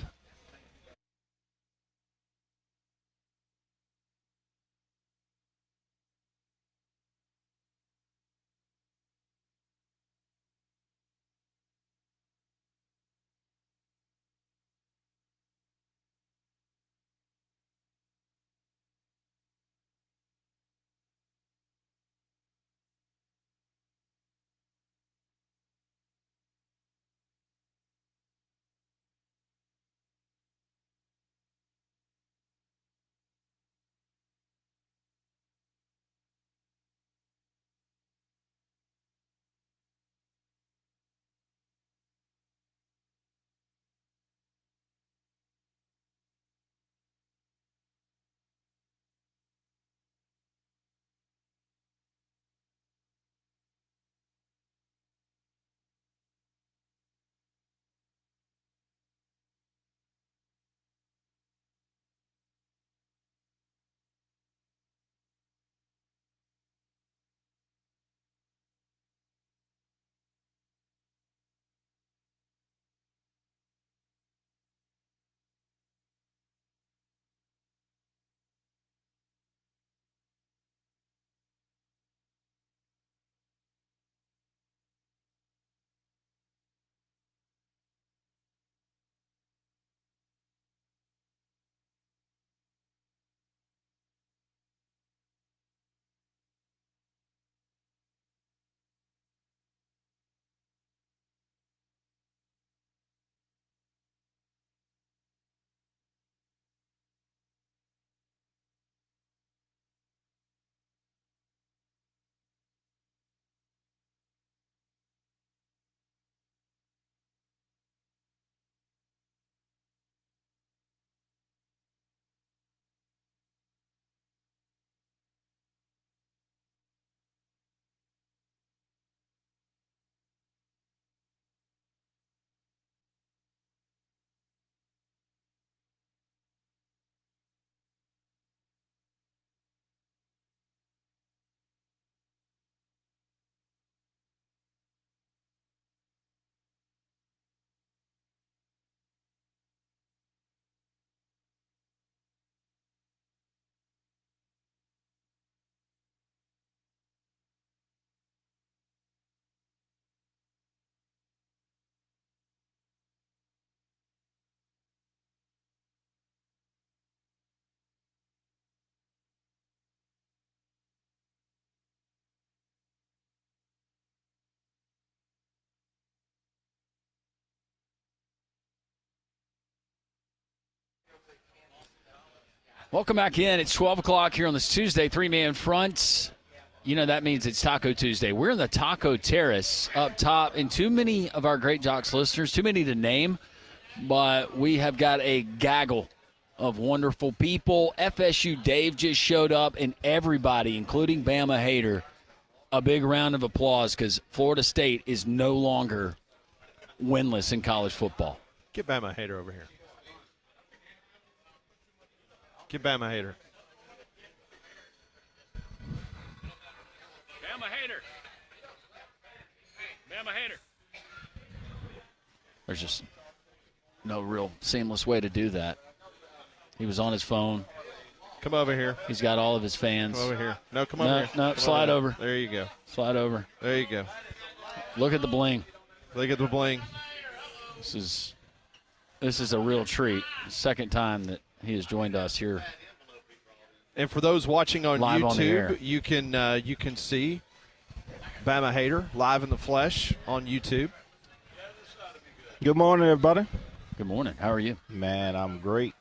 Welcome back in. It's 12 o'clock here on this Tuesday, three-man front. You know that means it's Taco Tuesday. We're in the Taco Terrace up top, and too many of our Great Jocks listeners, too many to name, but we have got a gaggle of wonderful people. FSU Dave just showed up, and everybody, including Bama Hater, a big round of applause because Florida State is no longer winless in college football. Get Bama Hater over here. Get Bama Hater. Bama Hater. Bama Hater. There's just no real seamless way to do that. He was on his phone. Come over here. He's got all of his fans. Come over here. No, come over here. No, Come slide over. There you go. Slide over. There you go. Look at the bling. Look at the bling. This is a real treat. Second time that he has joined us here. And for those watching on live YouTube, on you can see Bama Hater live in the flesh on YouTube. Good morning, everybody. Good morning. How are you? Man, I'm great.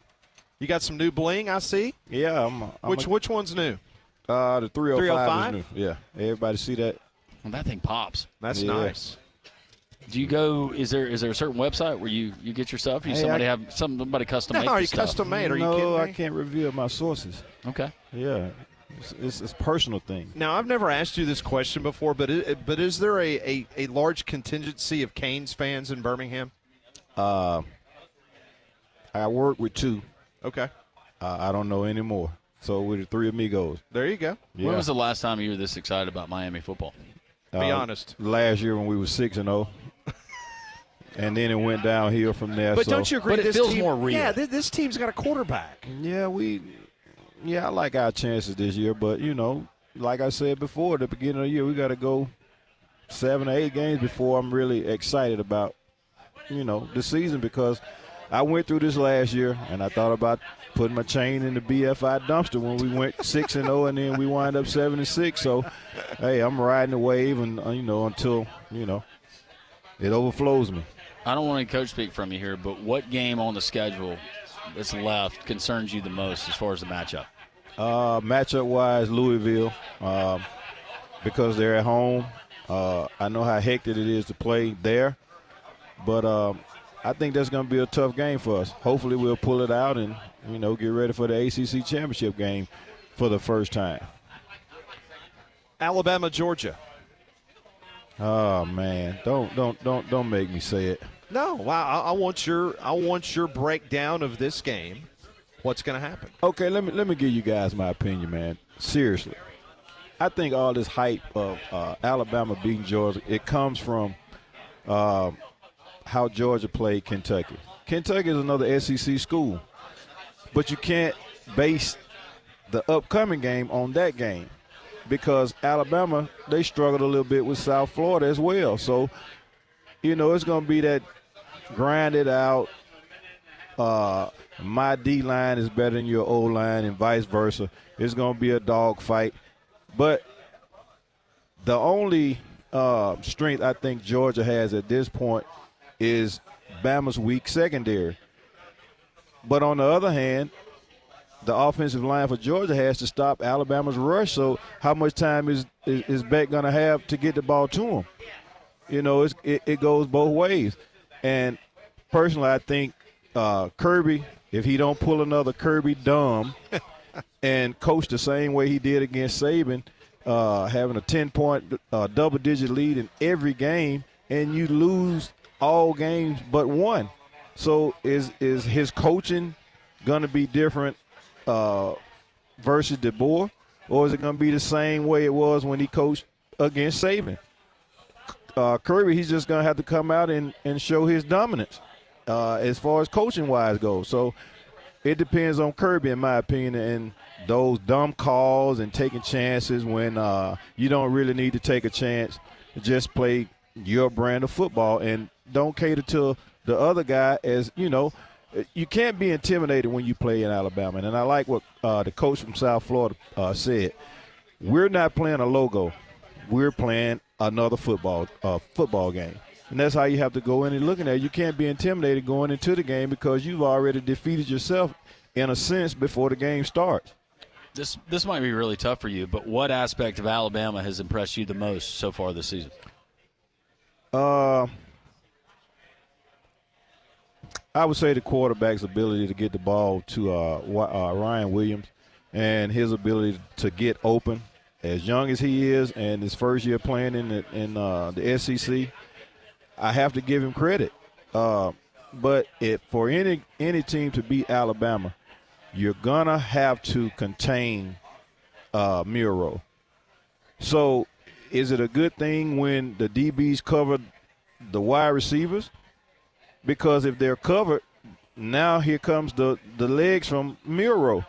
You got some new bling, I see. Yeah, which one's new? The 305 305? is new. Yeah, everybody see that? Well, that thing pops. That's nice. Do you go? Is there a certain website where you get your stuff? Somebody custom made? No, are you custom made? Are you kidding me? No, I can't reveal my sources. Okay. Yeah, it's a personal thing. Now, I've never asked you this question before, but is there a large contingency of Canes fans in Birmingham? I work with two. Okay. I don't know anymore. So we're the three amigos. There you go. Yeah. When was the last time you were this excited about Miami football? Be honest. Last year when we were 6-0. And then it went downhill from there. But don't you agree? But it feels more real. Yeah, this team's got a quarterback. Yeah, I like our chances this year. But, like I said before, at the beginning of the year, we got to go 7 or 8 games before I'm really excited about, the season, because I went through this last year, and I thought about putting my chain in the BFI dumpster when we went 6-0, and then we wind up 7-6. So, hey, I'm riding the wave, and until it overflows me. I don't want any coach speak from you here, but what game on the schedule that's left concerns you the most as far as the matchup? Matchup-wise, Louisville, because they're at home. I know how hectic it is to play there, but I think that's going to be a tough game for us. Hopefully we'll pull it out and, get ready for the ACC championship game for the first time. Alabama, Georgia. Oh man, don't make me say it. No, I want your breakdown of this game. What's going to happen? Okay, let me give you guys my opinion, man. Seriously, I think all this hype of Alabama beating Georgia, it comes from how Georgia played Kentucky. Kentucky is another SEC school, but you can't base the upcoming game on that game, because Alabama, they struggled a little bit with South Florida as well. So, it's going to be that grinded out, my D-line is better than your O-line and vice versa. It's going to be a dog fight. But the only strength I think Georgia has at this point is Bama's weak secondary. But on the other hand, the offensive line for Georgia has to stop Alabama's rush. So how much time is Beck going to have to get the ball to him? It goes both ways. And personally, I think Kirby, if he don't pull another Kirby dumb and coach the same way he did against Saban, having a 10-point double-digit lead in every game, and you lose all games but one. So is his coaching going to be different versus DeBoer, or is it going to be the same way it was when he coached against Saban? Kirby, he's just going to have to come out and show his dominance as far as coaching-wise goes. So it depends on Kirby, in my opinion, and those dumb calls and taking chances when you don't really need to take a chance. Just play your brand of football and don't cater to the other guy. As you can't be intimidated when you play in Alabama. And I like what the coach from South Florida said. We're not playing a logo. We're playing another football game. And that's how you have to go in and looking at it. You can't be intimidated going into the game because you've already defeated yourself in a sense, before the game starts. This might be really tough for you, but what aspect of Alabama has impressed you the most so far this season? I would say the quarterback's ability to get the ball to Ryan Williams and his ability to get open. As young as he is and his first year playing in the SEC, I have to give him credit. But for any team to beat Alabama, you're going to have to contain Miro. So is it a good thing when the DBs cover the wide receivers? Because if they're covered, now here comes the legs from Miro.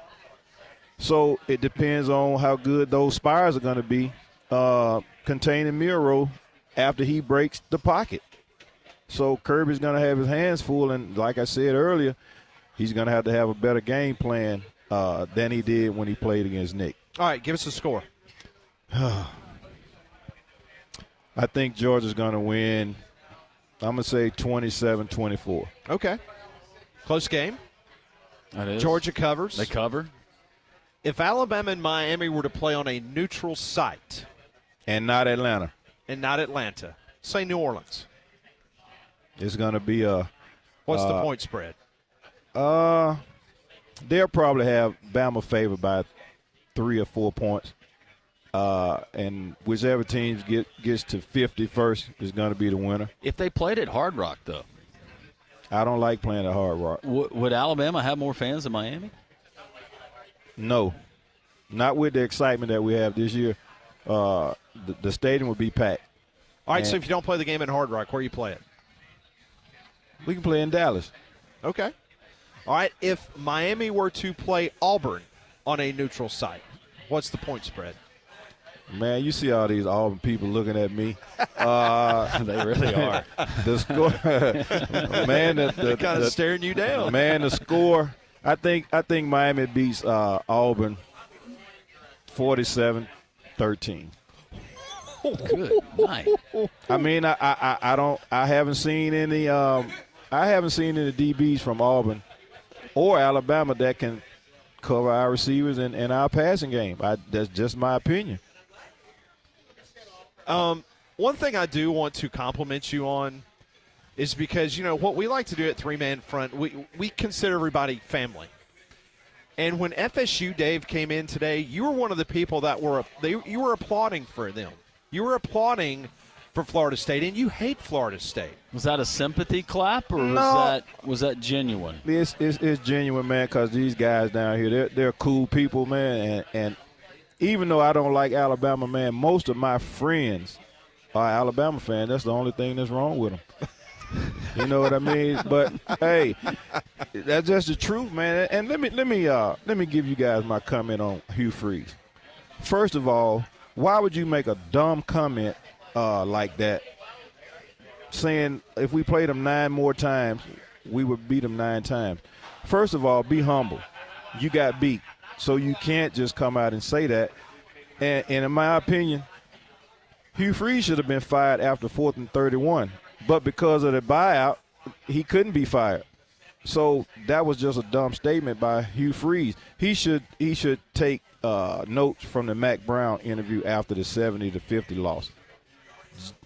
So it depends on how good those spires are going to be containing Miro after he breaks the pocket. So Kirby's going to have his hands full, and like I said earlier, he's going to have a better game plan than he did when he played against Nick. All right, give us a score. I think Georgia's going to win, I'm going to say 27-24. Okay. Close game. That is. Georgia covers. They cover. If Alabama and Miami were to play on a neutral site. And not Atlanta. Say New Orleans. It's going to be a. What's the point spread? They'll probably have Bama favored by 3 or 4 points. And whichever team gets to 50 first is going to be the winner. If they played at Hard Rock, though. I don't like playing at Hard Rock. Would Alabama have more fans than Miami? No. Not with the excitement that we have this year. The stadium would be packed. All right, so if you don't play the game in Hard Rock, where you play it? We can play in Dallas. Okay. All right, if Miami were to play Auburn on a neutral site, what's the point spread? Man, you see all these Auburn people looking at me. They really are. The score, man, they're kind of staring you down. Man, the score. I think Miami beats Auburn 47-13. Good night. I mean, I haven't seen any DBs from Auburn or Alabama that can cover our receivers and our passing game. That's just my opinion. One thing I do want to compliment you on is because, what we like to do at three-man front, we consider everybody family. And when FSU Dave came in today, you were one of the people that you were applauding for them. You were applauding for Florida State, and you hate Florida State. Was that a sympathy clap, or was that genuine? It's genuine, man, because these guys down here, they're cool people, man. And even though I don't like Alabama, man, most of my friends are Alabama fans. That's the only thing that's wrong with them. You know what I mean? But hey, that's just the truth, man. And let me give you guys my comment on Hugh Freeze. First of all, why would you make a dumb comment like that, saying if we played them 9 more times, we would beat them 9 times? First of all, be humble. You got beat, so you can't just come out and say that. And in my opinion, Hugh Freeze should have been fired after 4th and 31. But because of the buyout, he couldn't be fired. So that was just a dumb statement by Hugh Freeze. He should take notes from the Mac Brown interview after the 70-50 loss.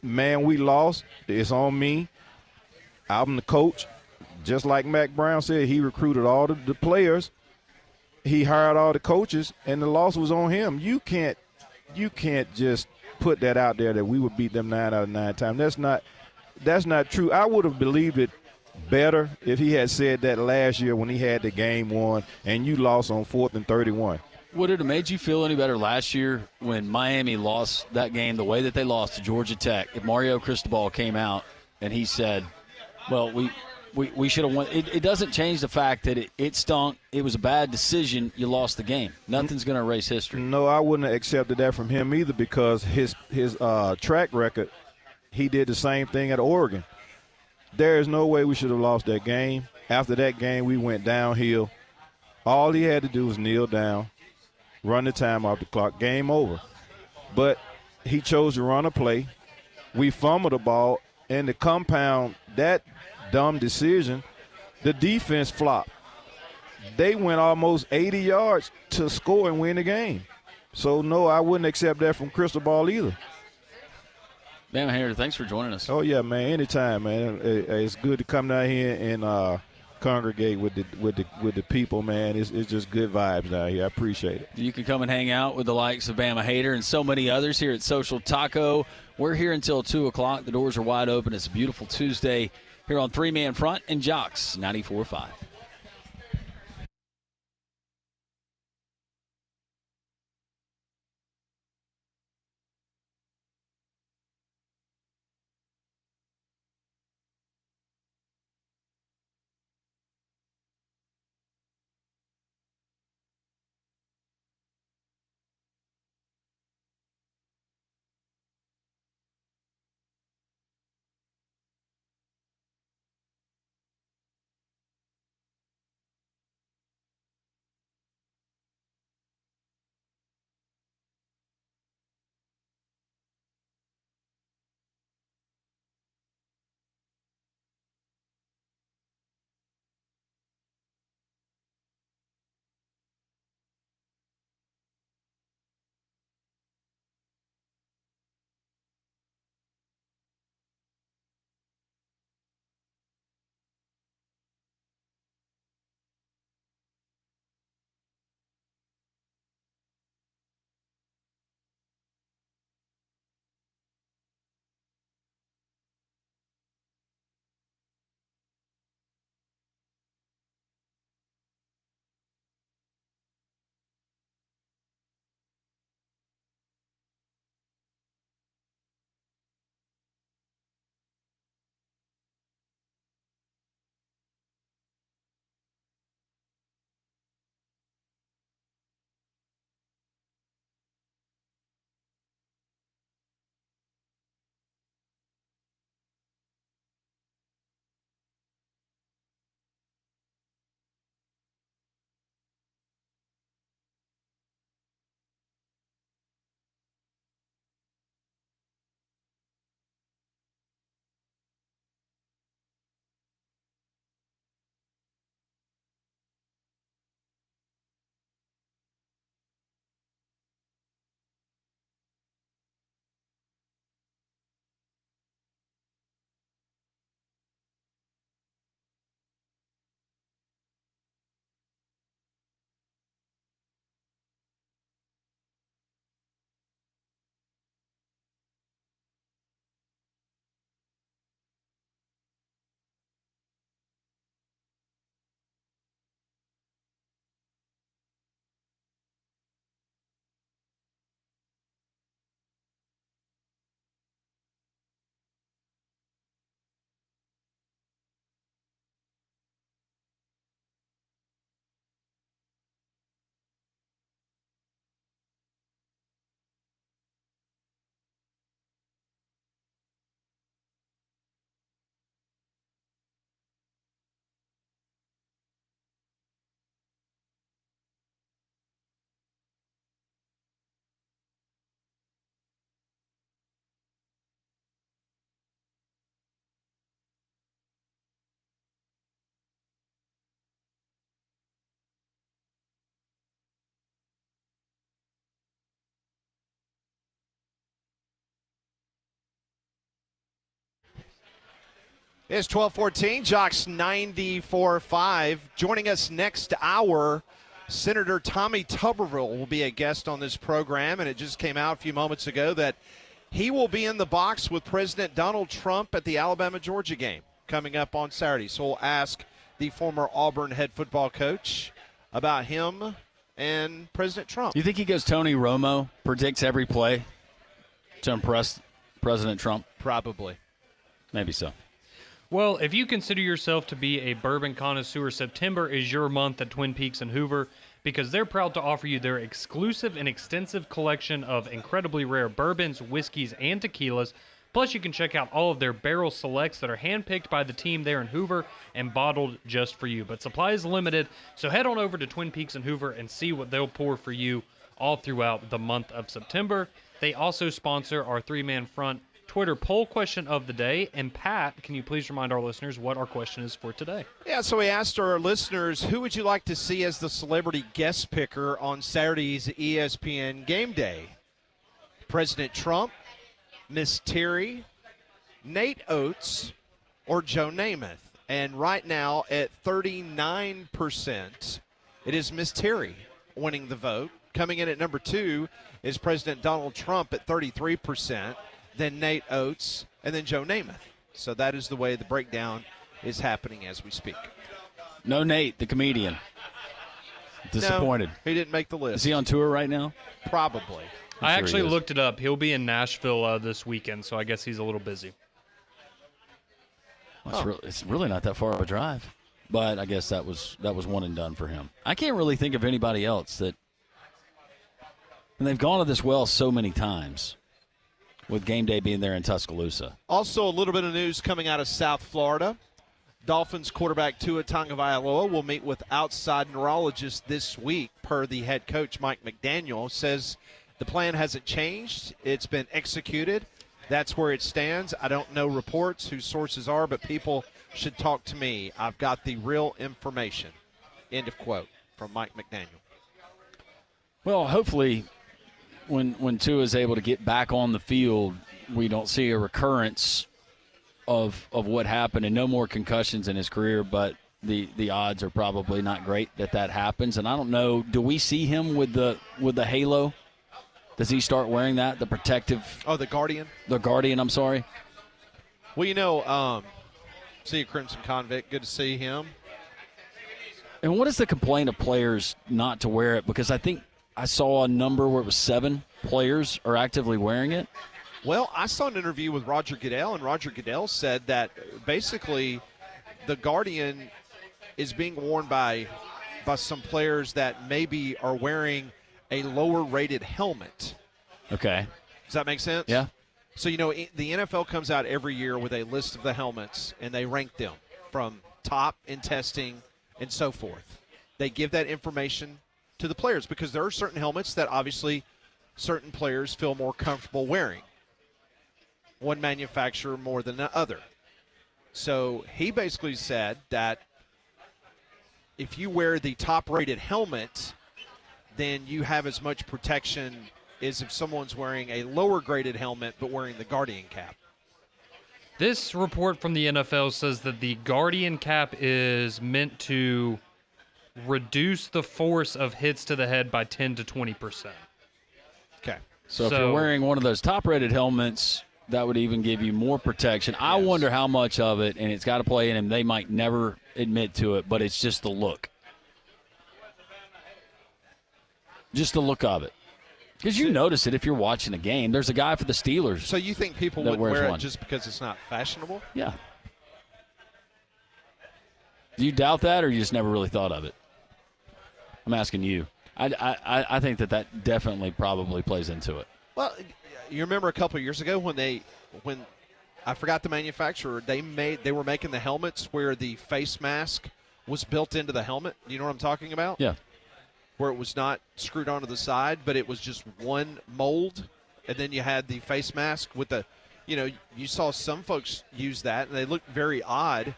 Man, we lost. It's on me. I'm the coach. Just like Mac Brown said, he recruited all the players. He hired all the coaches, and the loss was on him. You can't just put that out there that we would beat them 9 out of 9 times. That's not true. I would have believed it better if he had said that last year when he had the game won and you lost on 4th and 31. Would it have made you feel any better last year when Miami lost that game the way that they lost to Georgia Tech if Mario Cristobal came out and he said, well, we should have won? It doesn't change the fact that it stunk. It was a bad decision. You lost the game. Nothing's going to erase history. No, I wouldn't have accepted that from him either because his track record, he did the same thing at Oregon. There is no way we should have lost that game. After that game, we went downhill. All he had to do was kneel down, run the time off the clock, game over. But he chose to run a play. We fumbled the ball, and to compound that dumb decision, the defense flopped. they went almost 80 yards to score and win the game. So, no, I wouldn't accept that from Crystal Ball either. Bama Hater, thanks for joining us. Oh, yeah, man, anytime, man. It's good to come down here and congregate with the people, man. It's just good vibes down here. I appreciate it. You can come and hang out with the likes of Bama Hater and so many others here at Social Taco. We're here until 2 o'clock. The doors are wide open. It's a beautiful Tuesday here on Three Man Front and Jocks 94.5. It's 12:14, Jocks 94.5. Joining us next hour, Senator Tommy Tuberville will be a guest on this program, and it just came out a few moments ago that he will be in the box with President Donald Trump at the Alabama-Georgia game coming up on Saturday. So we'll ask the former Auburn head football coach about him and President Trump. You think he goes Tony Romo, predicts every play to impress President Trump? Probably. Maybe so. Well, if you consider yourself to be a bourbon connoisseur, September is your month at Twin Peaks and Hoover because they're proud to offer you their exclusive and extensive collection of incredibly rare bourbons, whiskeys, and tequilas. Plus, you can check out all of their barrel selects that are handpicked by the team there in Hoover and bottled just for you. But supply is limited, so head on over to Twin Peaks and Hoover and see what they'll pour for you all throughout the month of September. They also sponsor our three-man front Twitter poll question of the day. And Pat, can you please remind our listeners what our question is for today? Yeah, so we asked our listeners, who would you like to see as the celebrity guest picker on Saturday's ESPN Game Day? President Trump, Miss Terry, Nate Oates, or Joe Namath? And right now at 39%, it is Miss Terry winning the vote. Coming in at number 2 is President Donald Trump at 33%, then Nate Oates, and then Joe Namath. So that is the way the breakdown is happening as we speak. No Nate, the comedian. Disappointed. No, he didn't make the list. Is he on tour right now? Probably. I actually looked it up. He'll be in Nashville this weekend, so I guess he's a little busy. Well, it's really not that far of a drive, but I guess that was one and done for him. I can't really think of anybody else that. And they've gone to this well so many times, with game day being there in Tuscaloosa. Also, a little bit of news coming out of South Florida. Dolphins quarterback Tua Tagovailoa will meet with outside neurologists this week, per the head coach Mike McDaniel. Says the plan hasn't changed. It's been executed. That's where it stands. I don't know reports, who sources are, but people should talk to me. I've got the real information. End of quote from Mike McDaniel. Well, hopefully when Tua is able to get back on the field, we don't see a recurrence of what happened and no more concussions in his career, but the odds are probably not great that happens. And I don't know, do we see him with the halo? Does he start wearing that, the protective? Oh, the Guardian? The Guardian, I'm sorry. Well, see a Crimson Convict. Good to see him. And what is the complaint of players not to wear it? Because I think I saw a number where it was 7 players are actively wearing it. Well, I saw an interview with Roger Goodell, and Roger Goodell said that basically the Guardian is being worn by some players that maybe are wearing a lower-rated helmet. Okay. Does that make sense? Yeah. So, the NFL comes out every year with a list of the helmets, and they rank them from top in testing and so forth. They give that information to the players because there are certain helmets that obviously certain players feel more comfortable wearing. One manufacturer more than the other. So he basically said that if you wear the top-rated helmet, then you have as much protection as if someone's wearing a lower-graded helmet but wearing the Guardian cap. This report from the NFL says that the Guardian cap is meant to reduce the force of hits to the head by 10 to 20%. Okay. So if you're wearing one of those top-rated helmets, that would even give you more protection. I wonder how much of it, and it's got to play in him, they might never admit to it, but it's just the look. Just the look of it. Because you notice it if you're watching a game. There's a guy for the Steelers. So you think people would wear it just because it's not fashionable? Yeah. Do you doubt that, or you just never really thought of it? I'm asking you. I think that definitely probably plays into it. Well, you remember a couple of years ago when I forgot the manufacturer, they were making the helmets where the face mask was built into the helmet. You know what I'm talking about? Yeah. Where it was not screwed onto the side, but it was just one mold, and then you had the face mask with the, you saw some folks use that, and they looked very odd.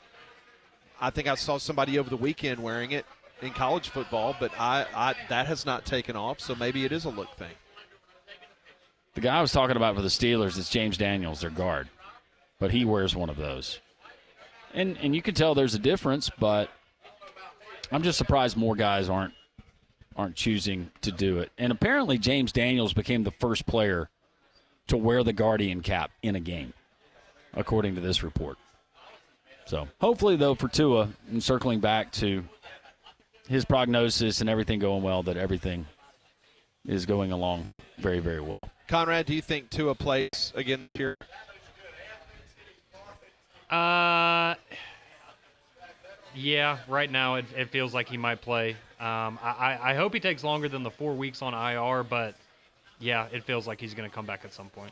I think I saw somebody over the weekend wearing it in college football, but that has not taken off, so maybe it is a look thing. The guy I was talking about for the Steelers is James Daniels, their guard, but he wears one of those. And you can tell there's a difference, but I'm just surprised more guys aren't choosing to do it. And apparently James Daniels became the first player to wear the Guardian cap in a game, according to this report. So hopefully, though, for Tua, and circling back to his prognosis and everything going well, that everything is going along very, very well. Conrad, do you think Tua plays again here? Yeah, right now it feels like he might play. I hope he takes longer than the 4 weeks on IR, but yeah, it feels like he's going to come back at some point.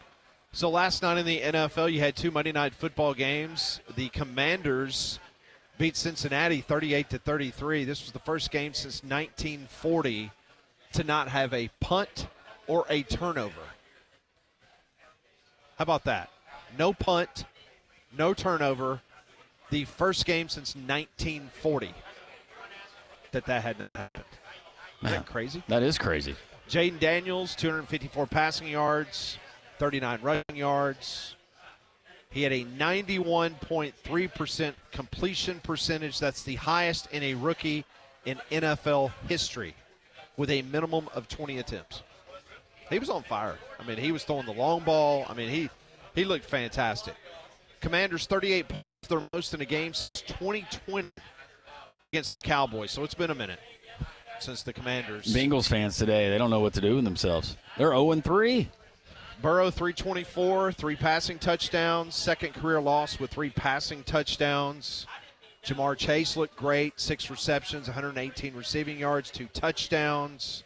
So last night in the NFL, you had 2 Monday Night Football games. The Commanders beat Cincinnati 38-33. This was the first game since 1940 to not have a punt or a turnover. How about that? no punt, no turnover. The first game since 1940 that hadn't happened. Isn't that crazy? That is crazy. Jaden Daniels, 254 passing yards, 39 rushing yards. He had a 91.3% completion percentage. That's the highest in a rookie in NFL history with a minimum of 20 attempts. He was on fire. I mean, he was throwing the long ball. I mean, he looked fantastic. Commanders 38 points, their most in a game since 2020 against the Cowboys. So it's been a minute since the Commanders. Bengals fans today, they don't know what to do with themselves. They're 0-3. Burrow, 324, 3 passing touchdowns. Second career loss with 3 passing touchdowns. Jamar Chase looked great. 6 receptions, 118 receiving yards, 2 touchdowns.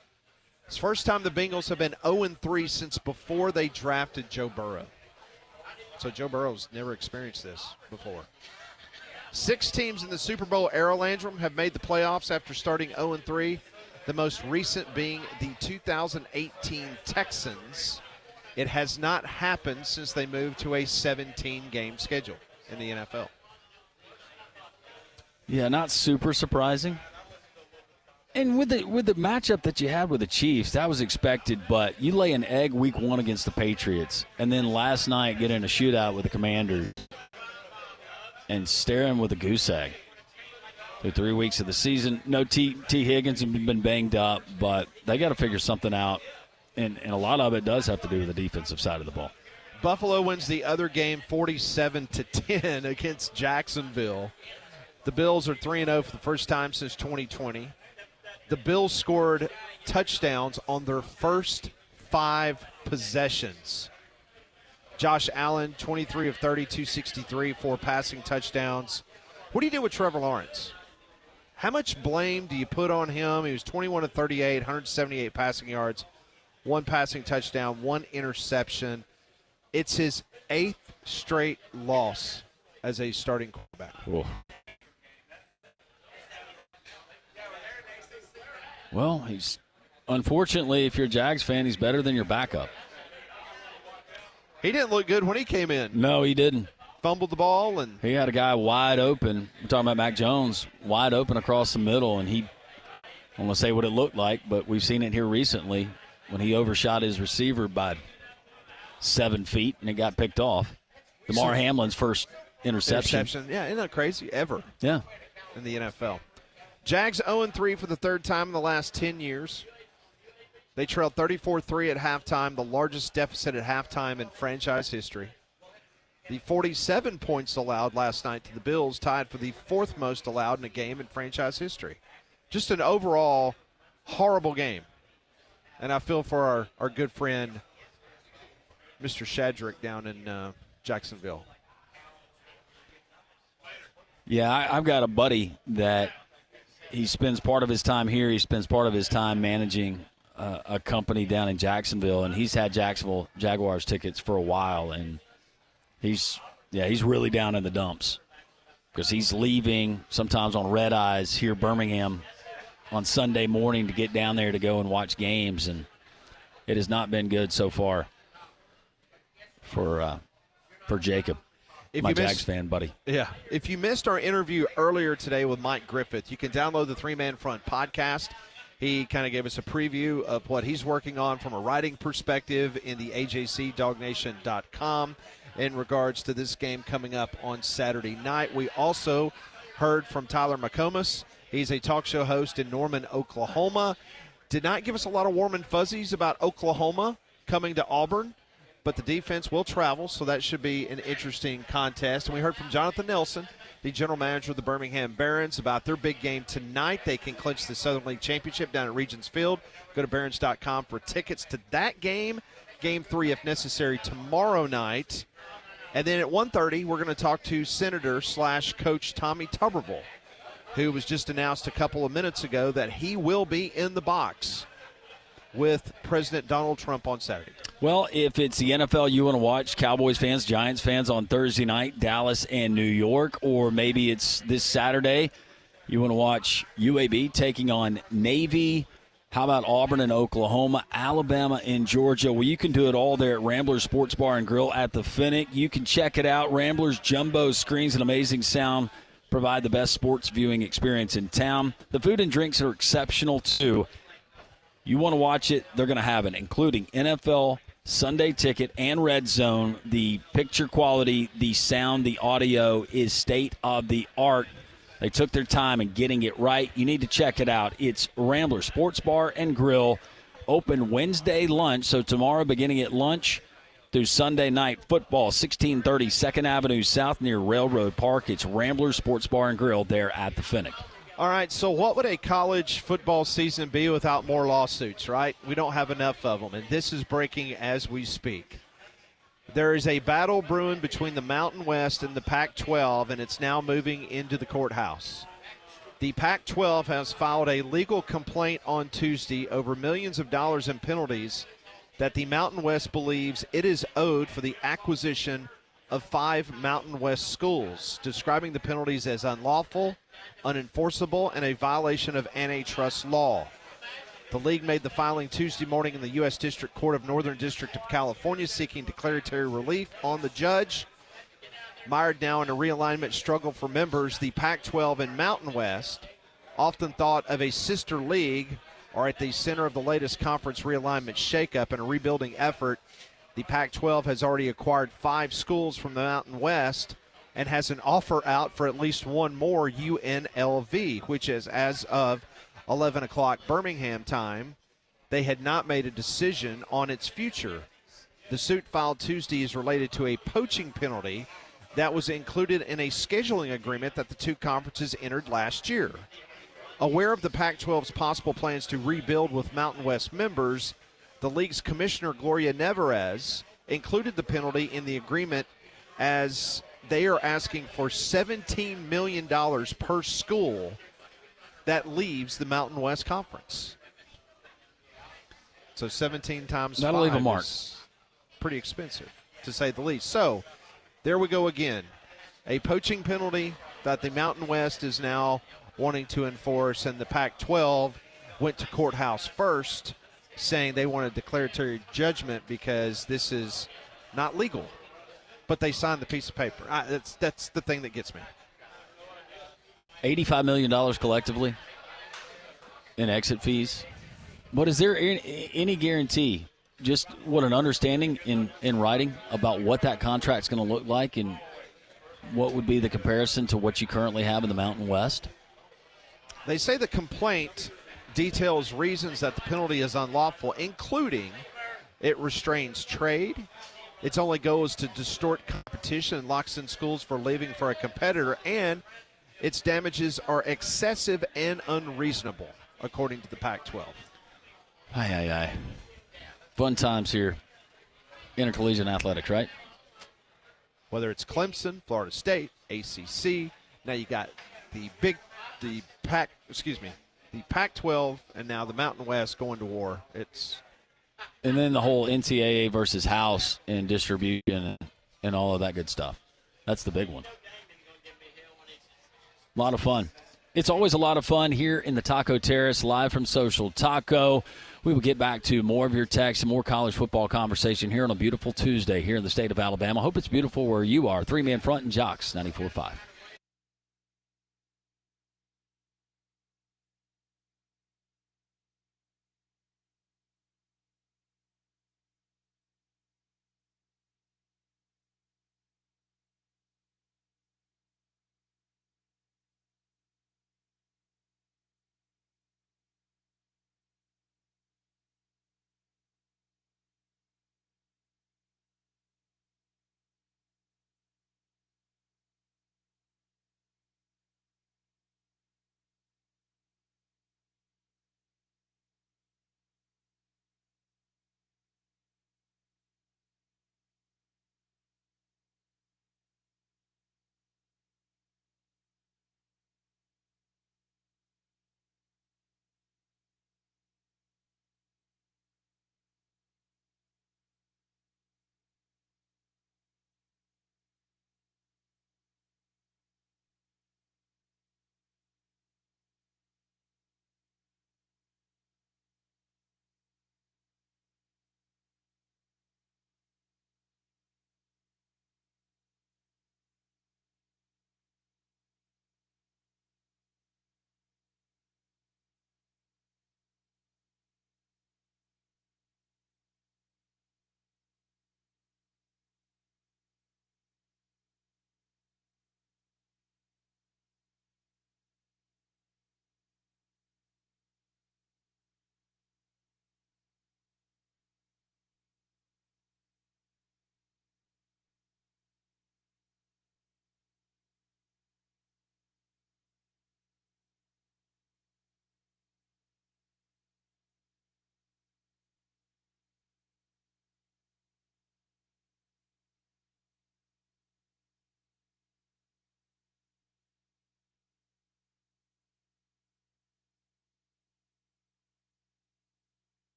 It's the first time the Bengals have been 0-3 since before they drafted Joe Burrow. So Joe Burrow's never experienced this before. 6 teams in the Super Bowl era, Landrum, have made the playoffs after starting 0-3. The most recent being the 2018 Texans. It has not happened since they moved to a 17-game schedule in the NFL. Yeah, not super surprising. And with the matchup that you had with the Chiefs, that was expected, but you lay an egg week 1 against the Patriots, and then last night get in a shootout with the Commanders and stare in with a goose egg. Through 3 weeks of the season, no T. Higgins has been banged up, but they got to figure something out. And a lot of it does have to do with the defensive side of the ball. Buffalo wins the other game 47-10 against Jacksonville. The Bills are 3-0 for the first time since 2020. The Bills scored touchdowns on their first 5 possessions. Josh Allen, 23 of 30, 263, 4 passing touchdowns. What do you do with Trevor Lawrence? How much blame do you put on him? He was 21 of 38, 178 passing yards. 1 passing touchdown, 1 interception. It's his 8th straight loss as a starting quarterback. Whoa. Well, he's unfortunately, if you're a Jags fan, he's better than your backup. He didn't look good when he came in. No, he didn't. Fumbled the ball, and he had a guy wide open. We're talking about Mac Jones, wide open across the middle, and I don't want to say what it looked like, but we've seen it here recently when he overshot his receiver by 7 feet and it got picked off. DeMar Hamlin's first interception. Yeah, isn't that crazy? Ever. Yeah. In the NFL. Jags 0-3 for the 3rd time in the last 10 years. They trailed 34-3 at halftime, the largest deficit at halftime in franchise history. The 47 points allowed last night to the Bills, tied for the 4th most allowed in a game in franchise history. Just an overall horrible game. And I feel for our good friend, Mr. Shadrick, down in Jacksonville. Yeah, I've got a buddy that he spends part of his time here. He spends part of his time managing a company down in Jacksonville, and he's had Jacksonville Jaguars tickets for a while, and he's really down in the dumps because he's leaving sometimes on red eyes here Birmingham on Sunday morning to get down there to go and watch games, and it has not been good so far for Jacob, my Jags fan buddy. Yeah. If you missed our interview earlier today with Mike Griffith, you can download the 3-Man Front podcast. He kind of gave us a preview of what he's working on from a writing perspective in the AJCDogNation.com in regards to this game coming up on Saturday night. We also heard from Tyler McComas. He's a talk show host in Norman, Oklahoma. Did not give us a lot of warm and fuzzies about Oklahoma coming to Auburn, but the defense will travel, so that should be an interesting contest. And we heard from Jonathan Nelson, the general manager of the Birmingham Barons, about their big game tonight. They can clinch the Southern League Championship down at Regions Field. Go to Barons.com for tickets to that game. Game 3, if necessary, tomorrow night. And then at 1:30, we're going to talk to Senator/Coach Tommy Tuberville, who was just announced a couple of minutes ago that he will be in the box with President Donald Trump on Saturday. Well, if it's the NFL you want to watch, Cowboys fans, Giants fans on Thursday night, Dallas and New York, or maybe it's this Saturday, you want to watch UAB taking on Navy How about Auburn and Oklahoma, Alabama and Georgia? Well, you can do it all there at Ramblers Sports Bar and Grill at the Finnick. You can check it out. Ramblers jumbo screens and amazing sound provide the best sports viewing experience in town. The food and drinks are exceptional, too. You want to watch it, they're going to have it, including NFL, Sunday Ticket, and Red Zone. The picture quality, the sound, the audio is state of the art. They took their time in getting it right. You need to check it out. It's Rambler Sports Bar and Grill, open Wednesday lunch. So tomorrow, beginning at lunch through Sunday night football, 1630 2nd Avenue South near Railroad Park. It's Rambler Sports Bar and Grill there at the Finnick. All right, so what would a college football season be without more lawsuits, right? We don't have enough of them, and this is breaking as we speak. There is a battle brewing between the Mountain West and the Pac-12, and it's now moving into the courthouse. The Pac-12 has filed a legal complaint on Tuesday over millions of dollars in penalties that the Mountain West believes it is owed for the acquisition of 5 Mountain West schools, describing the penalties as unlawful, unenforceable, and a violation of antitrust law. The league made the filing Tuesday morning in the U.S. District Court of Northern District of California, seeking declaratory relief on the judge. Mired now in a realignment struggle for members, the Pac-12 and Mountain West, often thought of a sister league, are at the center of the latest conference realignment shakeup and a rebuilding effort. The Pac-12 has already acquired 5 schools from the Mountain West and has an offer out for at least one more, UNLV, which is as of 11 o'clock Birmingham time, they had not made a decision on its future. The suit filed Tuesday is related to a poaching penalty that was included in a scheduling agreement that the two conferences entered last year. Aware of the Pac-12's possible plans to rebuild with Mountain West members, the league's commissioner, Gloria Nevarez, included the penalty in the agreement as they are asking for $17 million per school that leaves the Mountain West Conference. So 17 times That'll 5 leave a mark. is pretty expensive, to say the least. So there we go again. A poaching penalty that the Mountain West is now wanting to enforce, and the Pac-12 went to courthouse first, saying they want a declaratory judgment because this is not legal. But they signed the piece of paper. That's the thing that gets me. $85 million collectively in exit fees. But is there any guarantee, just what an understanding in writing about what that contract's going to look like and what would be the comparison to what you currently have in the Mountain West? They say the complaint details reasons that the penalty is unlawful, including it restrains trade, its only goal is to distort competition and locks in schools for leaving for a competitor, and its damages are excessive and unreasonable, according to the Pac-12. Aye. Fun times here. Intercollegiate athletics, right? Whether it's Clemson, Florida State, ACC, now you got the Pac-12, and now the Mountain West going to war. And then the whole NCAA versus House and distribution and all of that good stuff. That's the big one. A lot of fun. It's always a lot of fun here in the Taco Terrace, live from Social Taco. We will get back to more of your texts and more college football conversation here on a beautiful Tuesday here in the state of Alabama. Hope it's beautiful where you are. 3-Man Front and Jocks, 94.5.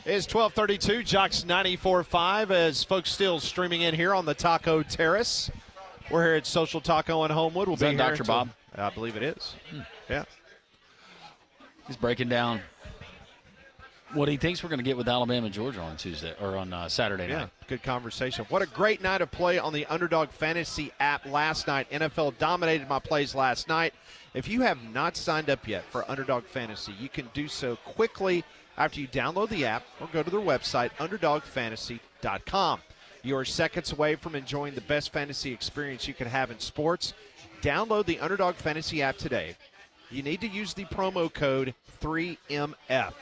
It's 12:32, Jocks 94.5, as folks still streaming in here on the Taco Terrace. We're here at Social Taco in Homewood. We'll Is be that here Dr. until- Bob? I believe it is. Yeah. He's breaking down what he thinks we're going to get with Alabama and Georgia on Tuesday or on Saturday night. Yeah, good conversation. What a great night of play on the Underdog Fantasy app last night. NFL dominated my plays last night. If you have not signed up yet for Underdog Fantasy, you can do so quickly after you download the app or go to their website, underdogfantasy.com. You are seconds away from enjoying the best fantasy experience you can have in sports. Download the Underdog Fantasy app today. You need to use the promo code 3MF.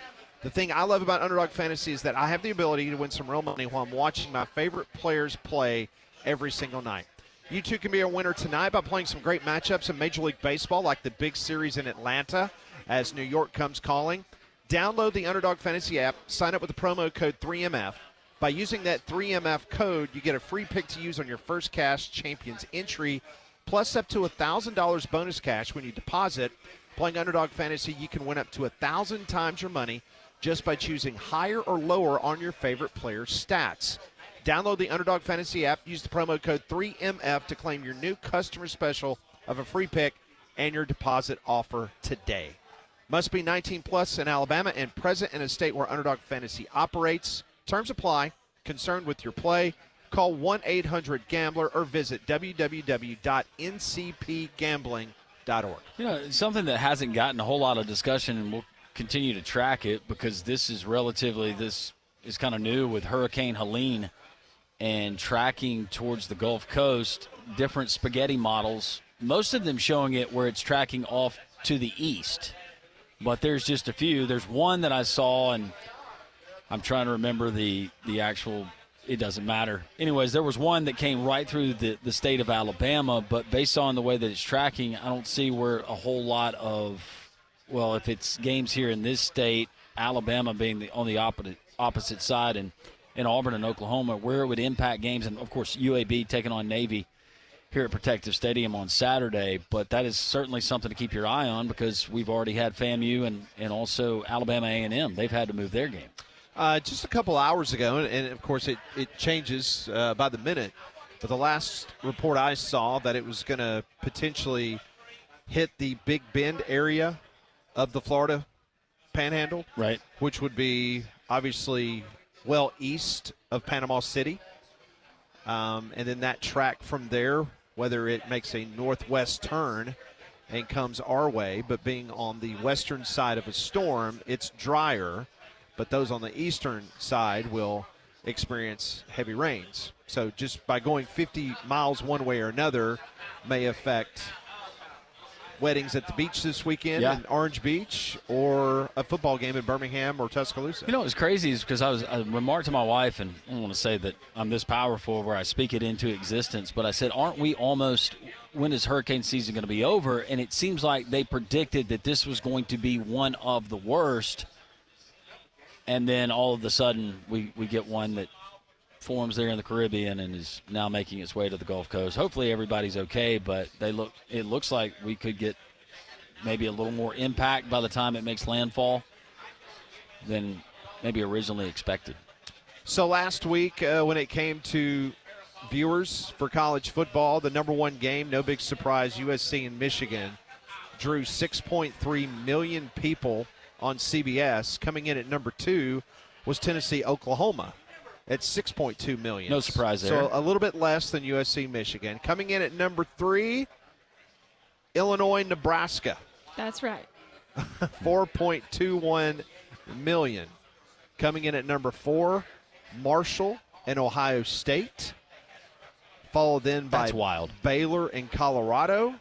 The thing I love about Underdog Fantasy is that I have the ability to win some real money while I'm watching my favorite players play every single night. You too can be a winner tonight by playing some great matchups in Major League Baseball, like the big series in Atlanta as New York comes calling. Download the Underdog Fantasy app, sign up with the promo code 3MF. By using that 3MF code, you get a free pick to use on your first Cash Champions entry, plus up to $1,000 bonus cash when you deposit. Playing Underdog Fantasy, you can win up to 1,000 times your money just by choosing higher or lower on your favorite player's stats. Download the Underdog Fantasy app, use the promo code 3MF to claim your new customer special of a free pick and your deposit offer today. Must be 19 plus in Alabama and present in a state where Underdog Fantasy operates. Terms apply. Concerned with your play? Call 1-800-GAMBLER or visit www.ncpgambling.org. You know, something that hasn't gotten a whole lot of discussion, and we'll continue to track it because this is kind of new with Hurricane Helene and tracking towards the Gulf Coast, different spaghetti models, most of them showing it where it's tracking off to the east. But there's just a few. There's one that I saw, and I'm trying to remember the actual – it doesn't matter. Anyways, there was one that came right through the state of Alabama, but based on the way that it's tracking, I don't see where a whole lot of – well, if it's games here in this state, Alabama being on the opposite side, and in Auburn and Oklahoma, where it would impact games. And, of course, UAB taking on Navy here at Protective Stadium on Saturday. But that is certainly something to keep your eye on because we've already had FAMU and also Alabama A&M. They've had to move their game. Just a couple hours ago, and of course it changes by the minute, but the last report I saw that it was going to potentially hit the Big Bend area of the Florida Panhandle, right? Which would be obviously well east of Panama City, and then that track from there, whether it makes a northwest turn and comes our way, but being on the western side of a storm, it's drier. But those on the eastern side will experience heavy rains. So just by going 50 miles one way or another may affect weddings at the beach this weekend in Orange Beach or a football game in Birmingham or Tuscaloosa. You know what's crazy is because I remarked to my wife, and I don't want to say that I'm this powerful where I speak it into existence, but I said, aren't we almost – when is hurricane season going to be over? And it seems like they predicted that this was going to be one of the worst. And then all of a sudden we get one that forms there in the Caribbean and is now making its way to the Gulf Coast. Hopefully everybody's okay, but it looks like we could get maybe a little more impact by the time it makes landfall than maybe originally expected. So last week when it came to viewers for college football, the number one game, no big surprise, USC and Michigan, drew 6.3 million people on CBS. Coming in at number 2 was Tennessee, Oklahoma at 6.2 million. No surprise there. So a little bit less than USC, Michigan. Coming in at number 3, Illinois, Nebraska. That's right. 4.21 million. Coming in at number 4, Marshall and Ohio State. Followed then by Baylor and Colorado.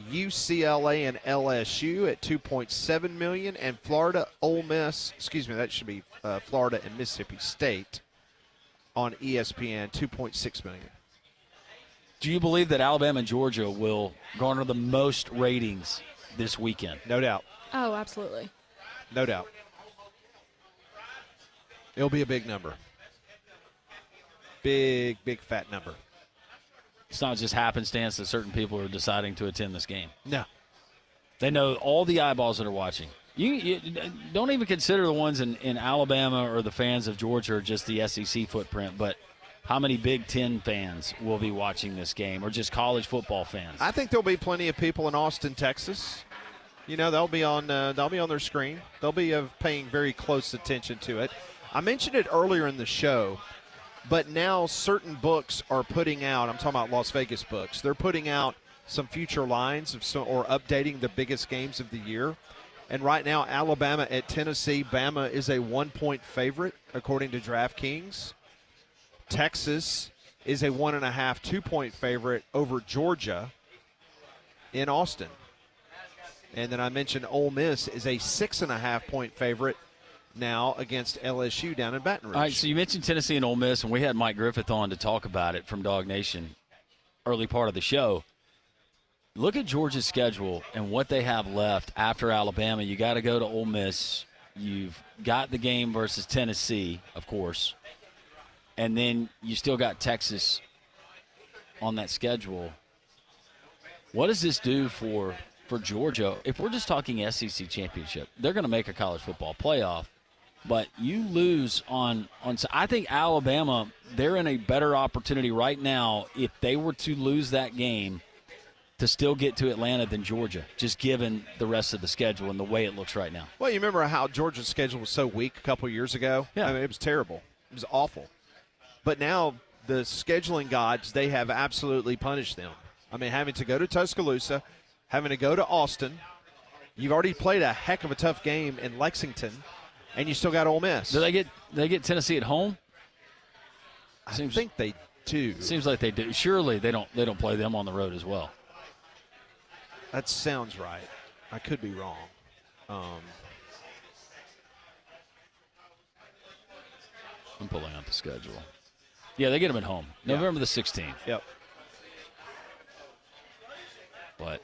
UCLA and LSU at 2.7 million, and Florida, Ole Miss, that should be Florida and Mississippi State on ESPN, 2.6 million. Do you believe that Alabama and Georgia will garner the most ratings this weekend? No doubt. Oh, absolutely. No doubt. It'll be a big number. Big, big fat number. It's not just happenstance that certain people are deciding to attend this game. No. They know all the eyeballs that are watching. You don't even consider the ones in Alabama or the fans of Georgia or just the SEC footprint, but how many Big Ten fans will be watching this game, or just college football fans? I think there'll be plenty of people in Austin, Texas. You know, they'll be on their screen. They'll be paying very close attention to it. I mentioned it earlier in the show, but now certain books are putting out. I'm talking about Las Vegas books. They're putting out some future lines or updating the biggest games of the year. And right now, Alabama at Tennessee, Bama is a 1-point favorite, according to DraftKings. Texas is a 1.5, 2-point favorite over Georgia in Austin. And then I mentioned Ole Miss is a 6.5-point favorite now against LSU down in Baton Rouge. All right, so you mentioned Tennessee and Ole Miss, and we had Mike Griffith on to talk about it from Dog Nation early part of the show. Look at Georgia's schedule and what they have left after Alabama. You got to go to Ole Miss. You've got the game versus Tennessee, of course. And then you still got Texas on that schedule. What does this do for Georgia? If we're just talking SEC championship, they're going to make a college football playoff. But you lose on I think Alabama, they're in a better opportunity right now if they were to lose that game to still get to Atlanta than Georgia, just given the rest of the schedule and the way it looks right now. Well, you remember how Georgia's schedule was so weak a couple years ago? Yeah. I mean, it was terrible. It was awful. But now the scheduling gods, they have absolutely punished them. I mean, having to go to Tuscaloosa, having to go to Austin. You've already played a heck of a tough game in Lexington, and you still got Ole Miss. Do they get Tennessee at home? I think they do. Seems like they do. Surely they don't play them on the road as well. That sounds right. I could be wrong. I'm pulling out the schedule. Yeah, they get them at home. November the 16th. Yep. But,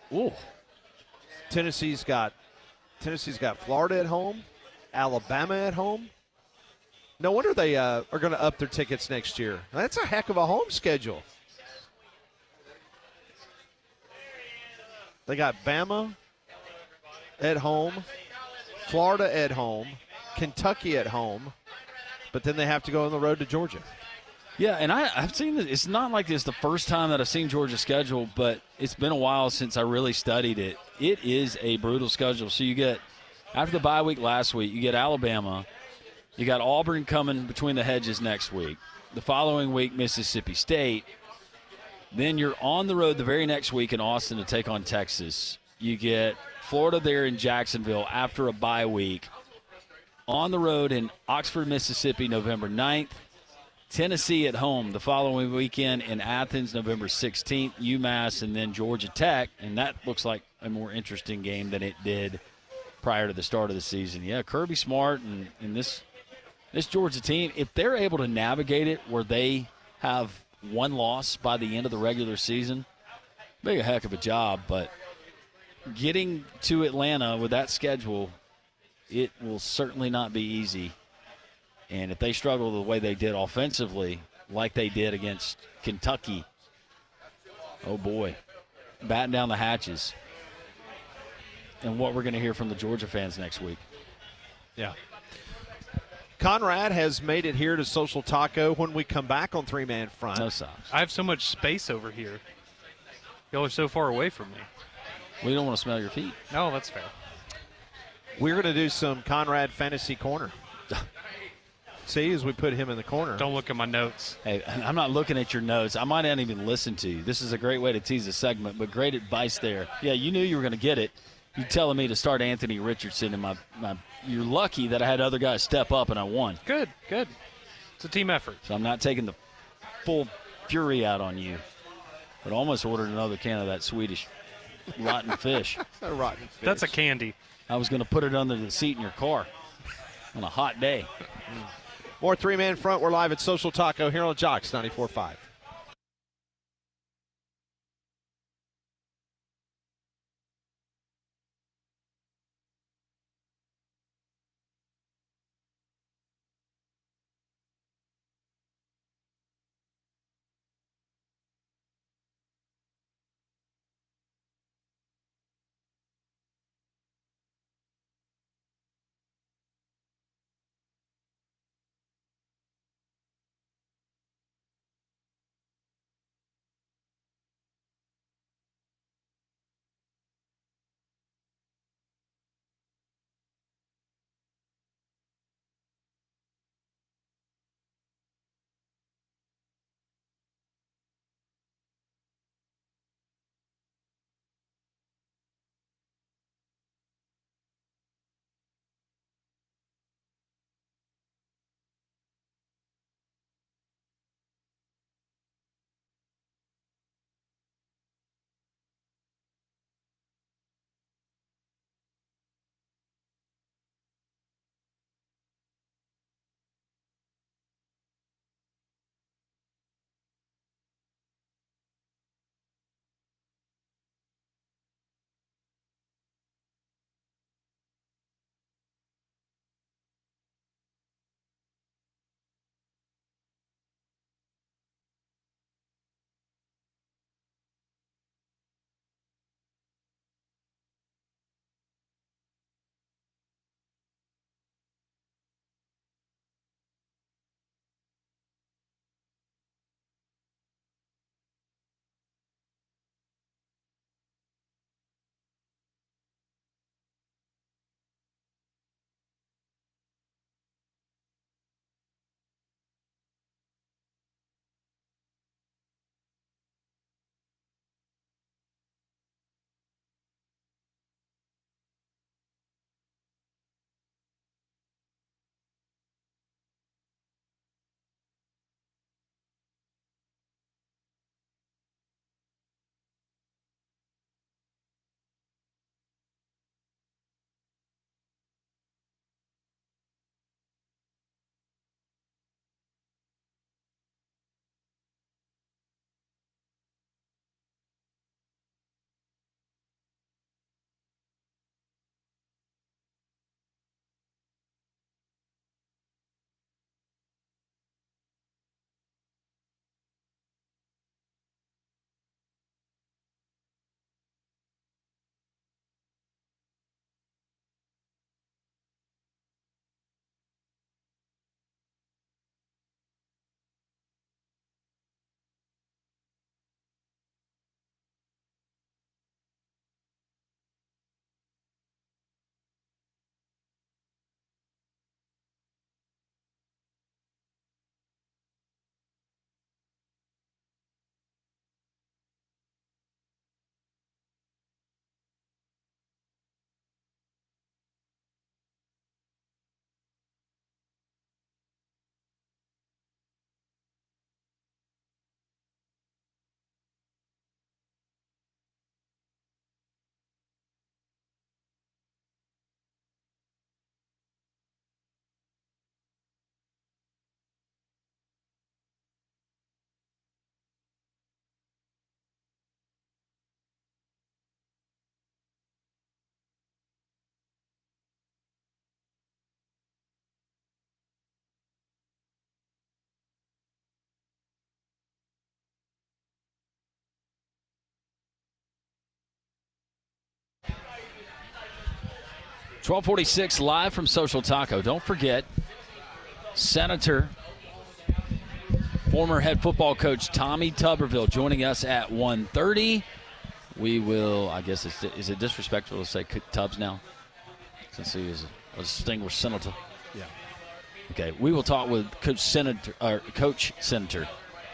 Tennessee's got Florida at home, Alabama at home. No wonder they are going to up their tickets next year. That's a heck of a home schedule. They got Bama at home, Florida at home, Kentucky at home, but then they have to go on the road to Georgia. Yeah, and I've seen this. It's not like this the first time that I've seen Georgia's schedule, but it's been a while since I really studied it. It is a brutal schedule. So you get, after the bye week last week, you get Alabama. You got Auburn coming between the hedges next week. The following week, Mississippi State. Then you're on the road the very next week in Austin to take on Texas. You get Florida there in Jacksonville after a bye week. On the road in Oxford, Mississippi, November 9th. Tennessee at home the following weekend in Athens, November 16th. UMass, and then Georgia Tech. And that looks like a more interesting game than it did prior to the start of the season. Yeah, Kirby Smart and this Georgia team, if they're able to navigate it where they have one loss by the end of the regular season, make a heck of a job. But getting to Atlanta with that schedule, it will certainly not be easy. And if they struggle the way they did offensively, like they did against Kentucky, oh boy, batten down the hatches. And what we're going to hear from the Georgia fans next week. Yeah. Conrad has made it here to Social Taco. When we come back on Three Man Front. No socks. I have so much space over here. Y'all are so far away from me. We don't want to smell your feet. No, that's fair. We're going to do some Conrad Fantasy Corner. See, as we put him in the corner. Don't look at my notes. Hey, I'm not looking at your notes. I might not even listen to you. This is a great way to tease a segment, but great advice there. Yeah, you knew you were going to get it. You telling me to start Anthony Richardson in my you're lucky that I had other guys step up and I won. Good. It's a team effort. So I'm not taking the full fury out on you, but almost ordered another can of that Swedish rotten fish. Rotten fish. That's a candy. I was going to put it under the seat in your car on a hot day. More Three Man Front. We're live at Social Taco here on Jocks 94.5. 1246 live from Social Taco. Don't forget, Senator, former head football coach Tommy Tuberville joining us at 1:30. We will, I guess, is it disrespectful to say Tubbs now? Since he is a distinguished senator. Yeah. Okay, we will talk with Coach Senator.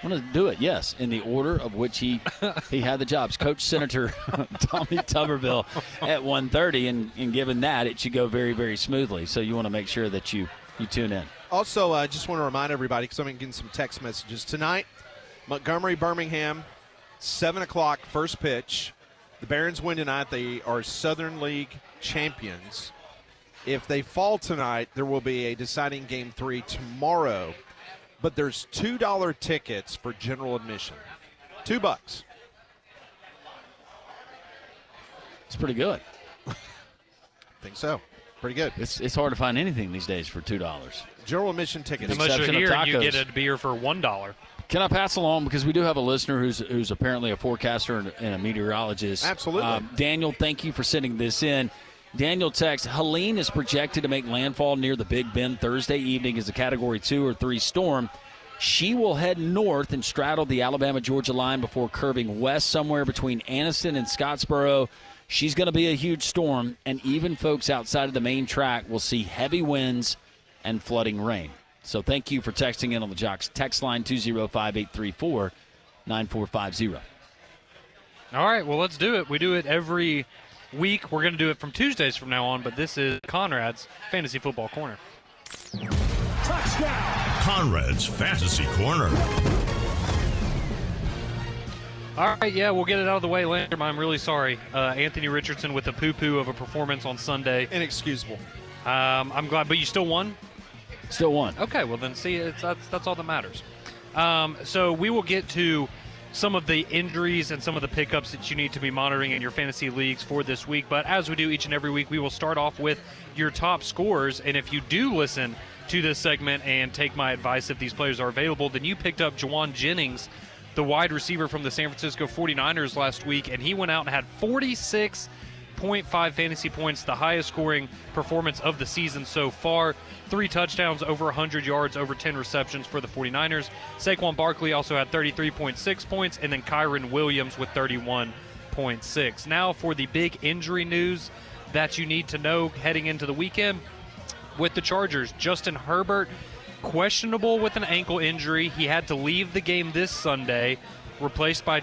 I'm going to do it, yes, in the order of which he had the jobs. Coach Senator Tommy Tuberville at 1:30, and given that, it should go very, very smoothly. So you want to make sure that you tune in. Also, I just want to remind everybody, because I'm getting some text messages. Tonight, Montgomery, Birmingham, 7 o'clock, first pitch. The Barons win tonight. They are Southern League champions. If they fall tonight, there will be a deciding Game 3 tomorrow. But there's $2 tickets for general admission. $2. It's pretty good. I think so. Pretty good. It's hard to find anything these days for $2. General admission tickets. Unless you're here, you get a beer for $1. Can I pass along, because we do have a listener who's apparently a forecaster and a meteorologist. Absolutely. Daniel, thank you for sending this in. Daniel texts, Helene is projected to make landfall near the Big Bend Thursday evening as a Category 2 or 3 storm. She will head north and straddle the Alabama-Georgia line before curving west somewhere between Anniston and Scottsboro. She's going to be a huge storm, and even folks outside of the main track will see heavy winds and flooding rain. So thank you for texting in on the Jocks text line, 205-834-9450. All right, well, let's do it. We do it every week. We're going to do it from Tuesdays from now on, but this is Conrad's Fantasy Football Corner. Touchdown! Conrad's Fantasy Corner. All right, yeah, we'll get it out of the way, Landrum. I'm really sorry. Anthony Richardson with a poo-poo of a performance on Sunday. Inexcusable. I'm glad, but you still won? Still won. Okay, well then, see, that's all that matters. So we will get to some of the injuries and some of the pickups that you need to be monitoring in your fantasy leagues for this week. But as we do each and every week, we will start off with your top scorers. And if you do listen to this segment and take my advice, if these players are available, then you picked up Juwan Jennings, the wide receiver from the San Francisco 49ers last week, and he went out and had 46.5 fantasy points, the highest scoring performance of the season so far. 3 touchdowns, over 100 yards, over 10 receptions for the 49ers. Saquon Barkley also had 33.6 points, and then Kyron Williams with 31.6. Now for the big injury news that you need to know heading into the weekend with the Chargers. Justin Herbert, questionable with an ankle injury. He had to leave the game this Sunday, replaced by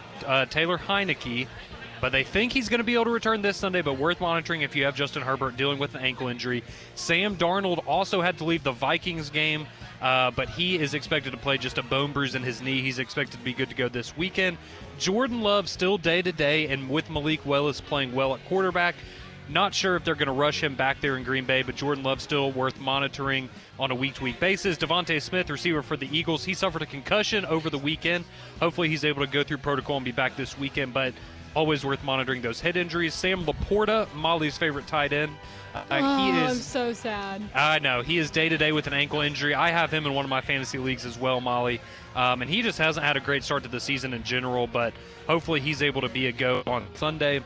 Taylor Heineke. But they think he's going to be able to return this Sunday, but worth monitoring if you have Justin Herbert dealing with an ankle injury. Sam Darnold also had to leave the Vikings game, but he is expected to play just a bone bruise in his knee. He's expected to be good to go this weekend. Jordan Love still day-to-day, and with Malik Willis playing well at quarterback, not sure if they're going to rush him back there in Green Bay, but Jordan Love still worth monitoring on a week-to-week basis. Devontae Smith, receiver for the Eagles, he suffered a concussion over the weekend. Hopefully he's able to go through protocol and be back this weekend, but always worth monitoring those head injuries. Sam Laporta, Molly's favorite tight end. I'm so sad. I know. He is day-to-day with an ankle injury. I have him in one of my fantasy leagues as well, Molly. And he just hasn't had a great start to the season in general, but hopefully he's able to be a go on Sunday.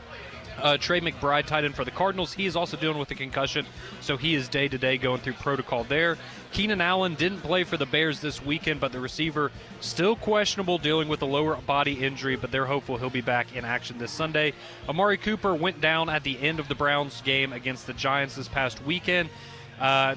Trey McBride, tight end for the Cardinals. He is also dealing with a concussion, so he is day-to-day going through protocol there. Keenan Allen didn't play for the Bears this weekend, but the receiver still questionable, dealing with a lower body injury, but they're hopeful he'll be back in action this Sunday. Amari Cooper went down at the end of the Browns game against the Giants this past weekend.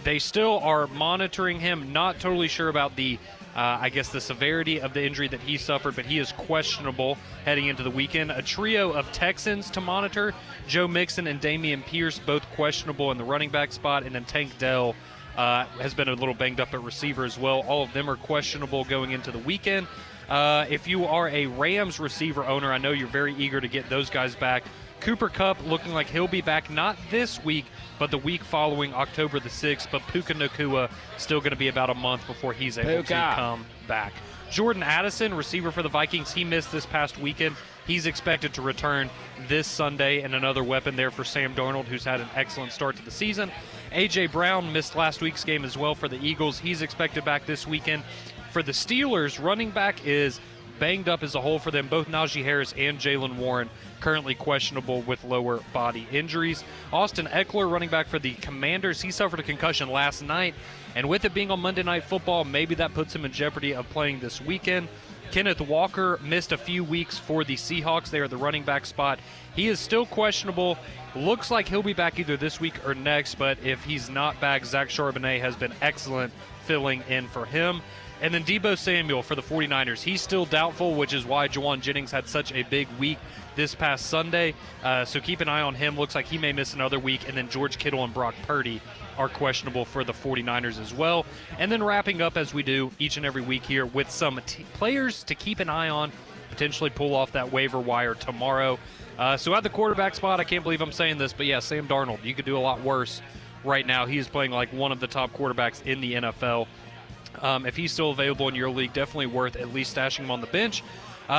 They still are monitoring him. Not totally sure about the the severity of the injury that he suffered, but he is questionable heading into the weekend. A trio of Texans to monitor: Joe Mixon and Dameon Pierce, both questionable in the running back spot, and then Tank Dell has been a little banged up at receiver as well. All of them are questionable going into the weekend. If you are a Rams receiver owner, I know you're very eager to get those guys back. Cooper Kupp looking like he'll be back not this week, but the week following, October the 6th. But Puka Nacua still going to be about a month before he's able to come back. Jordan Addison, receiver for the Vikings, he missed this past weekend. He's expected to return this Sunday, and another weapon there for Sam Darnold, who's had an excellent start to the season. A.J. Brown missed last week's game as well for the Eagles. He's expected back this weekend. For the Steelers, running back is banged up as a whole for them. Both Najee Harris and Jalen Warren currently questionable with lower body injuries. Austin Eckler, running back for the Commanders, he suffered a concussion last night, and with it being on Monday Night Football, maybe that puts him in jeopardy of playing this weekend. Kenneth Walker missed a few weeks for the Seahawks there at the running back spot. He is still questionable. Looks like he'll be back either this week or next, but if he's not back, Zach Charbonnet has been excellent filling in for him. And then Deebo Samuel for the 49ers. He's still doubtful, which is why Juwan Jennings had such a big week this past Sunday. So keep an eye on him. Looks like he may miss another week. And then George Kittle and Brock Purdy are questionable for the 49ers as well. And then wrapping up, as we do each and every week here, with some players to keep an eye on, potentially pull off that waiver wire tomorrow. So at the quarterback spot, I can't believe I'm saying this, but yeah, Sam Darnold. You could do a lot worse right now. He is playing like one of the top quarterbacks in the NFL. If he's still available in your league, definitely worth at least stashing him on the bench.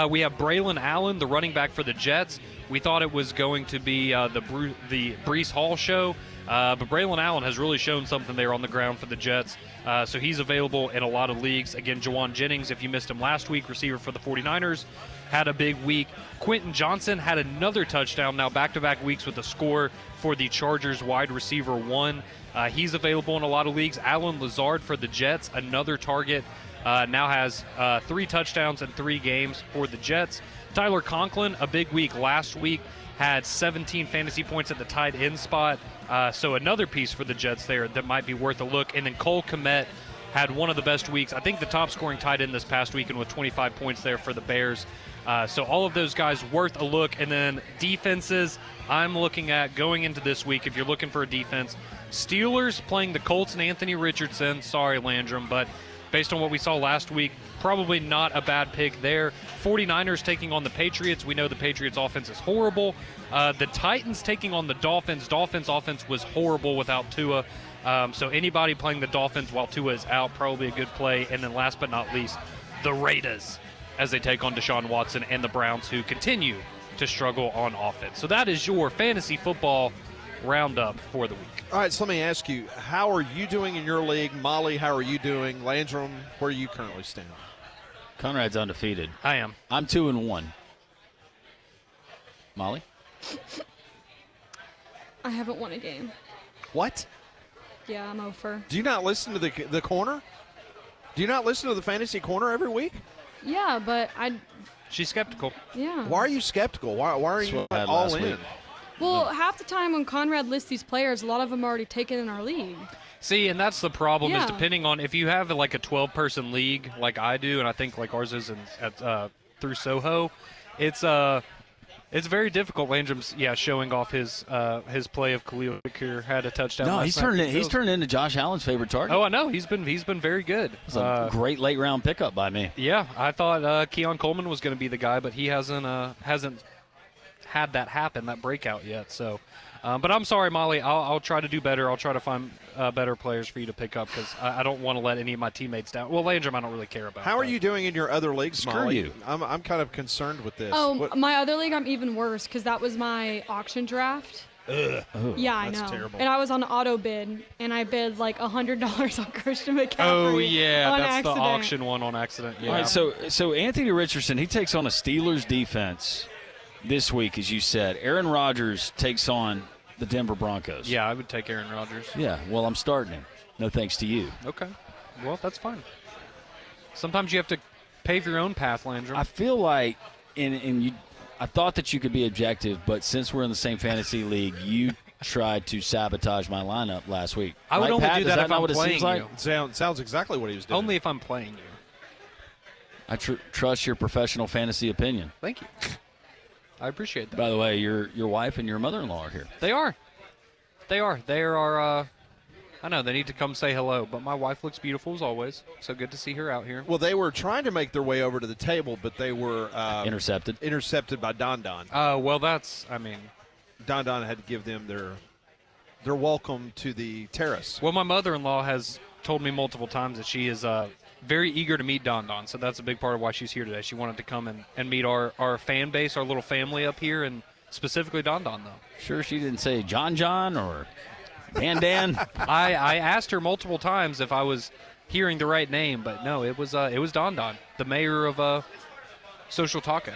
We have Braylon Allen, the running back for the Jets. We thought it was going to be the Breece Hall show, but Braylon Allen has really shown something there on the ground for the Jets. So he's available in a lot of leagues. Again, Juwan Jennings, if you missed him last week, receiver for the 49ers, had a big week. Quentin Johnson had another touchdown, now back-to-back weeks with a score for the Chargers wide receiver 1. He's available in a lot of leagues. Alan Lazard for the Jets, another target, now has 3 touchdowns in 3 games for the Jets. Tyler Conklin, a big week last week, had 17 fantasy points at the tight end spot. So another piece for the Jets there that might be worth a look. And then Cole Kmet had one of the best weeks. I think the top scoring tight end this past weekend with 25 points there for the Bears. So all of those guys worth a look. And then defenses I'm looking at going into this week, if you're looking for a defense, Steelers playing the Colts and Anthony Richardson. Sorry, Landrum, but based on what we saw last week, probably not a bad pick there. 49ers taking on the Patriots. We know the Patriots offense is horrible. The Titans taking on the Dolphins. Dolphins offense was horrible without Tua. So anybody playing the Dolphins while Tua is out, probably a good play. And then last but not least, the Raiders as they take on Deshaun Watson and the Browns, who continue to struggle on offense. So that is your fantasy football roundup for the week. All right, so let me ask you, how are you doing in your league? Molly, how are you doing? Landrum, where do you currently stand? Conrad's undefeated. I am. I'm 2-1. Molly? I haven't won a game. What? Yeah, I'm over. Do you not listen to the corner? Do you not listen to the fantasy corner every week? Yeah, but She's skeptical. Yeah. Why are you skeptical? Why are you not all in? Well, half the time when Conrad lists these players, a lot of them are already taken in our league. See, and that's the problem is Yeah. depending on if you have like a 12-person league like I do, and I think like ours is through Soho, it's very difficult. Landrum's showing off his play of Khalil Shakir, had a touchdown. No, last he's turned into Josh Allen's favorite target. Oh, I know. He's been very good. It's a great late round pickup by me. Yeah, I thought Keon Coleman was going to be the guy, but he hasn't had that happen, that breakout yet. So, but I'm sorry, Molly. I'll try to do better. I'll try to find better players for you to pick up because I don't want to let any of my teammates down. Well, Landrum, I don't really care about. How are you doing in your other leagues, Screw Molly? you. I'm kind of concerned with this. Oh, my other league, I'm even worse because that was my auction draft. Ugh. Yeah, I That's know. terrible. And I was on auto bid, and I bid like $100 on Christian McCaffrey. Oh yeah, on that's accident. the auction one on accident. Yeah. All right, so Anthony Richardson, he takes on a Steelers defense this week, as you said. Aaron Rodgers takes on the Denver Broncos. Yeah, I would take Aaron Rodgers. Yeah, well, I'm starting him. No thanks to you. Okay. Well, that's fine. Sometimes you have to pave your own path, Landrum. I feel like, I thought that you could be objective, but since we're in the same fantasy league, you tried to sabotage my lineup last week. I would right, only Pat? do Is that if not I'm what it playing seems like? you. Sounds exactly what he was doing. Only if I'm playing you. I trust your professional fantasy opinion. Thank you. I appreciate that. By the way, your wife and your mother-in-law are here. They are. They are. I know, they need to come say hello, but my wife looks beautiful as always, so good to see her out here. Well, they were trying to make their way over to the table, but they were intercepted by Don Don. Well, Don Don had to give them their welcome to the terrace. Well, my mother-in-law has told me multiple times that she is very eager to meet Don Don, so that's a big part of why she's here today. She wanted to come and meet our fan base, our little family up here, and specifically Don Don, though. Sure she didn't say John or Dan? I asked her multiple times if I was hearing the right name, but no, it was Don Don, the mayor of Social Taco.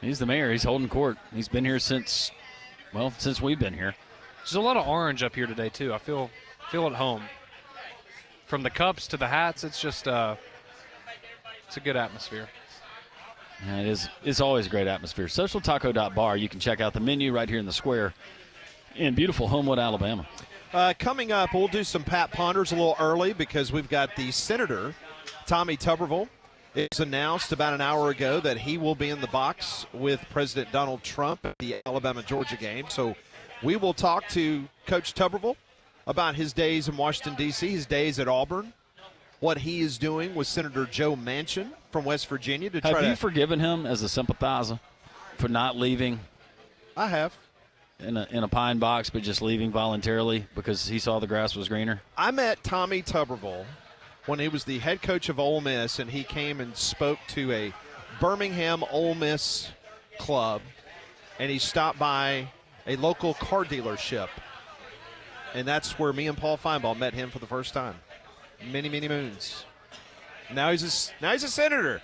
He's the mayor. He's holding court. He's been here since we've been here. There's a lot of orange up here today, too. I feel at home. From the cups to the hats, it's just it's a good atmosphere. Yeah, it's always a great atmosphere. SocialTaco.bar. You can check out the menu right here in the square in beautiful Homewood, Alabama. Coming up, we'll do some Pat Ponders a little early because we've got the Senator, Tommy Tuberville. It's announced about an hour ago that he will be in the box with President Donald Trump at the Alabama-Georgia game. So we will talk to Coach Tuberville about his days in Washington, D.C., his days at Auburn, what he is doing with Senator Joe Manchin from West Virginia. Have you forgiven him as a sympathizer for not leaving? I have. In a pine box, but just leaving voluntarily because he saw the grass was greener? I met Tommy Tuberville when he was the head coach of Ole Miss, and he came and spoke to a Birmingham Ole Miss club, and he stopped by a local car dealership. And that's where me and Paul Feinbaum met him for the first time. Many, many moons. Now he's a senator.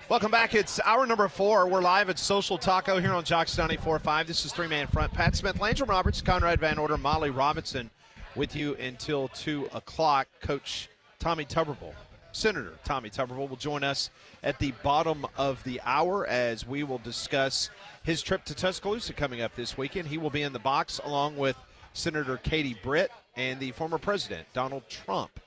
Welcome back. It's hour number 4. We're live at Social Taco here on Jocks 94.5. This is three-man front. Pat Smith, Landrum Roberts, Conrad Van Order, Molly Robinson with you until 2 o'clock. Coach Tommy Tuberville, Senator Tommy Tuberville, will join us at the bottom of the hour as we will discuss his trip to Tuscaloosa coming up this weekend. He will be in the box along with Senator Katie Britt and the former president, Donald Trump.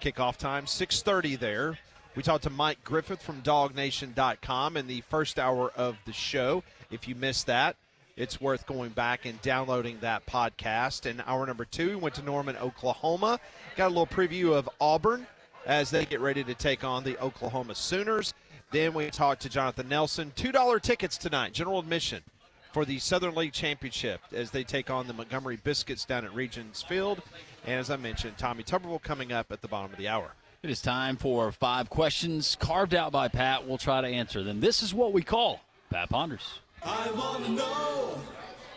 Kickoff time, 6:30 there. We talked to Mike Griffith from DogNation.com in the first hour of the show. If you missed that, it's worth going back and downloading that podcast. In hour number 2, we went to Norman, Oklahoma. Got a little preview of Auburn as they get ready to take on the Oklahoma Sooners. Then we talk to Jonathan Nelson. $2 tickets tonight, general admission, for the Southern League Championship as they take on the Montgomery Biscuits down at Regions Field. And as I mentioned, Tommy Tuberville coming up at the bottom of the hour. It is time for 5 questions carved out by Pat. We'll try to answer them. This is what we call Pat Ponders. I want to know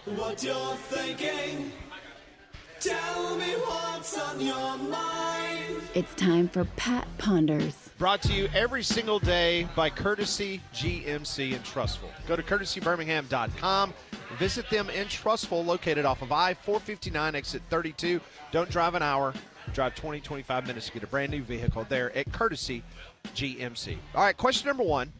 what you're thinking. Tell me what's on your mind. It's time for Pat Ponders. Brought to you every single day by Courtesy GMC in Trussville. Go to courtesybirmingham.com. Visit them in Trussville, located off of I-459, exit 32. Don't drive an hour. Drive 20, 25 minutes to get a brand new vehicle there at Courtesy GMC. All right, question number 1.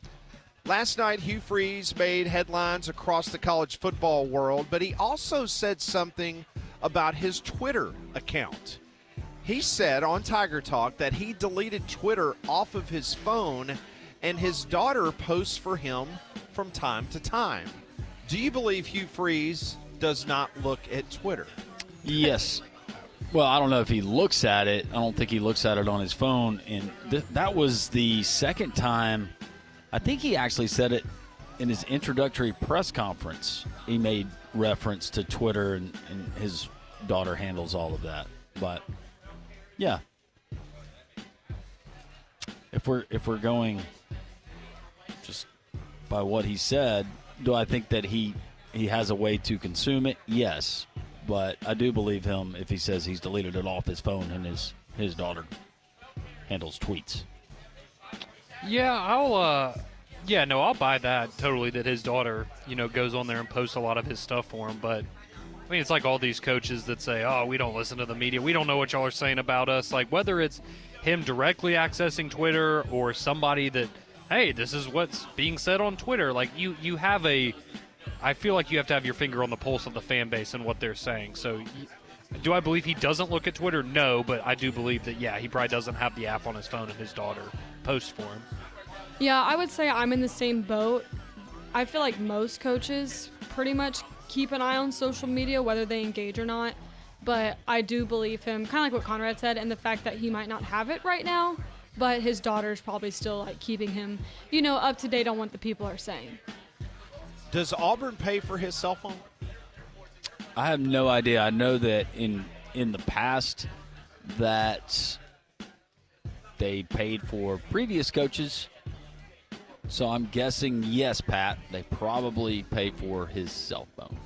Last night, Hugh Freeze made headlines across the college football world, but he also said something about his Twitter account. He said on TigerTalk that he deleted Twitter off of his phone, and his daughter posts for him from time to time. Do you believe Hugh Freeze does not look at Twitter? Yes. Well, I don't know if he looks at it. I don't think he looks at it on his phone. And that was the second time. I think he actually said it in his introductory press conference. He made reference to Twitter, and his daughter handles all of that. But, yeah. If we're going just by what he said, do I think that he has a way to consume it? Yes. But I do believe him if he says he's deleted it off his phone and his daughter handles tweets. Yeah, I'll buy that totally, that his daughter, goes on there and posts a lot of his stuff for him. But, I mean, it's like all these coaches that say, oh, we don't listen to the media. We don't know what y'all are saying about us. Like, whether it's him directly accessing Twitter or somebody that, hey, this is what's being said on Twitter. Like, you have I feel like you have to have your finger on the pulse of the fan base and what they're saying. So, do I believe he doesn't look at Twitter? No, but I do believe that, he probably doesn't have the app on his phone and his daughter posts for him. Yeah, I would say I'm in the same boat. I feel like most coaches pretty much keep an eye on social media, whether they engage or not. But I do believe him, kind of like what Conrad said, and the fact that he might not have it right now, but his daughter's probably still like keeping him, up to date on what the people are saying. Does Auburn pay for his cell phone? I have no idea. I know that in the past that they paid for previous coaches. So I'm guessing, yes, Pat, they probably pay for his cell phone.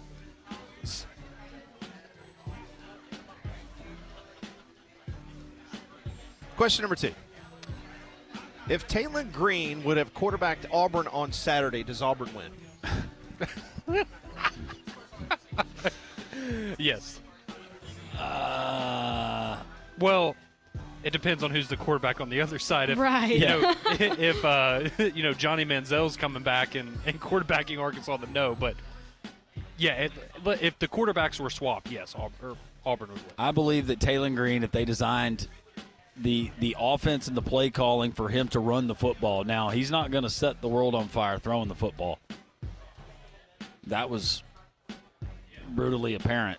Question number 2. If Taylor Green would have quarterbacked Auburn on Saturday, does Auburn win? Yes. Well, it depends on who's the quarterback on the other side. If, right. If Johnny Manziel's coming back and quarterbacking Arkansas, then no. But, yeah, if the quarterbacks were swapped, yes, Auburn would win. I believe that Taylor Green, if they designed the offense and the play calling for him to run the football, now he's not going to set the world on fire throwing the football. That was brutally apparent.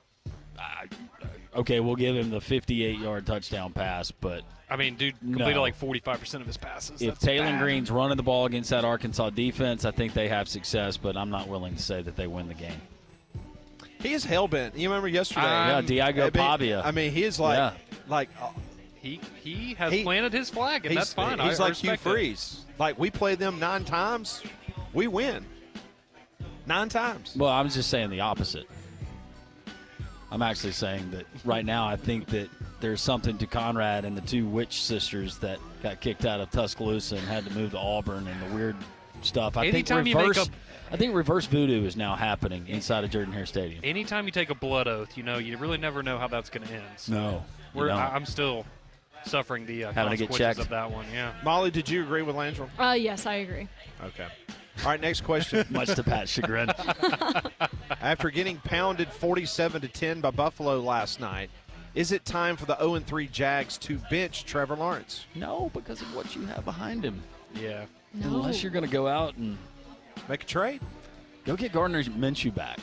Okay, we'll give him the 58-yard touchdown pass, but I mean, dude completed like 45% of his passes. If Taylor Green's running the ball against that Arkansas defense, I think they have success, but I'm not willing to say that they win the game. He is hell-bent. You remember yesterday? Diego Pavia. I mean, he is like he has planted his flag, and that's fine. He's like Hugh Freeze. Like, we play them 9 times, we win. 9 times. Well, I'm just saying the opposite. I'm actually saying that right now I think that there's something to Conrad and the 2 witch sisters that got kicked out of Tuscaloosa and had to move to Auburn and the weird stuff. I think reverse voodoo is now happening inside of Jordan-Hare Stadium. Anytime you take a blood oath, you really never know how that's going to end. So no. I'm still suffering the consequences of that one. Yeah. Molly, did you agree with Landrum? Yes, I agree. Okay. All right, next question. Much to Pat's chagrin. After getting pounded 47-10 by Buffalo last night, is it time for the 0-3 Jags to bench Trevor Lawrence? No, because of what you have behind him. Yeah. No. Unless you're going to go out and make a trade. Go get Gardner Minshew back.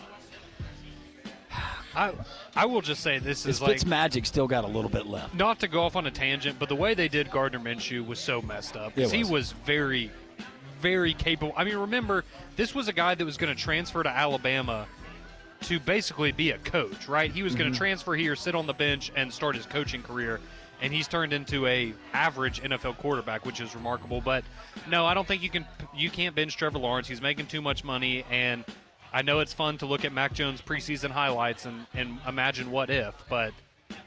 I will just say this is like Fitzmagic still got a little bit left. Not to go off on a tangent, but the way they did Gardner Minshew was so messed up. He was very, very capable. I mean, remember, this was a guy that was going to transfer to Alabama to basically be a coach, right? He was going to transfer here, sit on the bench, and start his coaching career. And he's turned into a average NFL quarterback, which is remarkable. But no, I don't think you can't bench Trevor Lawrence. He's making too much money, and I know it's fun to look at Mac Jones' preseason highlights and imagine what if, but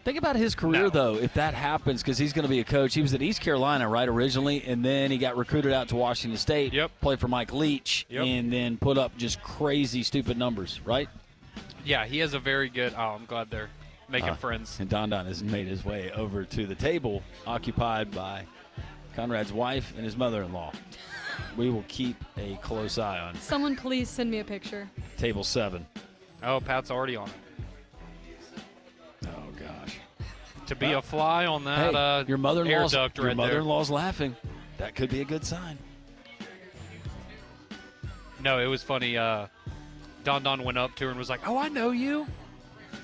think about his career, though, if that happens, because he's going to be a coach. He was at East Carolina, right, originally, and then he got recruited out to Washington State, played for Mike Leach, and then put up just crazy, stupid numbers, right? Yeah, he has a very good – I'm glad they're making friends. And Don has made his way over to the table, occupied by Conrad's wife and his mother-in-law. We will keep a close eye on Someone please send me a picture. Table 7. Oh, Pat's already on it. Oh, gosh. To be a fly on that your mother-in-law's, air duct right your mother-in-law's laughing. That could be a good sign. No, it was funny. Don went up to her and was like, "Oh, I know you."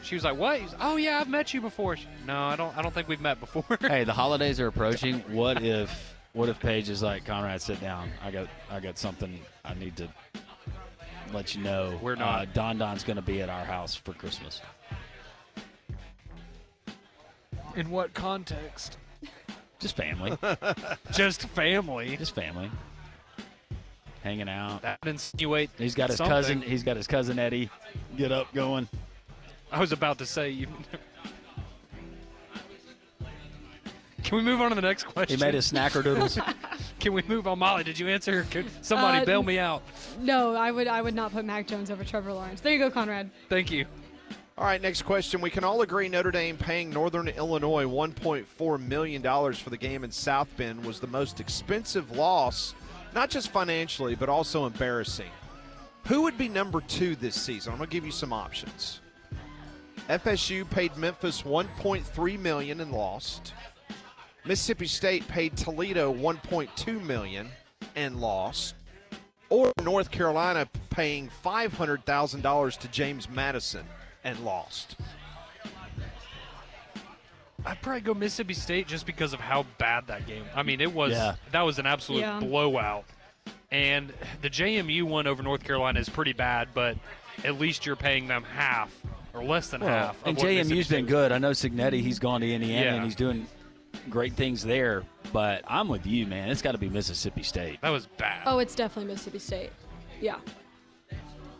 She was like, "What?" He's, "Oh yeah, I've met you before." No, I don't think we've met before. Hey, the holidays are approaching. What if Paige is like, "Conrad, sit down. I got something I need to let you know." We're not. Don's going to be at our house for Christmas. In what context? Just family. Just family. Just family. Hanging out. That would insinuate He's got his something. cousin. He's got his cousin Eddie. Get up, going. I was about to say you. Can we move on to the next question? He made his snackerdoodles. Can we move on? Molly, did you answer? Could somebody bail me out? No, I would not put Mac Jones over Trevor Lawrence. There you go, Conrad. Thank you. All right, next question. We can all agree Notre Dame paying Northern Illinois $1.4 million for the game in South Bend was the most expensive loss, not just financially, but also embarrassing. Who would be number 2 this season? I'm going to give you some options. FSU paid Memphis $1.3 million and lost. Mississippi State paid Toledo $1.2 million and lost. Or North Carolina paying $500,000 to James Madison and lost. I'd probably go Mississippi State just because of how bad that game. I mean, it was that was an absolute blowout. And the JMU one over North Carolina is pretty bad, but at least you're paying them half or less than half. And JMU's been good. I know Signetti, he's gone to Indiana and he's doing great things there. But I'm with you, man. It's got to be Mississippi State. That was bad. Oh, it's definitely Mississippi State. Yeah.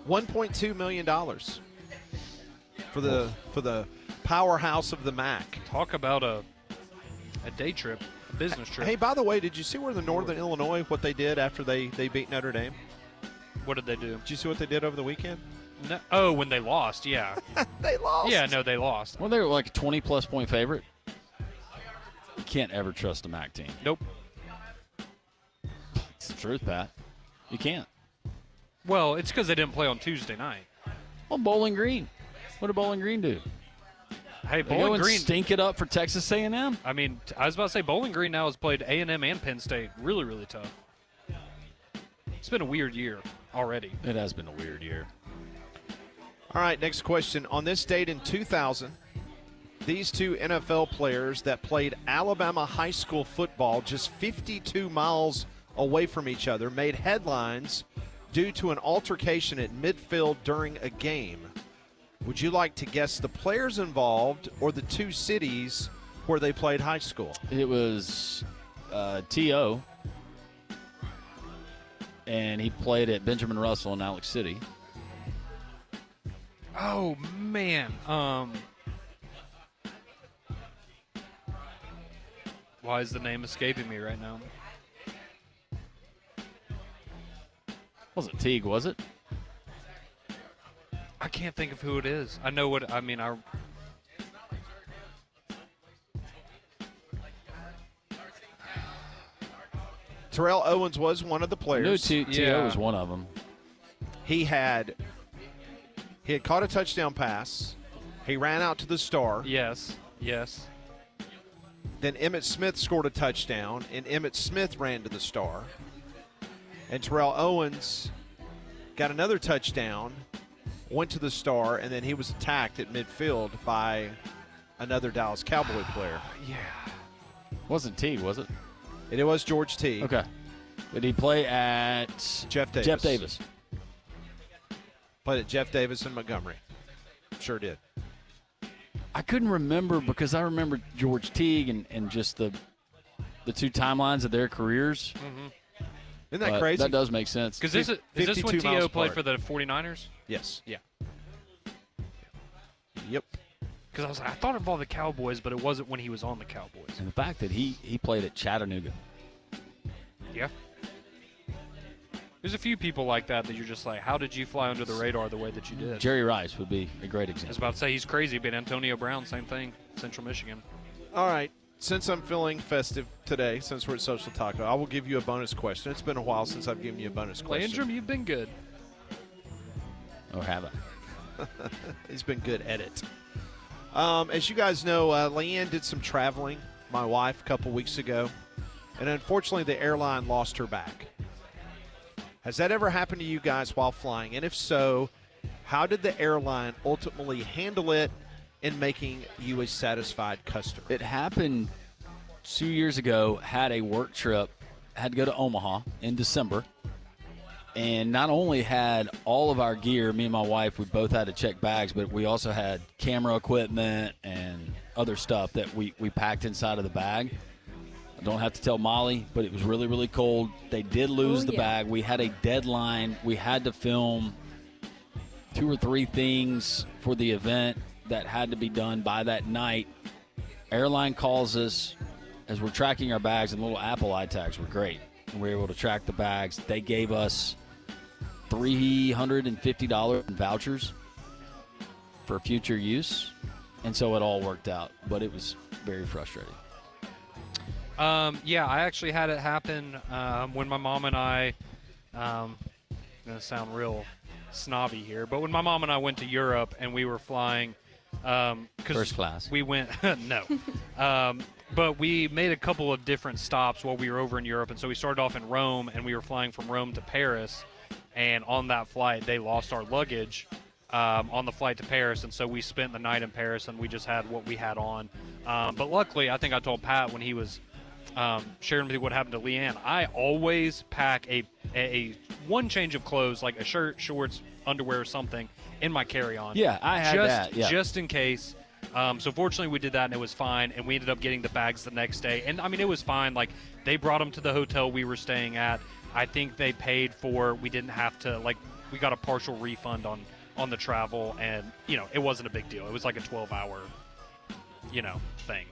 $1.2 million for the powerhouse of the MAC. Talk about a day trip, a business trip. Hey, by the way, did you see where the Northern Illinois, what they did after they beat Notre Dame? What did they do? Did you see what they did over the weekend? No. Oh, when they lost, yeah. They lost. Yeah, no, they lost. Well, they were like a 20-plus point favorite. You can't ever trust a MAC team. Nope. It's the truth, Pat. You can't. Well, it's because they didn't play on Tuesday night. Well, Bowling Green. What did Bowling Green do? Hey, They Bowling go and Green stink it up for Texas A&M. I mean, I was about to say Bowling Green now has played A&M and Penn State really, really tough. It's been a weird year already. It has been a weird year. All right, next question. On this date in 2000, these two NFL players that played Alabama high school football just 52 miles away from each other made headlines due to an altercation at midfield during a game. Would you like to guess the players involved or the two cities where they played high school? It was T.O., and he played at Benjamin Russell in Alex City. Oh, man. Why is the name escaping me right now? Wasn't Teague, was it? I can't think of who it is. I know what, I mean, Terrell Owens was one of the players. I knew T.O. was one of them. He had caught a touchdown pass. He ran out to the star. Yes, yes. Then Emmitt Smith scored a touchdown, and Emmitt Smith ran to the star. And Terrell Owens got another touchdown, went to the Star, and then he was attacked at midfield by another Dallas Cowboy player. Yeah. Wasn't Teague, was it? It was George Teague. Okay. Did he play at Jeff Davis? Jeff Davis. Played at Jeff Davis in Montgomery. Sure did. I couldn't remember because I remember George Teague and just the two timelines of their careers. Mm-hmm. Isn't that crazy? That does make sense. Because is this when T.O. played for the 49ers? Yes. Yeah. Yep. Because I thought it involved the Cowboys, but it wasn't when he was on the Cowboys. And the fact that he played at Chattanooga. Yeah. There's a few people like that you're just like, how did you fly under the radar the way that you did? Jerry Rice would be a great I was example. about to say he's crazy, but Antonio Brown, same thing, Central Michigan. All right. Since I'm feeling festive today, since we're at Social Taco, I will give you a bonus question. It's been a while since I've given you a bonus question. Landrum, you've been good. Or have I? He's been good at it. As you guys know, Leanne did some traveling, my wife, a couple weeks ago, and unfortunately the airline lost her bag. Has that ever happened to you guys while flying? And if so, how did the airline ultimately handle it in making you a satisfied customer? It happened 2 years ago. Had a work trip, had to go to Omaha in December, and not only had all of our gear, me and my wife, we both had to check bags, but we also had camera equipment and other stuff that we packed inside of the bag. I don't have to tell Molly, but it was really, really cold. They did lose the bag. We had a deadline. We had to film 2 or 3 things for the event that had to be done by that night. Airline calls us as we're tracking our bags, and the little Apple iTags were great. And we were able to track the bags. They gave us $350 in vouchers for future use, and so it all worked out. But it was very frustrating. Yeah, I actually had it happen when my mom and I, going to sound real snobby here, but when my mom and I went to Europe and we were flying, first class. We went, no. But we made a couple of different stops while we were over in Europe, and so we started off in Rome, and we were flying from Rome to Paris, and on that flight, they lost our luggage on the flight to Paris, and so we spent the night in Paris, and we just had what we had on. But luckily, I think I told Pat when he was sharing with me what happened to Leanne, I always pack a one change of clothes, like a shirt, shorts, underwear, or something, in my carry-on. Yeah, I had that. Yeah. Just in case. So fortunately, we did that, and it was fine, and we ended up getting the bags the next day. And, I mean, it was fine. Like, they brought them to the hotel we were staying at. I think they paid for – we didn't have to – like, we got a partial refund on the travel, and, you know, it wasn't a big deal. It was like a 12-hour, you know, thing.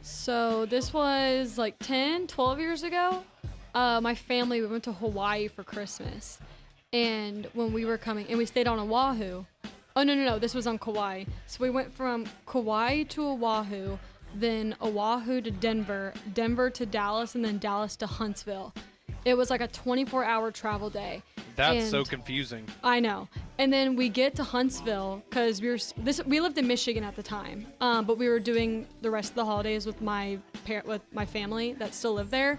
So this was like 10, 12 years ago. My family, we went to Hawaii for Christmas. And when we were coming, and we stayed on Oahu. Oh, no, this was on Kauai. So we went from Kauai to Oahu, then Oahu to Denver, Denver to Dallas, and then Dallas to Huntsville. It was like a 24-hour travel day. That's so confusing. I know. And then we get to Huntsville because we lived in Michigan at the time, but we were doing the rest of the holidays with my family that still lived there.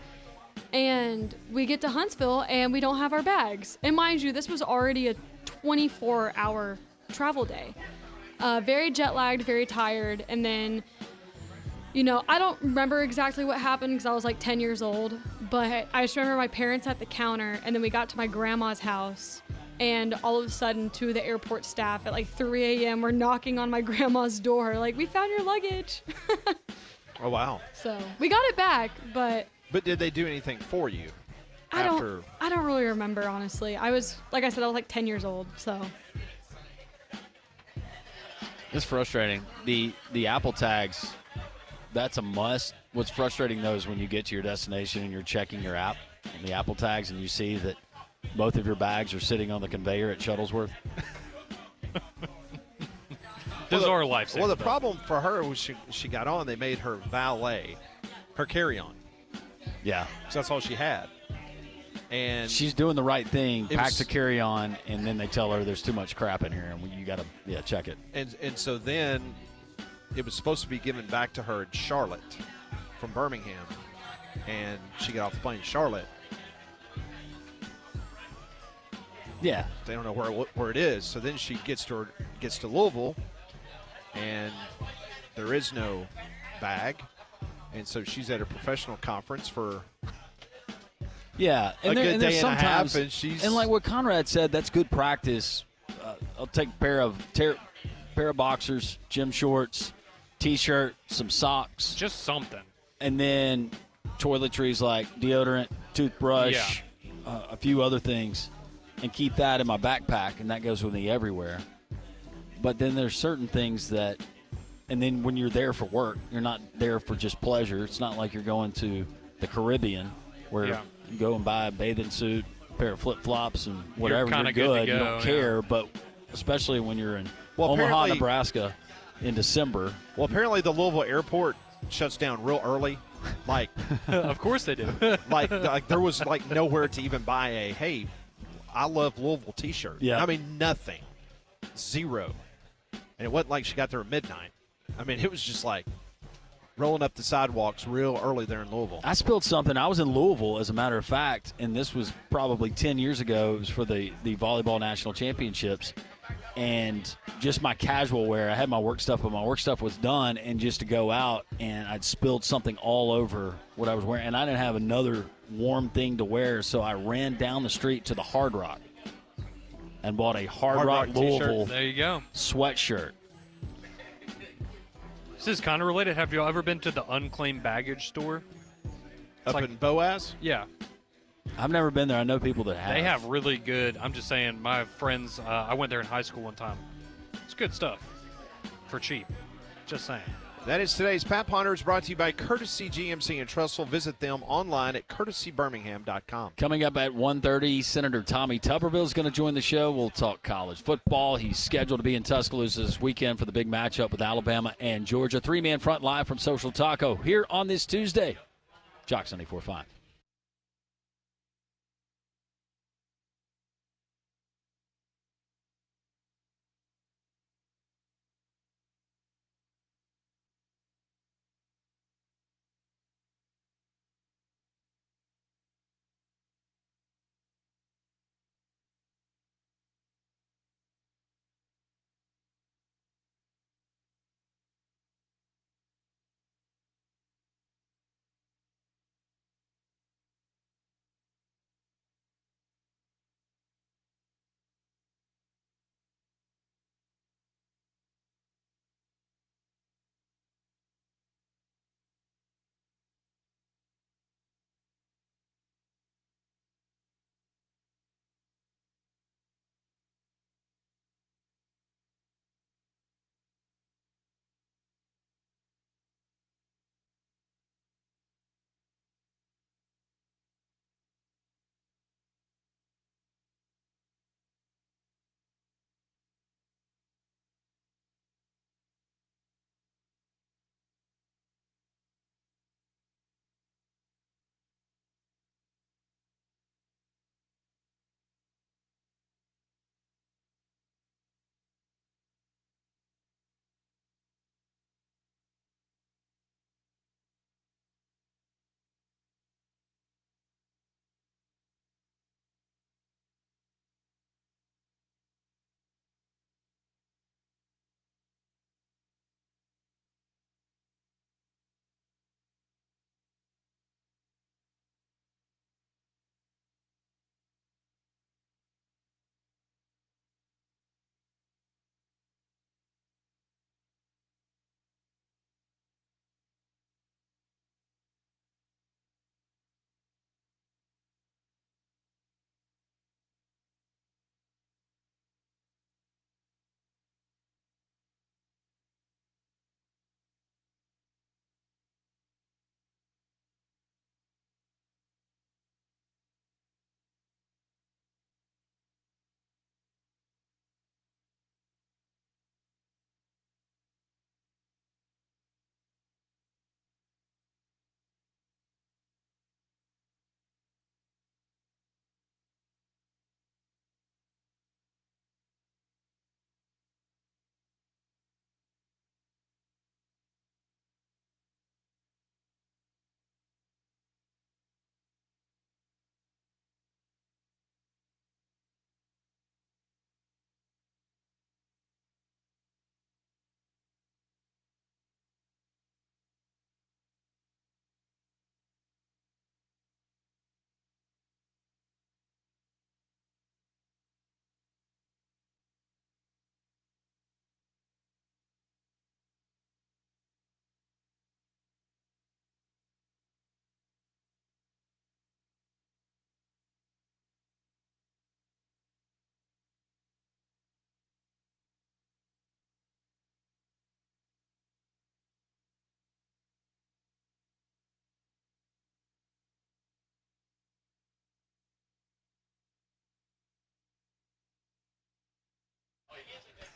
And we get to Huntsville and we don't have our bags. And mind you, this was already a 24-hour travel day. Very jet lagged, very tired, and then. You know, I don't remember exactly what happened because I was like 10 years old, but I just remember my parents at the counter, and then we got to my grandma's house, and all of a sudden, 2 of the airport staff at like 3 a.m. were knocking on my grandma's door, like, we found your luggage. Oh, wow. So we got it back, but. But did they do anything for you? I don't really remember, honestly. I was, like I said, I was like 10 years old, so. It's frustrating. The Apple tags. That's a must. What's frustrating, though, is when you get to your destination and you're checking your app on the Apple tags and you see that both of your bags are sitting on the conveyor at Shuttlesworth. Those are lifesavers. Well, the problem for her was she got on, they made her valet her carry-on. Yeah. So that's all she had. And she's doing the right thing, packs a carry-on, and then they tell her there's too much crap in here, and you got to check it. And so then it was supposed to be given back to her in Charlotte from Birmingham, and she got off the plane in Charlotte. Yeah. They don't know where it is. So then she gets to Louisville, and there is no bag. And so she's at a professional conference for a good day and a half, and like what Conrad said, that's good practice. I'll take a pair of boxers, gym shorts, T-shirt, some socks, just something, and then toiletries like deodorant, toothbrush, a few other things, and keep that in my backpack, and that goes with me everywhere. But then there's certain things that, and then when you're there for work, you're not there for just pleasure. It's not like you're going to the Caribbean where you go and buy a bathing suit, a pair of flip-flops, and whatever. You're good. You don't care, but especially when you're in Omaha, Nebraska in December. Well, apparently the Louisville airport shuts down real early. Like, of course they do. like there was like nowhere to even buy a "Hey, I love Louisville" T-shirt. Yeah, I mean nothing, zero, and it wasn't like she got there at midnight. I mean it was just like rolling up the sidewalks real early there in Louisville. I spilled something. I was in Louisville, as a matter of fact, and this was probably 10 years ago. It was for the volleyball national championships. And just my casual wear, I had my work stuff, but my work stuff was done, and just to go out, and I'd spilled something all over what I was wearing, and I didn't have another warm thing to wear, so I ran down the street to the Hard Rock and bought a Hard Rock Louisville there you go sweatshirt. This is kind of related. Have you ever been to the unclaimed baggage store? Up in Boaz? Yeah. I've never been there. I know people that have. They have really good. I'm just saying, my friends, I went there in high school one time. It's good stuff for cheap. Just saying. That is today's Pat Ponders, brought to you by Courtesy GMC in Trussville. Visit them online at courtesybirmingham.com. Coming up at 1:30, Senator Tommy Tuberville is going to join the show. We'll talk college football. He's scheduled to be in Tuscaloosa this weekend for the big matchup with Alabama and Georgia. Three-man front live from Social Taco here on this Tuesday. Jock 94.5.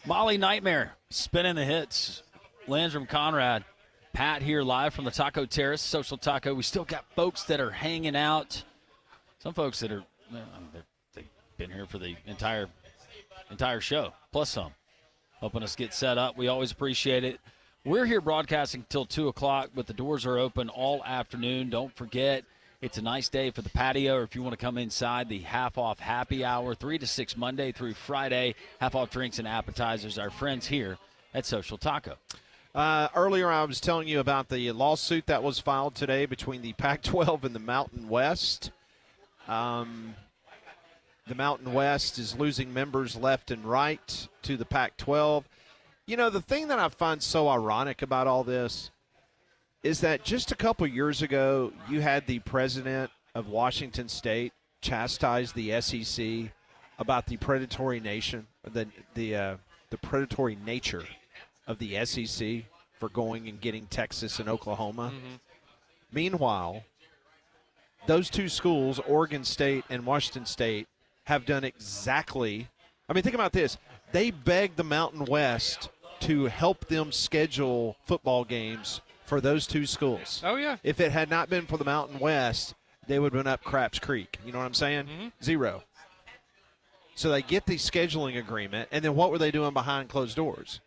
Molly Nightmare spinning the hits. Landrum Conrad. Pat here live from the Taco Terrace, Social Taco. We still got folks that are hanging out. Some folks that are, they've been here for the entire show, plus some. Helping us get set up. We always appreciate it. We're here broadcasting till 2 o'clock, but the doors are open all afternoon. Don't forget, it's a nice day for the patio, or if you want to come inside, the half-off happy hour, 3 to 6 Monday through Friday, half-off drinks and appetizers. Our friends here at Social Taco. Earlier I was telling you about the lawsuit that was filed today between the Pac-12 and the Mountain West. The Mountain West is losing members left and right to the Pac-12. You know, the thing that I find so ironic about all this is that just a couple years ago, you had the president of Washington State chastise the SEC about the predatory the predatory nature of the SEC for going and getting Texas and Oklahoma. Mm-hmm. Meanwhile, those two schools, Oregon State and Washington State, have done exactly – I mean, think about this. They begged the Mountain West to help them schedule football games for those two schools. Oh, yeah. If it had not been for the Mountain West, they would have been up Craps Creek. You know what I'm saying? Mm-hmm. 0. So they get the scheduling agreement, and then what were they doing behind closed doors?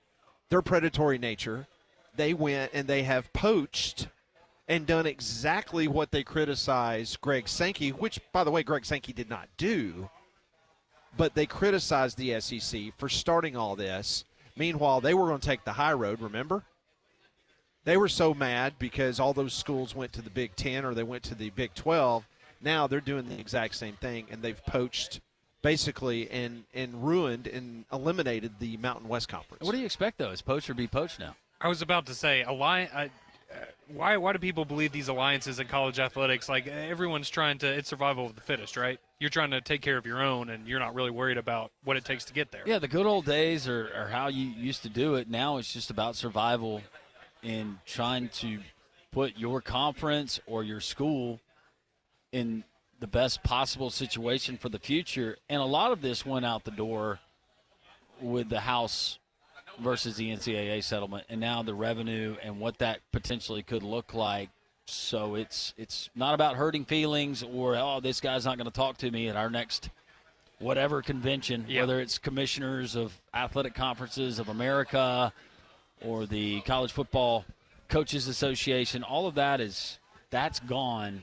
Their predatory nature. They went and they have poached and done exactly what they criticized Greg Sankey, which, by the way, Greg Sankey did not do, but they criticized the SEC for starting all this. Meanwhile, they were going to take the high road, remember? They were so mad because all those schools went to the Big Ten or they went to the Big 12. Now they're doing the exact same thing, and they've poached basically and ruined and eliminated the Mountain West Conference. What do you expect, though? Is poach or be poached now? I was about to say, why do people believe these alliances in college athletics? Like, everyone's trying to – it's survival of the fittest, right? You're trying to take care of your own, and you're not really worried about what it takes to get there. Yeah, the good old days are how you used to do it. Now it's just about survival and trying to put your conference or your school in the best possible situation for the future. And a lot of this went out the door with the House versus the NCAA settlement, and now the revenue and what that potentially could look like. So it's not about hurting feelings or, oh, this guy's not going to talk to me at our next whatever convention, whether it's commissioners of athletic conferences of America or the College Football Coaches Association. All of that's gone.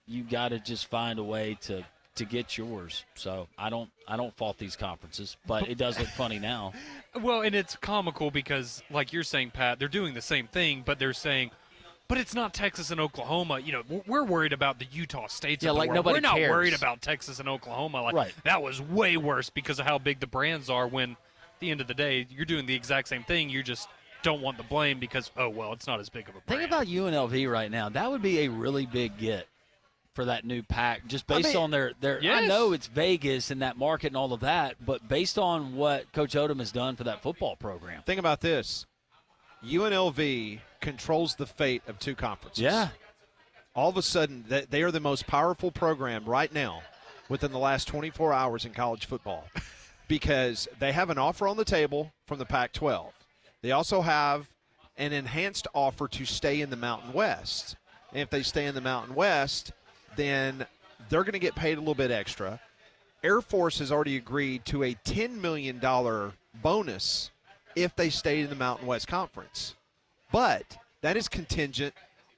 You got to just find a way to get yours. So I don't fault these conferences, but it does look funny now. Well, and it's comical because, like you're saying, Pat, they're doing the same thing, but they're saying, but it's not Texas and Oklahoma. You know, we're worried about the Utah States. Yeah, of the like world. nobody We're not cares. worried about Texas and Oklahoma. Like, right. That was way worse because of how big the brands are when, at the end of the day, you're doing the exact same thing. You just don't want the blame because, oh, well, it's not as big of a brand. Think about UNLV right now. That would be a really big get for that new pack, just based on their yes. I know it's Vegas and that market and all of that, but based on what Coach Odom has done for that football program. Think about this. UNLV controls the fate of two conferences. Yeah. All of a sudden, they are the most powerful program right now within the last 24 hours in college football because they have an offer on the table from the Pac-12. They also have an enhanced offer to stay in the Mountain West. And if they stay in the Mountain West, then they're going to get paid a little bit extra. Air Force has already agreed to a $10 million bonus if they stay in the Mountain West Conference. But that is contingent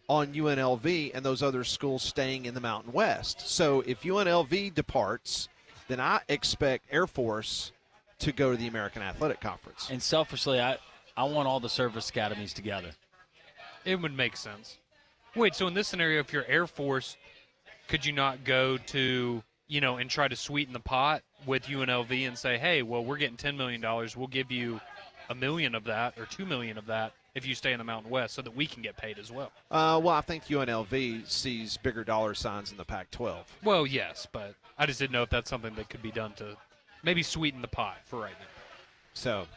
on UNLV and those other schools staying in the Mountain West. So if UNLV departs, then I expect Air Force to go to the American Athletic Conference. And selfishly, I want all the service academies together. It would make sense. Wait, so in this scenario, if you're Air Force, could you not go to, and try to sweeten the pot with UNLV and say, hey, well, we're getting $10 million. We'll give you $1 million of that or $2 million of that if you stay in the Mountain West so that we can get paid as well. Well, I think UNLV sees bigger dollar signs in the Pac-12. Well, yes, but I just didn't know if that's something that could be done to maybe sweeten the pot for right now. So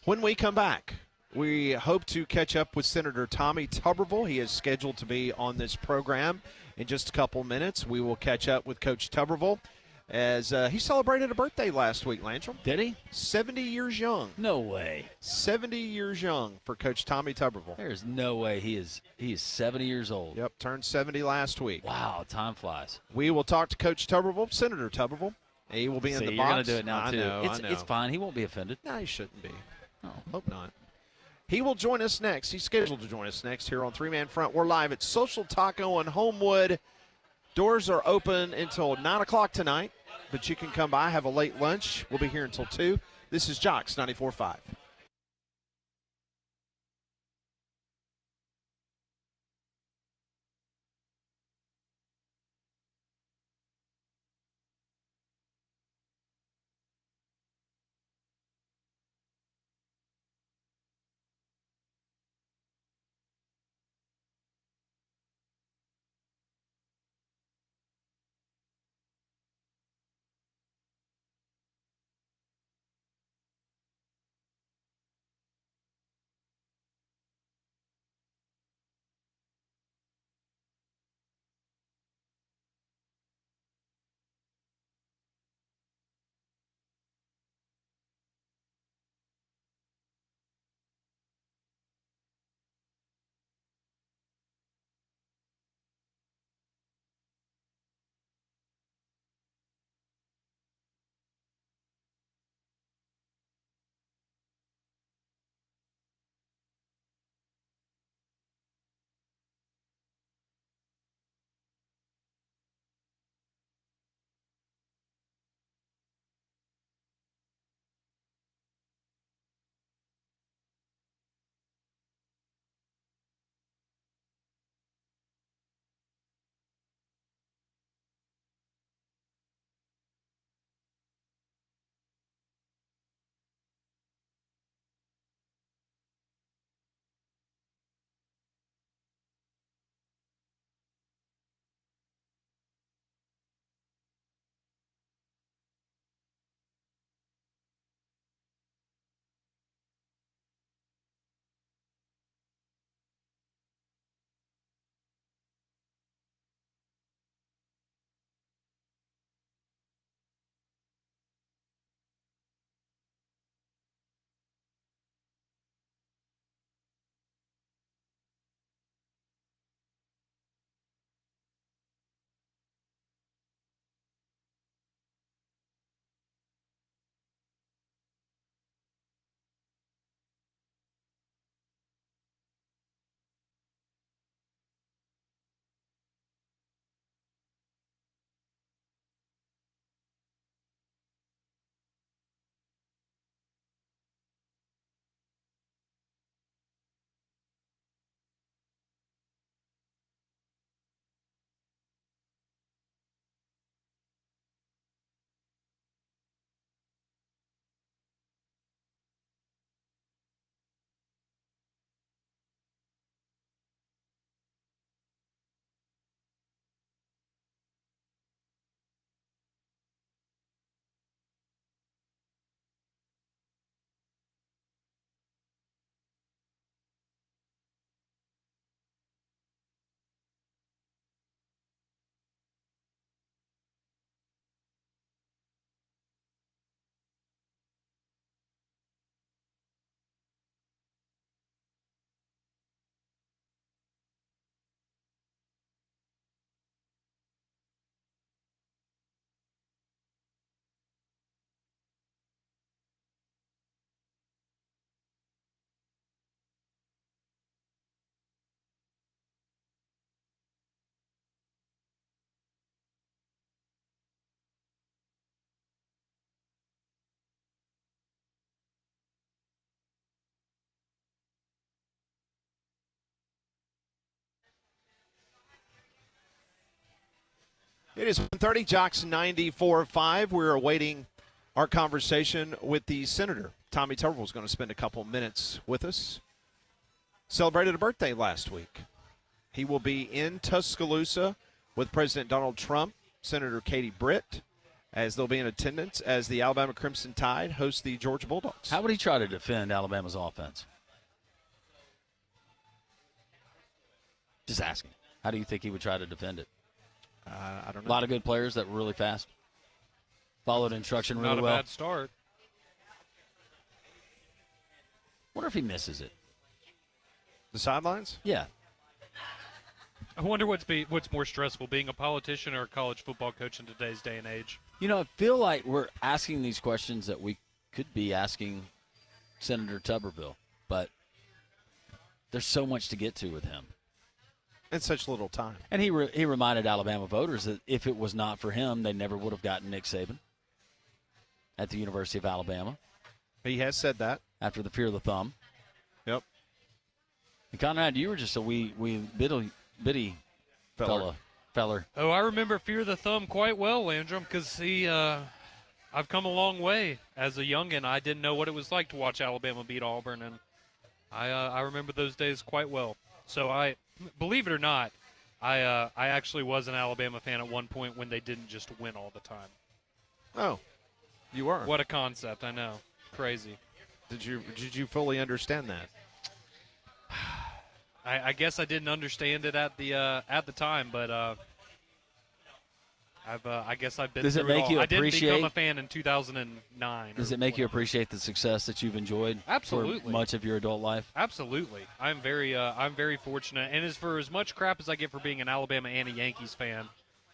when we come back, we hope to catch up with Senator Tommy Tuberville. He is scheduled to be on this program in just a couple minutes. We will catch up with Coach Tuberville. as he celebrated a birthday last week, Landrum. Did he? 70 years young. No way. 70 years young for Coach Tommy Tuberville. There's no way he is 70 years old. Yep, turned 70 last week. Wow, time flies. We will talk to Coach Tuberville, Senator Tuberville. He will be in the box. You're going to do it now, I too. know. It's fine. He won't be offended. No, he shouldn't be. Oh. Hope not. He will join us next. He's scheduled to join us next here on Three Man Front. We're live at Social Taco on Homewood. Doors are open until 9 o'clock tonight, but you can come by, have a late lunch. We'll be here until 2. This is Jocks 94.5. It is 1:30, Jocks 94.5. We're awaiting our conversation with the Senator. Tommy Tuberville is going to spend a couple minutes with us. Celebrated a birthday last week. He will be in Tuscaloosa with President Donald Trump, Senator Katie Britt, as they'll be in attendance as the Alabama Crimson Tide host the Georgia Bulldogs. How would he try to defend Alabama's offense? Just asking. How do you think he would try to defend it? I don't know. A lot of good players that were really fast. Followed instruction really Not a well. bad start. Wonder if he misses it. The sidelines? Yeah. I wonder what's more stressful, being a politician or a college football coach in today's day and age. You know, I feel like we're asking these questions that we could be asking Senator Tuberville, but there's so much to get to with him. And such little time. And he reminded Alabama voters that if it was not for him, they never would have gotten Nick Saban at the University of Alabama. He has said that. After the fear of the thumb. Yep. And Conrad, you were just a wee bitty feller. Oh, I remember Fear the Thumb quite well, Landrum, because I've come a long way. As a youngin', I didn't know what it was like to watch Alabama beat Auburn, and I remember those days quite well. So I, believe it or not, I actually was an Alabama fan at one point when they didn't just win all the time. Oh, you were. What a concept! I know, crazy. Did you fully understand that? I guess I didn't understand it at the time, but I guess I've been. Does it through make all. you I didn't appreciate? become a fan in 2009. Does it make you appreciate the success that you've enjoyed? Absolutely. For much of your adult life? Absolutely. I'm very fortunate, and for as much crap as I get for being an Alabama and a Yankees fan,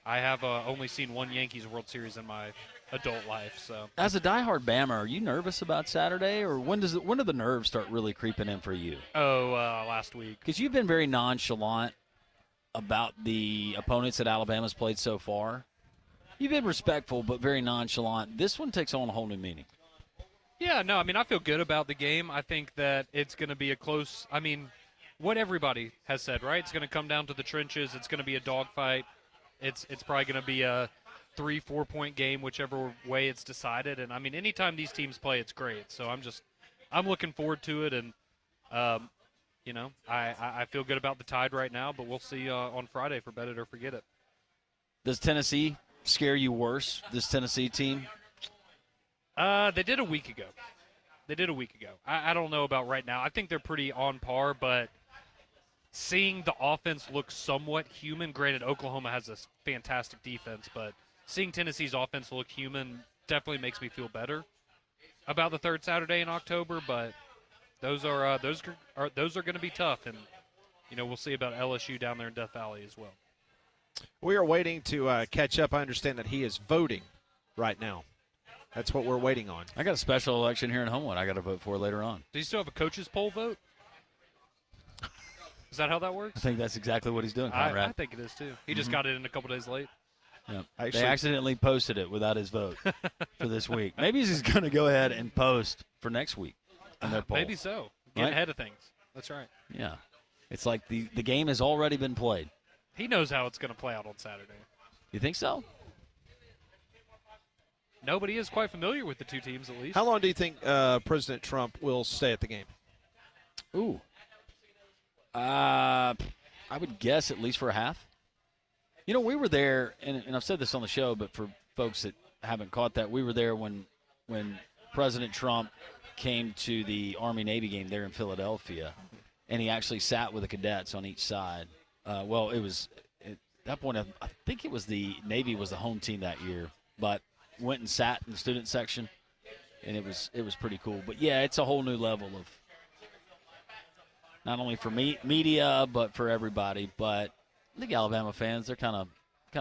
I have only seen one Yankees World Series in my adult life. So, as a diehard Bama, are you nervous about Saturday, or when do the nerves start really creeping in for you? Last week. Because you've been very nonchalant about the opponents that Alabama's played so far. You've been respectful, but very nonchalant. This one takes on a whole new meaning. Yeah, no, I mean, I feel good about the game. I think that it's going to be a close – I mean, what everybody has said, right? It's going to come down to the trenches. It's going to be a dogfight. It's probably going to be a 3-4 point game, whichever way it's decided. And, I mean, anytime these teams play, it's great. So I'm looking forward to it. And, you know, I feel good about the Tide right now, but we'll see on Friday for Bet It or Forget It. Does Tennessee scare you worse, this Tennessee team? They did a week ago. I don't know about right now. I think they're pretty on par, but seeing the offense look somewhat human, granted Oklahoma has a fantastic defense, but seeing Tennessee's offense look human definitely makes me feel better about the third Saturday in October, but those are going to be tough, and you know, we'll see about LSU down there in Death Valley as well. We are waiting to catch up. I understand that he is voting right now. That's what we're waiting on. I got a special election here in Homewood I got to vote for later on. Do you still have a coach's poll vote? Is that how that works? I think that's exactly what he's doing, Conrad. I think it is, too. He just got it in a couple days late. Yeah. They accidentally posted it without his vote for this week. Maybe he's going to go ahead and post for next week in their poll. Maybe so. Get ahead of things. That's right. Yeah. It's like the game has already been played. He knows how it's going to play out on Saturday. You think so? Nobody is quite familiar with the two teams, at least. How long do you think President Trump will stay at the game? Ooh. I would guess at least for a half. You know, we were there, and I've said this on the show, but for folks that haven't caught that, we were there when President Trump came to the Army-Navy game there in Philadelphia, and he actually sat with the cadets on each side. Well, it was at that point, I think it was the Navy was the home team that year, but went and sat in the student section, and it was pretty cool. But, yeah, it's a whole new level of not only for media but for everybody. But I think Alabama fans, they're kind of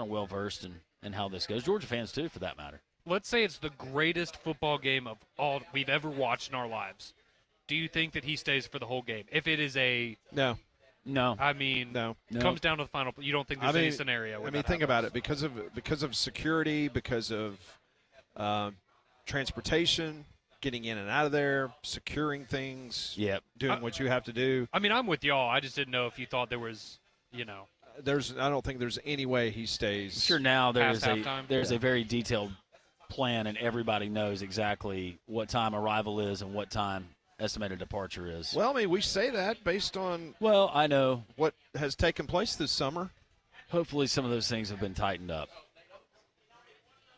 well-versed in how this goes. Georgia fans, too, for that matter. Let's say it's the greatest football game of all we've ever watched in our lives. Do you think that he stays for the whole game? If it is a – No. I mean, no. Comes down to the final. You don't think there's any scenario where think about it. Because of security, because of transportation, getting in and out of there, securing things, doing what you have to do. I mean, I'm with y'all. I just didn't know if you thought there was, you know. I don't think there's any way he stays. I'm sure now there's halftime. a very detailed plan, and everybody knows exactly what time arrival is and what time estimated departure is. Well, I mean, we say that based on I know what has taken place this summer. Hopefully some of those things have been tightened up.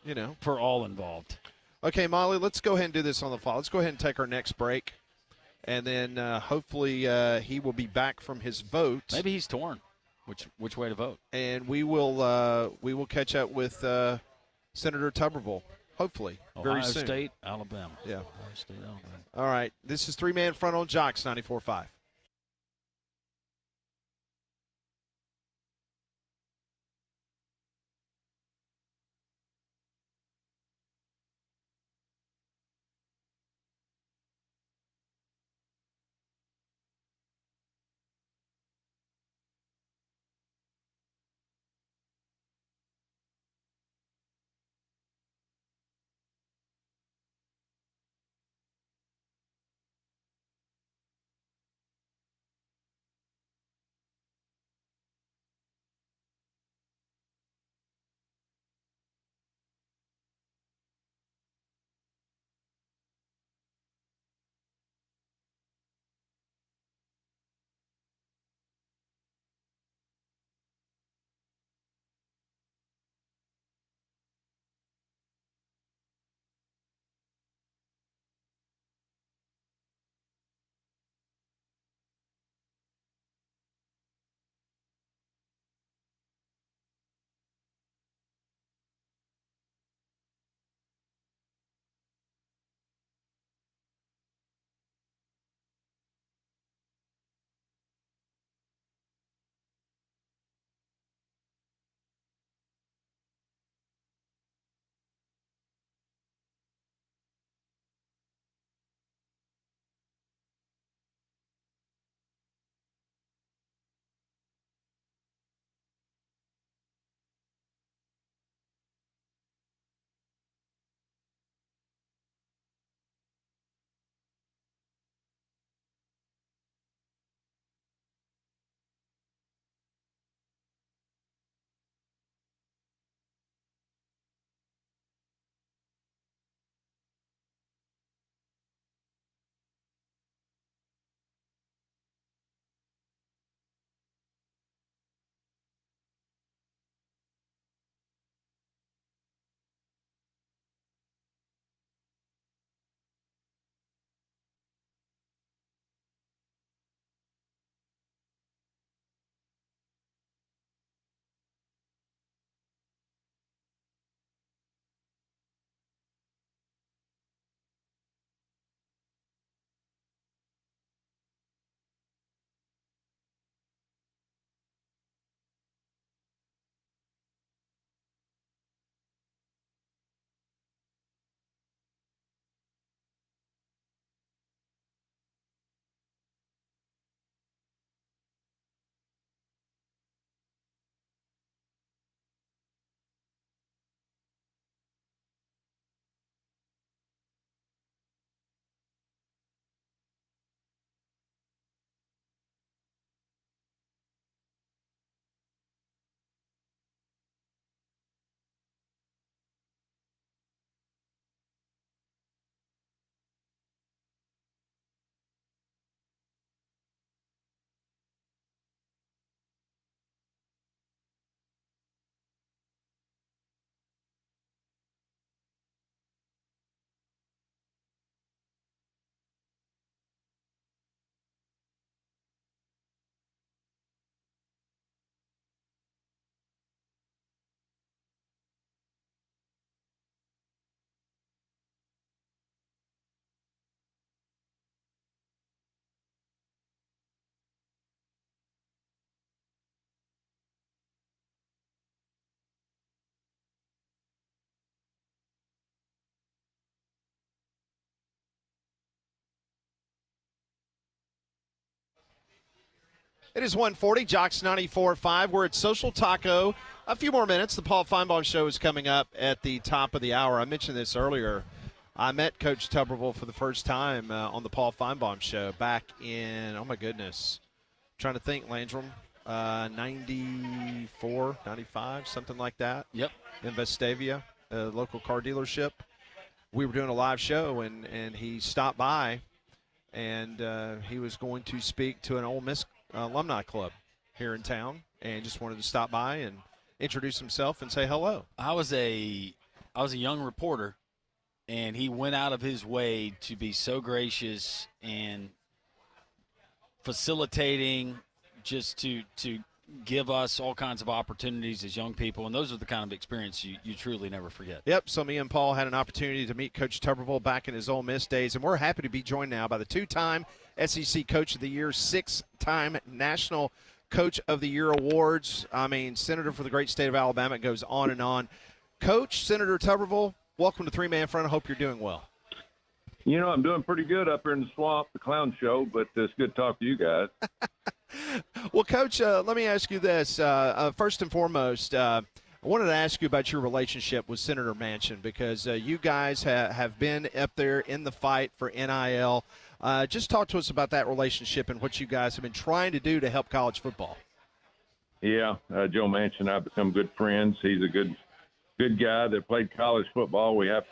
You know, for all involved. Okay, Molly, let's go ahead and do this on the fly. Let's go ahead and take our next break, and then hopefully he will be back from his vote. Maybe he's torn which way to vote. And we will catch up with Senator Tuberville hopefully, Ohio very soon. State, Alabama. Yeah. Ohio State, Alabama. All right. This is three-man front on Jocks 94.5. It is 1:40, Jocks 94.5. We're at Social Taco. A few more minutes. The Paul Feinbaum Show is coming up at the top of the hour. I mentioned this earlier. I met Coach Tuberville for the first time on the Paul Feinbaum Show back in, oh my goodness, trying to think, Landrum, 94, 95, something like that. Yep. In Vestavia, a local car dealership. We were doing a live show, and he stopped by, and he was going to speak to an Ole Miss alumni club here in town, and just wanted to stop by and introduce himself and say hello. I was a young reporter, and he went out of his way to be so gracious and facilitating, just to give us all kinds of opportunities as young people, and those are the kind of experience you truly never forget. Yep, so me and Paul had an opportunity to meet Coach Tuberville back in his Ole Miss days, and we're happy to be joined now by the two-time SEC Coach of the Year, six-time National Coach of the Year awards. I mean, Senator for the great state of Alabama. It goes on and on. Coach, Senator Tuberville, welcome to Three Man Front. I hope you're doing well. You know, I'm doing pretty good up here in the swamp, the clown show, but it's good to talk to you guys. Well, Coach, let me ask you this. First and foremost, I wanted to ask you about your relationship with Senator Manchin because you guys have been up there in the fight for NIL. Just talk to us about that relationship and what you guys have been trying to do to help college football. Yeah, Joe Manchin and I have become good friends. He's a good guy that played college football. We have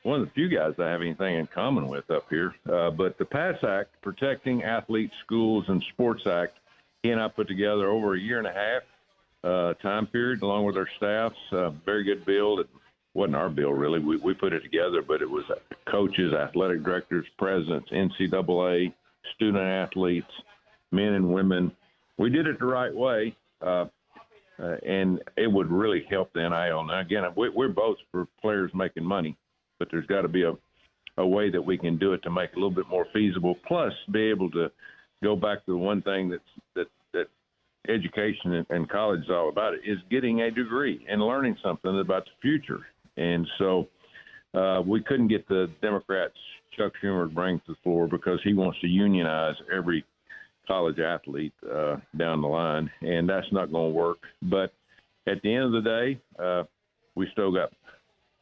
one of the few guys I have anything in common with up here. But the PASS Act, Protecting Athletes, Schools, and Sports Act, he and I put together over a year and a half time period along with our staffs. Very good bill. It wasn't our bill, really. We put it together, but it was coaches, athletic directors, presidents, NCAA, student athletes, men and women. We did it the right way, and it would really help the NIL. Now, again, we're both for players making money, but there's got to be a way that we can do it to make it a little bit more feasible, plus be able to go back to the one thing that education and college is all about, is getting a degree and learning something about the future. And so we couldn't get the Democrats, Chuck Schumer, to bring to the floor because he wants to unionize every college athlete down the line, and that's not going to work. But at the end of the day, we still got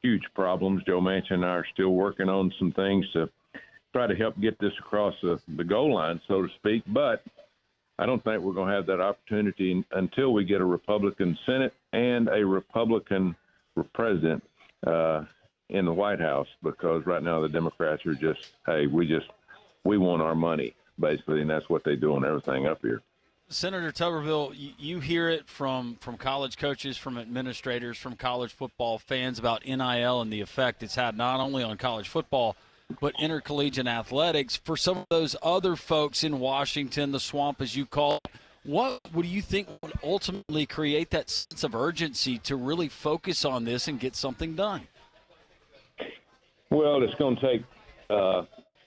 huge problems. Joe Manchin and I are still working on some things to try to help get this across the goal line, so to speak. But I don't think we're going to have that opportunity until we get a Republican Senate and a Republican president in the White House, because right now the Democrats are just, hey, we want our money, basically, and that's what they do on everything up here. Senator Tuberville, you hear it from college coaches, from administrators, from college football fans about NIL and the effect it's had not only on college football but intercollegiate athletics. For some of those other folks in Washington, the swamp as you call it, what do you think would ultimately create that sense of urgency to really focus on this and get something done? Well, it's going to take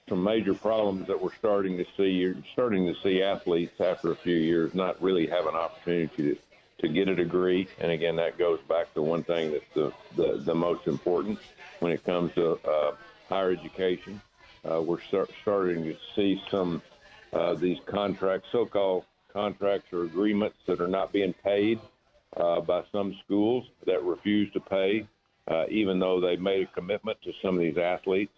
some major problems that we're starting to see. You're starting to see athletes after a few years not really have an opportunity to get a degree. And again, that goes back to one thing that's the most important when it comes to higher education. We're starting to see some these contracts, so-called contracts or agreements that are not being paid by some schools that refuse to pay, even though they made a commitment to some of these athletes.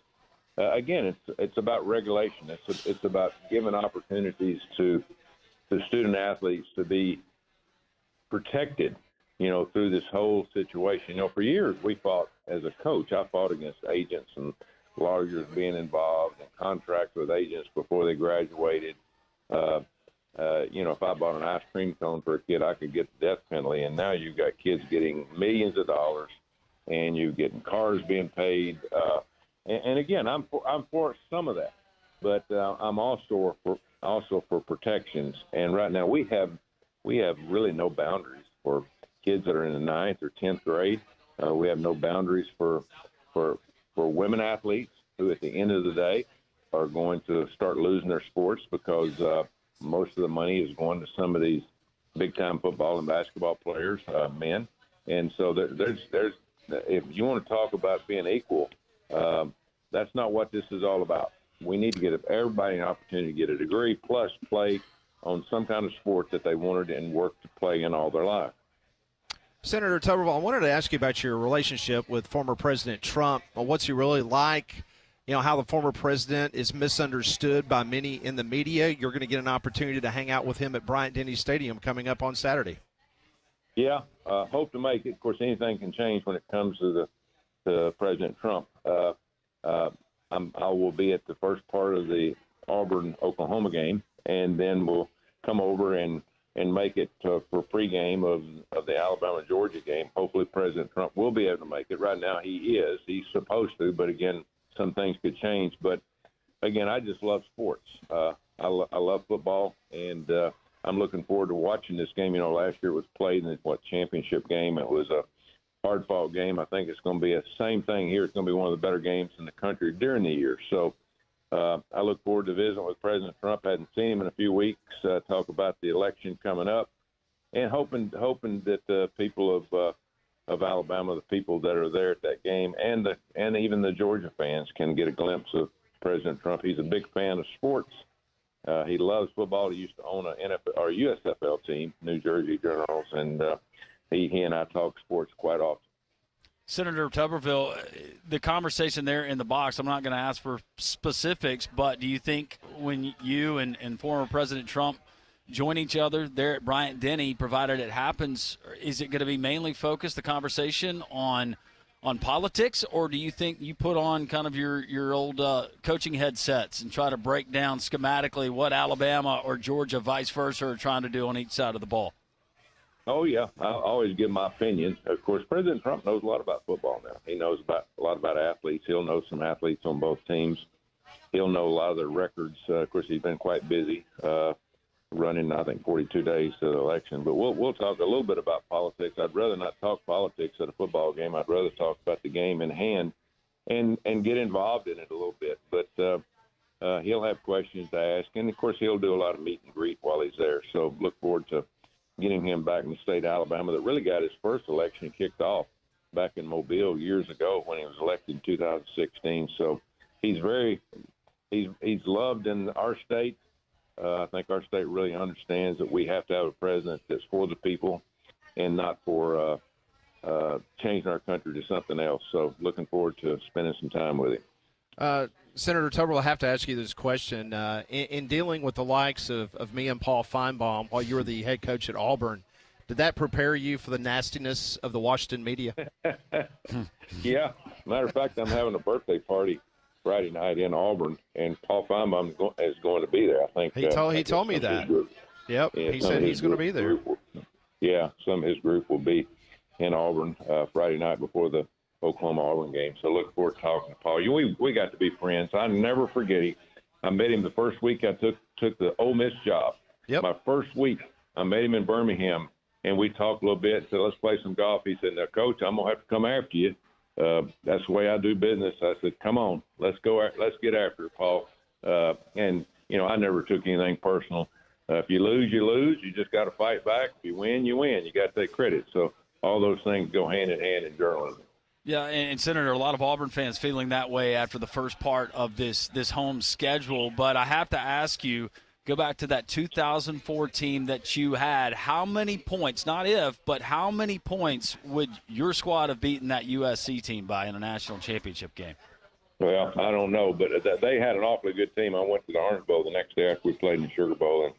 Again, it's about regulation. It's about giving opportunities to student athletes to be protected, through this whole situation. For years we fought, as a coach, I fought against agents and lawyers being involved in contracts with agents before they graduated. If I bought an ice cream cone for a kid, I could get the death penalty. And now you've got kids getting millions of dollars, and you're getting cars being paid. And again, I'm for some of that, but I'm also for protections. And right now we have really no boundaries for kids that are in the 9th or 10th grade. We have no boundaries for women athletes who, at the end of the day, are going to start losing their sports because most of the money is going to some of these big-time football and basketball players, men. And so there's if you want to talk about being equal, that's not what this is all about. We need to give everybody an opportunity to get a degree, plus play on some kind of sport that they wanted and worked to play in all their life. Senator Tuberville, I wanted to ask you about your relationship with former President Trump. What's he really like? How the former president is misunderstood by many in the media. You're going to get an opportunity to hang out with him at Bryant-Denny Stadium coming up on Saturday. Yeah, hope to make it. Of course, anything can change when it comes to President Trump. I will be at the first part of the Auburn-Oklahoma game, and then we'll come over and make it for pregame of the Alabama-Georgia game. Hopefully President Trump will be able to make it. Right now he's supposed to, but again, some things could change. But again, I just love sports. I love football, and I'm looking forward to watching this game. You know, last year it was played in the championship game. It was a hard-fought game. I think it's going to be the same thing here. It's going to be one of the better games in the country during the year. So I look forward to visiting with President Trump. I hadn't seen him in a few weeks. Talk about the election coming up, and hoping that the people of Alabama, the people that are there at that game, and even the Georgia fans can get a glimpse of President Trump. He's a big fan of sports. He loves football. He used to own a NFL or USFL team, New Jersey Generals, and he and I talk sports quite often. Senator Tuberville, the conversation there in the box, I'm not going to ask for specifics, but do you think when you and former President Trump join each other there at Bryant-Denny, provided it happens, is it going to be mainly focused, the conversation, on politics, or do you think you put on kind of your old coaching headsets and try to break down schematically what Alabama or Georgia, vice versa, are trying to do on each side of the ball? Oh, yeah. I always give my opinion. Of course, President Trump knows a lot about football now. He knows a lot about athletes. He'll know some athletes on both teams. He'll know a lot of their records. Of course, he's been quite busy running, I think, 42 days to the election. But we'll talk a little bit about politics. I'd rather not talk politics at a football game. I'd rather talk about the game in hand and get involved in it a little bit. But he'll have questions to ask. And, of course, he'll do a lot of meet and greet while he's there. So look forward to getting him back in the state of Alabama that really got his first election kicked off back in Mobile years ago when he was elected in 2016. So he's loved in our state. I think our state really understands that we have to have a president that's for the people and not for changing our country to something else. So looking forward to spending some time with him. Senator Tuberville, I have to ask you this question. In dealing with the likes of me and Paul Feinbaum while you were the head coach at Auburn, did that prepare you for the nastiness of the Washington media? Yeah. Matter of fact, I'm having a birthday party Friday night in Auburn, and Paul Feinbaum is going to be there. I think he told me that. Yep, yeah, he said he's going to be there. Some of his group will be in Auburn Friday night before the Oklahoma-Auburn game. So look forward to talking to Paul. We got to be friends. I never forget him. I met him the first week I took the Ole Miss job. Yep. My first week, I met him in Birmingham, and we talked a little bit. Said, let's play some golf. He said, now, Coach, I'm going to have to come after you. That's the way I do business. I said, come on, let's get after it, Paul. And, I never took anything personal. If you lose, you lose. You just got to fight back. If you win, you win. You got to take credit. So all those things go hand in hand in journalism. Yeah, and Senator, a lot of Auburn fans feeling that way after the first part of this home schedule. But I have to ask you, go back to that 2004 team that you had. How many points, not if, but how many points would your squad have beaten that USC team by in a national championship game? Well, I don't know, but they had an awfully good team. I went to the Orange Bowl the next day after we played in the Sugar Bowl, and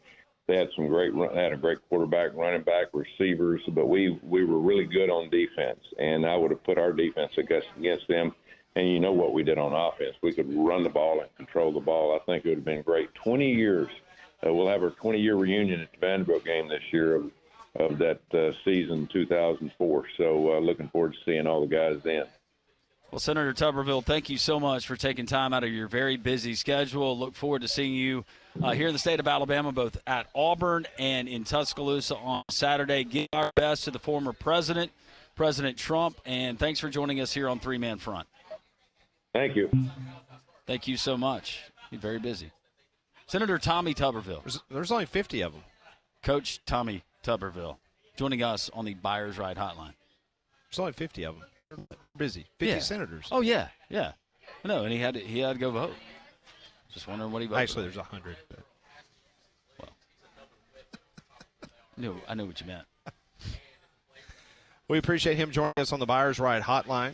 they had they had a great quarterback, running back, receivers, but we were really good on defense, and I would have put our defense against them. And you know what we did on offense. We could run the ball and control the ball. I think it would have been great. 20 years. We'll have our 20-year reunion at the Vanderbilt game this year of that season 2004. So looking forward to seeing all the guys then. Well, Senator Tuberville, thank you so much for taking time out of your very busy schedule. Look forward to seeing you here in the state of Alabama, both at Auburn and in Tuscaloosa on Saturday. Give our best to the former president, President Trump, and thanks for joining us here on Three Man Front. Thank you. Thank you so much. You're very busy. Senator Tommy Tuberville. There's only 50 of them. Coach Tommy Tuberville joining us on the Buyers Ride Hotline. There's only 50 of them. They're busy. 50 senators. Oh, yeah. No, and he had to go vote. Just wondering what he voted. Actually, there's 100. Well, I knew what you meant. We appreciate him joining us on the Buyers Ride Hotline.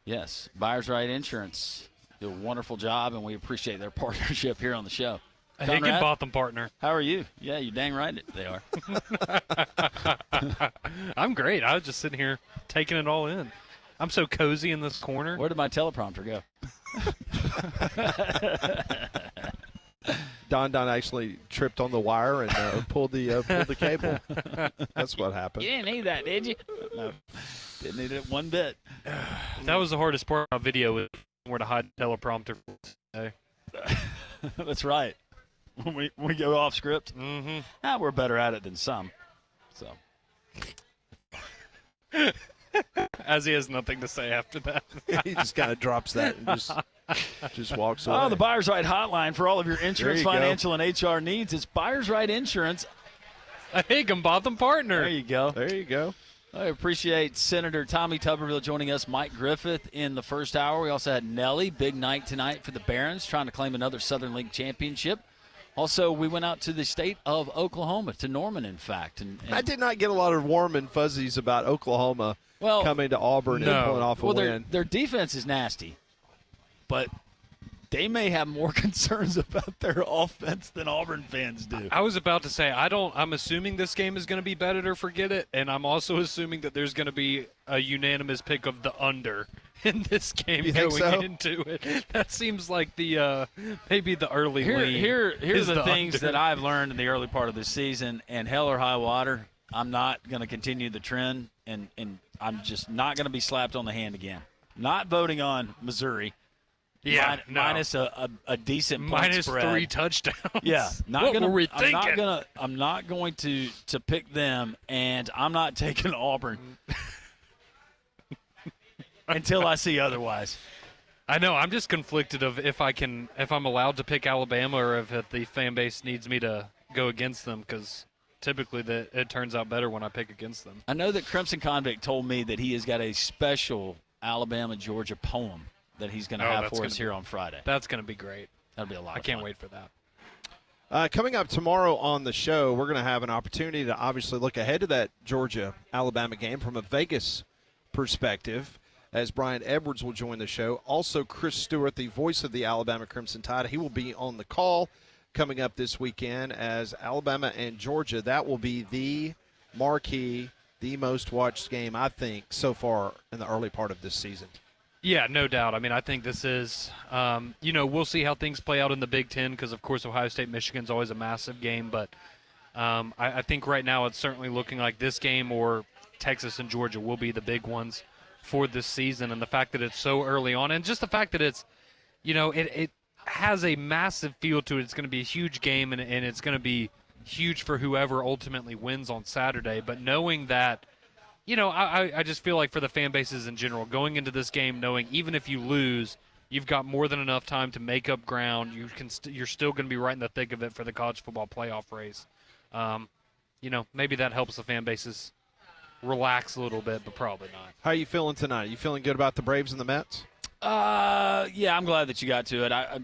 Yes, Buyers Ride Insurance. Do a wonderful job, and we appreciate their partnership here on the show. Conrad, Higgin Botham partner. How are you? Yeah, you're dang right they are. I'm great. I was just sitting here taking it all in. I'm so cozy in this corner. Where did my teleprompter go? Don actually tripped on the wire and pulled the cable. That's what happened. You didn't need that, did you? No, didn't need it one bit. That was the hardest part of my video, where to hide the teleprompter for today. That's right. when we go off script. Mm-hmm. We're better at it than some. So. As he has nothing to say after that. He just kind of drops that and just walks away. Oh, the Buyers Right hotline for all of your insurance, you financial, and HR needs. It's Buyers Right Insurance. A Higginbotham partner. There you go. There you go. I appreciate Senator Tommy Tuberville joining us, Mike Griffith in the first hour. We also had Nelly, big night tonight for the Barons, trying to claim another Southern League championship. Also, we went out to the state of Oklahoma, to Norman, in fact. And I did not get a lot of warm and fuzzies about Oklahoma coming to Auburn and pulling off a win. Their defense is nasty, but they may have more concerns about their offense than Auburn fans do. I was about to say, I'm assuming this game is going to be bet it or forget it, and I'm also assuming that there's going to be a unanimous pick of the under in this game going into it. That seems like the maybe the early lead. Here's the things under. that I've learned in the early part of this season, and hell or high water, I'm not going to continue the trend, and I'm just not going to be slapped on the hand again. Not voting on Missouri. Yeah, minus a decent point minus spread. 3 touchdowns. Yeah, What were we thinking? I'm not going to pick them, and I'm not taking Auburn until I see otherwise. I know. I'm just conflicted of if I'm allowed to pick Alabama or if the fan base needs me to go against them, because typically it turns out better when I pick against them. I know that Crimson Convict told me that he has got a special Alabama-Georgia poem that he's going to have for us here on Friday. That's going to be great. That'll be a lot of fun. I can't fun. wait for that. Coming up tomorrow on the show, we're going to have an opportunity to obviously look ahead to that Georgia-Alabama game from a Vegas perspective, as Brian Edwards will join the show. Also, Chris Stewart, the voice of the Alabama Crimson Tide, he will be on the call coming up this weekend as Alabama and Georgia. That will be the marquee, the most watched game, I think, so far in the early part of this season. Yeah, no doubt. I mean, I think this is, we'll see how things play out in the Big Ten because, of course, Ohio State-Michigan's always a massive game. But I think right now it's certainly looking like this game or Texas and Georgia will be the big ones for this season. And the fact that it's so early on and just the fact that it's, it has a massive feel to it. It's going to be a huge game, and it's going to be huge for whoever ultimately wins on Saturday. But knowing that, I just feel like for the fan bases in general, going into this game knowing even if you lose, you've got more than enough time to make up ground. You're still going to be right in the thick of it for the college football playoff race. Maybe that helps the fan bases relax a little bit, but probably not. How are you feeling tonight? Are you feeling good about the Braves and the Mets? Yeah, I'm glad that you got to it. I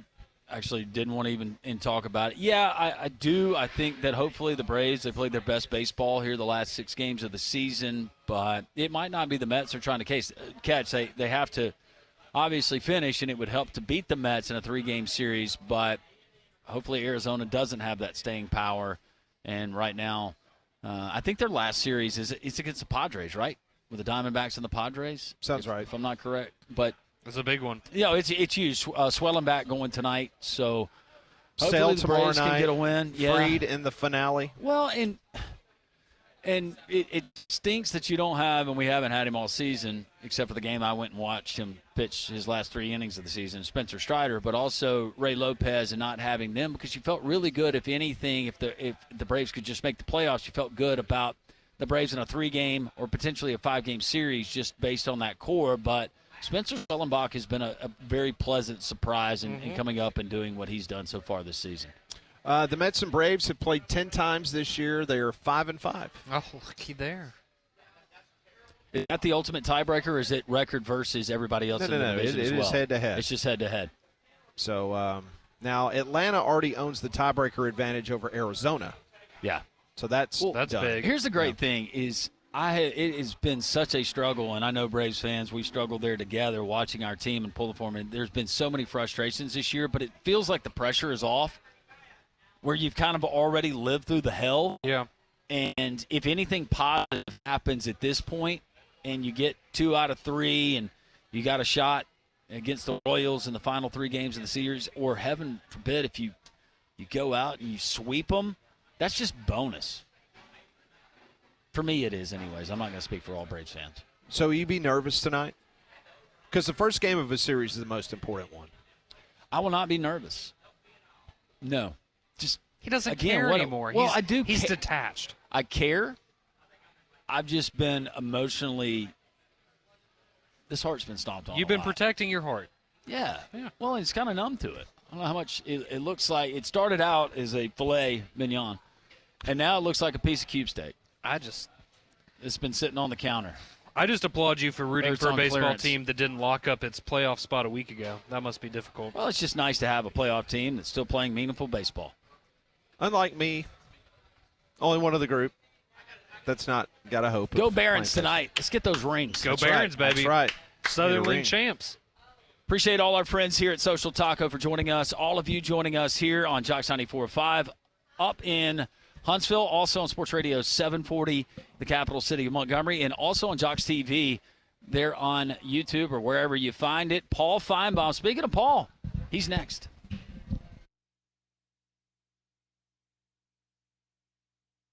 actually didn't want to even talk about it. Yeah, I do. I think that hopefully the Braves, they played their best baseball here the last 6 games of the season, but it might not be the Mets they're trying to catch. They have to obviously finish, and it would help to beat the Mets in a 3-game series, but hopefully Arizona doesn't have that staying power. And right now, I think their last series is against the Padres, right? With the Diamondbacks and the Padres? Sounds right. If I'm not correct. But it's a big one. It's huge. Swelling back going tonight, so hopefully Sale the tomorrow Braves night. can get a win. Yeah. Freed in the finale. Well, and it stinks that you don't have, and we haven't had him all season, except for the game I went and watched him pitch his last 3 innings of the season, Spencer Strider, but also Ray Lopez, and not having them, because you felt really good, if anything, if the Braves could just make the playoffs, you felt good about the Braves in a 3-game or potentially a 5-game series just based on that core. But Spencer Stellenbach has been a very pleasant surprise in coming up and doing what he's done so far this season. The Mets and Braves have played 10 times this year. They are 5-5. Oh, looky there. Is that the ultimate tiebreaker, or is it record versus everybody else in the division as well? It is head-to-head. It's just head-to-head. So now Atlanta already owns the tiebreaker advantage over Arizona. Yeah. So that's done. Big. Here's the great thing is it has been such a struggle, and I know Braves fans, we struggled there together watching our team and pull the form. And there's been so many frustrations this year, but it feels like the pressure is off, where you've kind of already lived through the hell. Yeah. And if anything positive happens at this point, and you get 2 out of 3, and you got a shot against the Royals in the final 3 games of the series, or heaven forbid if you go out and you sweep them, that's just bonus. For me, it is anyways. I'm not going to speak for all Braves fans. So you be nervous tonight? Because the first game of a series is the most important one. I will not be nervous. No. Just He doesn't Again, care what- anymore. well, I do He's ca- detached. I care. I've just been emotionally. This heart's been stomped on. You've a been lot. protecting your heart. Yeah. Well, it's kind of numb to it. I don't know how much it looks like. It started out as a filet mignon, and now it looks like a piece of cube steak. It's been sitting on the counter. I just applaud you for rooting It's for a on baseball clearance. team that didn't lock up its playoff spot a week ago. That must be difficult. Well, it's just nice to have a playoff team that's still playing meaningful baseball. Unlike me, only one of the group that's not got a hope. Go of Barons playing tonight. Let's get those rings. Go That's Barons, right. baby. That's right. Southern Get a League ring. champs. Appreciate all our friends here at Social Taco for joining us. All of you joining us here on Jocks 94.5 up in Huntsville. Also on Sports Radio 740, the capital city of Montgomery. And also on Jocks TV there on YouTube or wherever you find it. Paul Feinbaum. Speaking of Paul, he's next.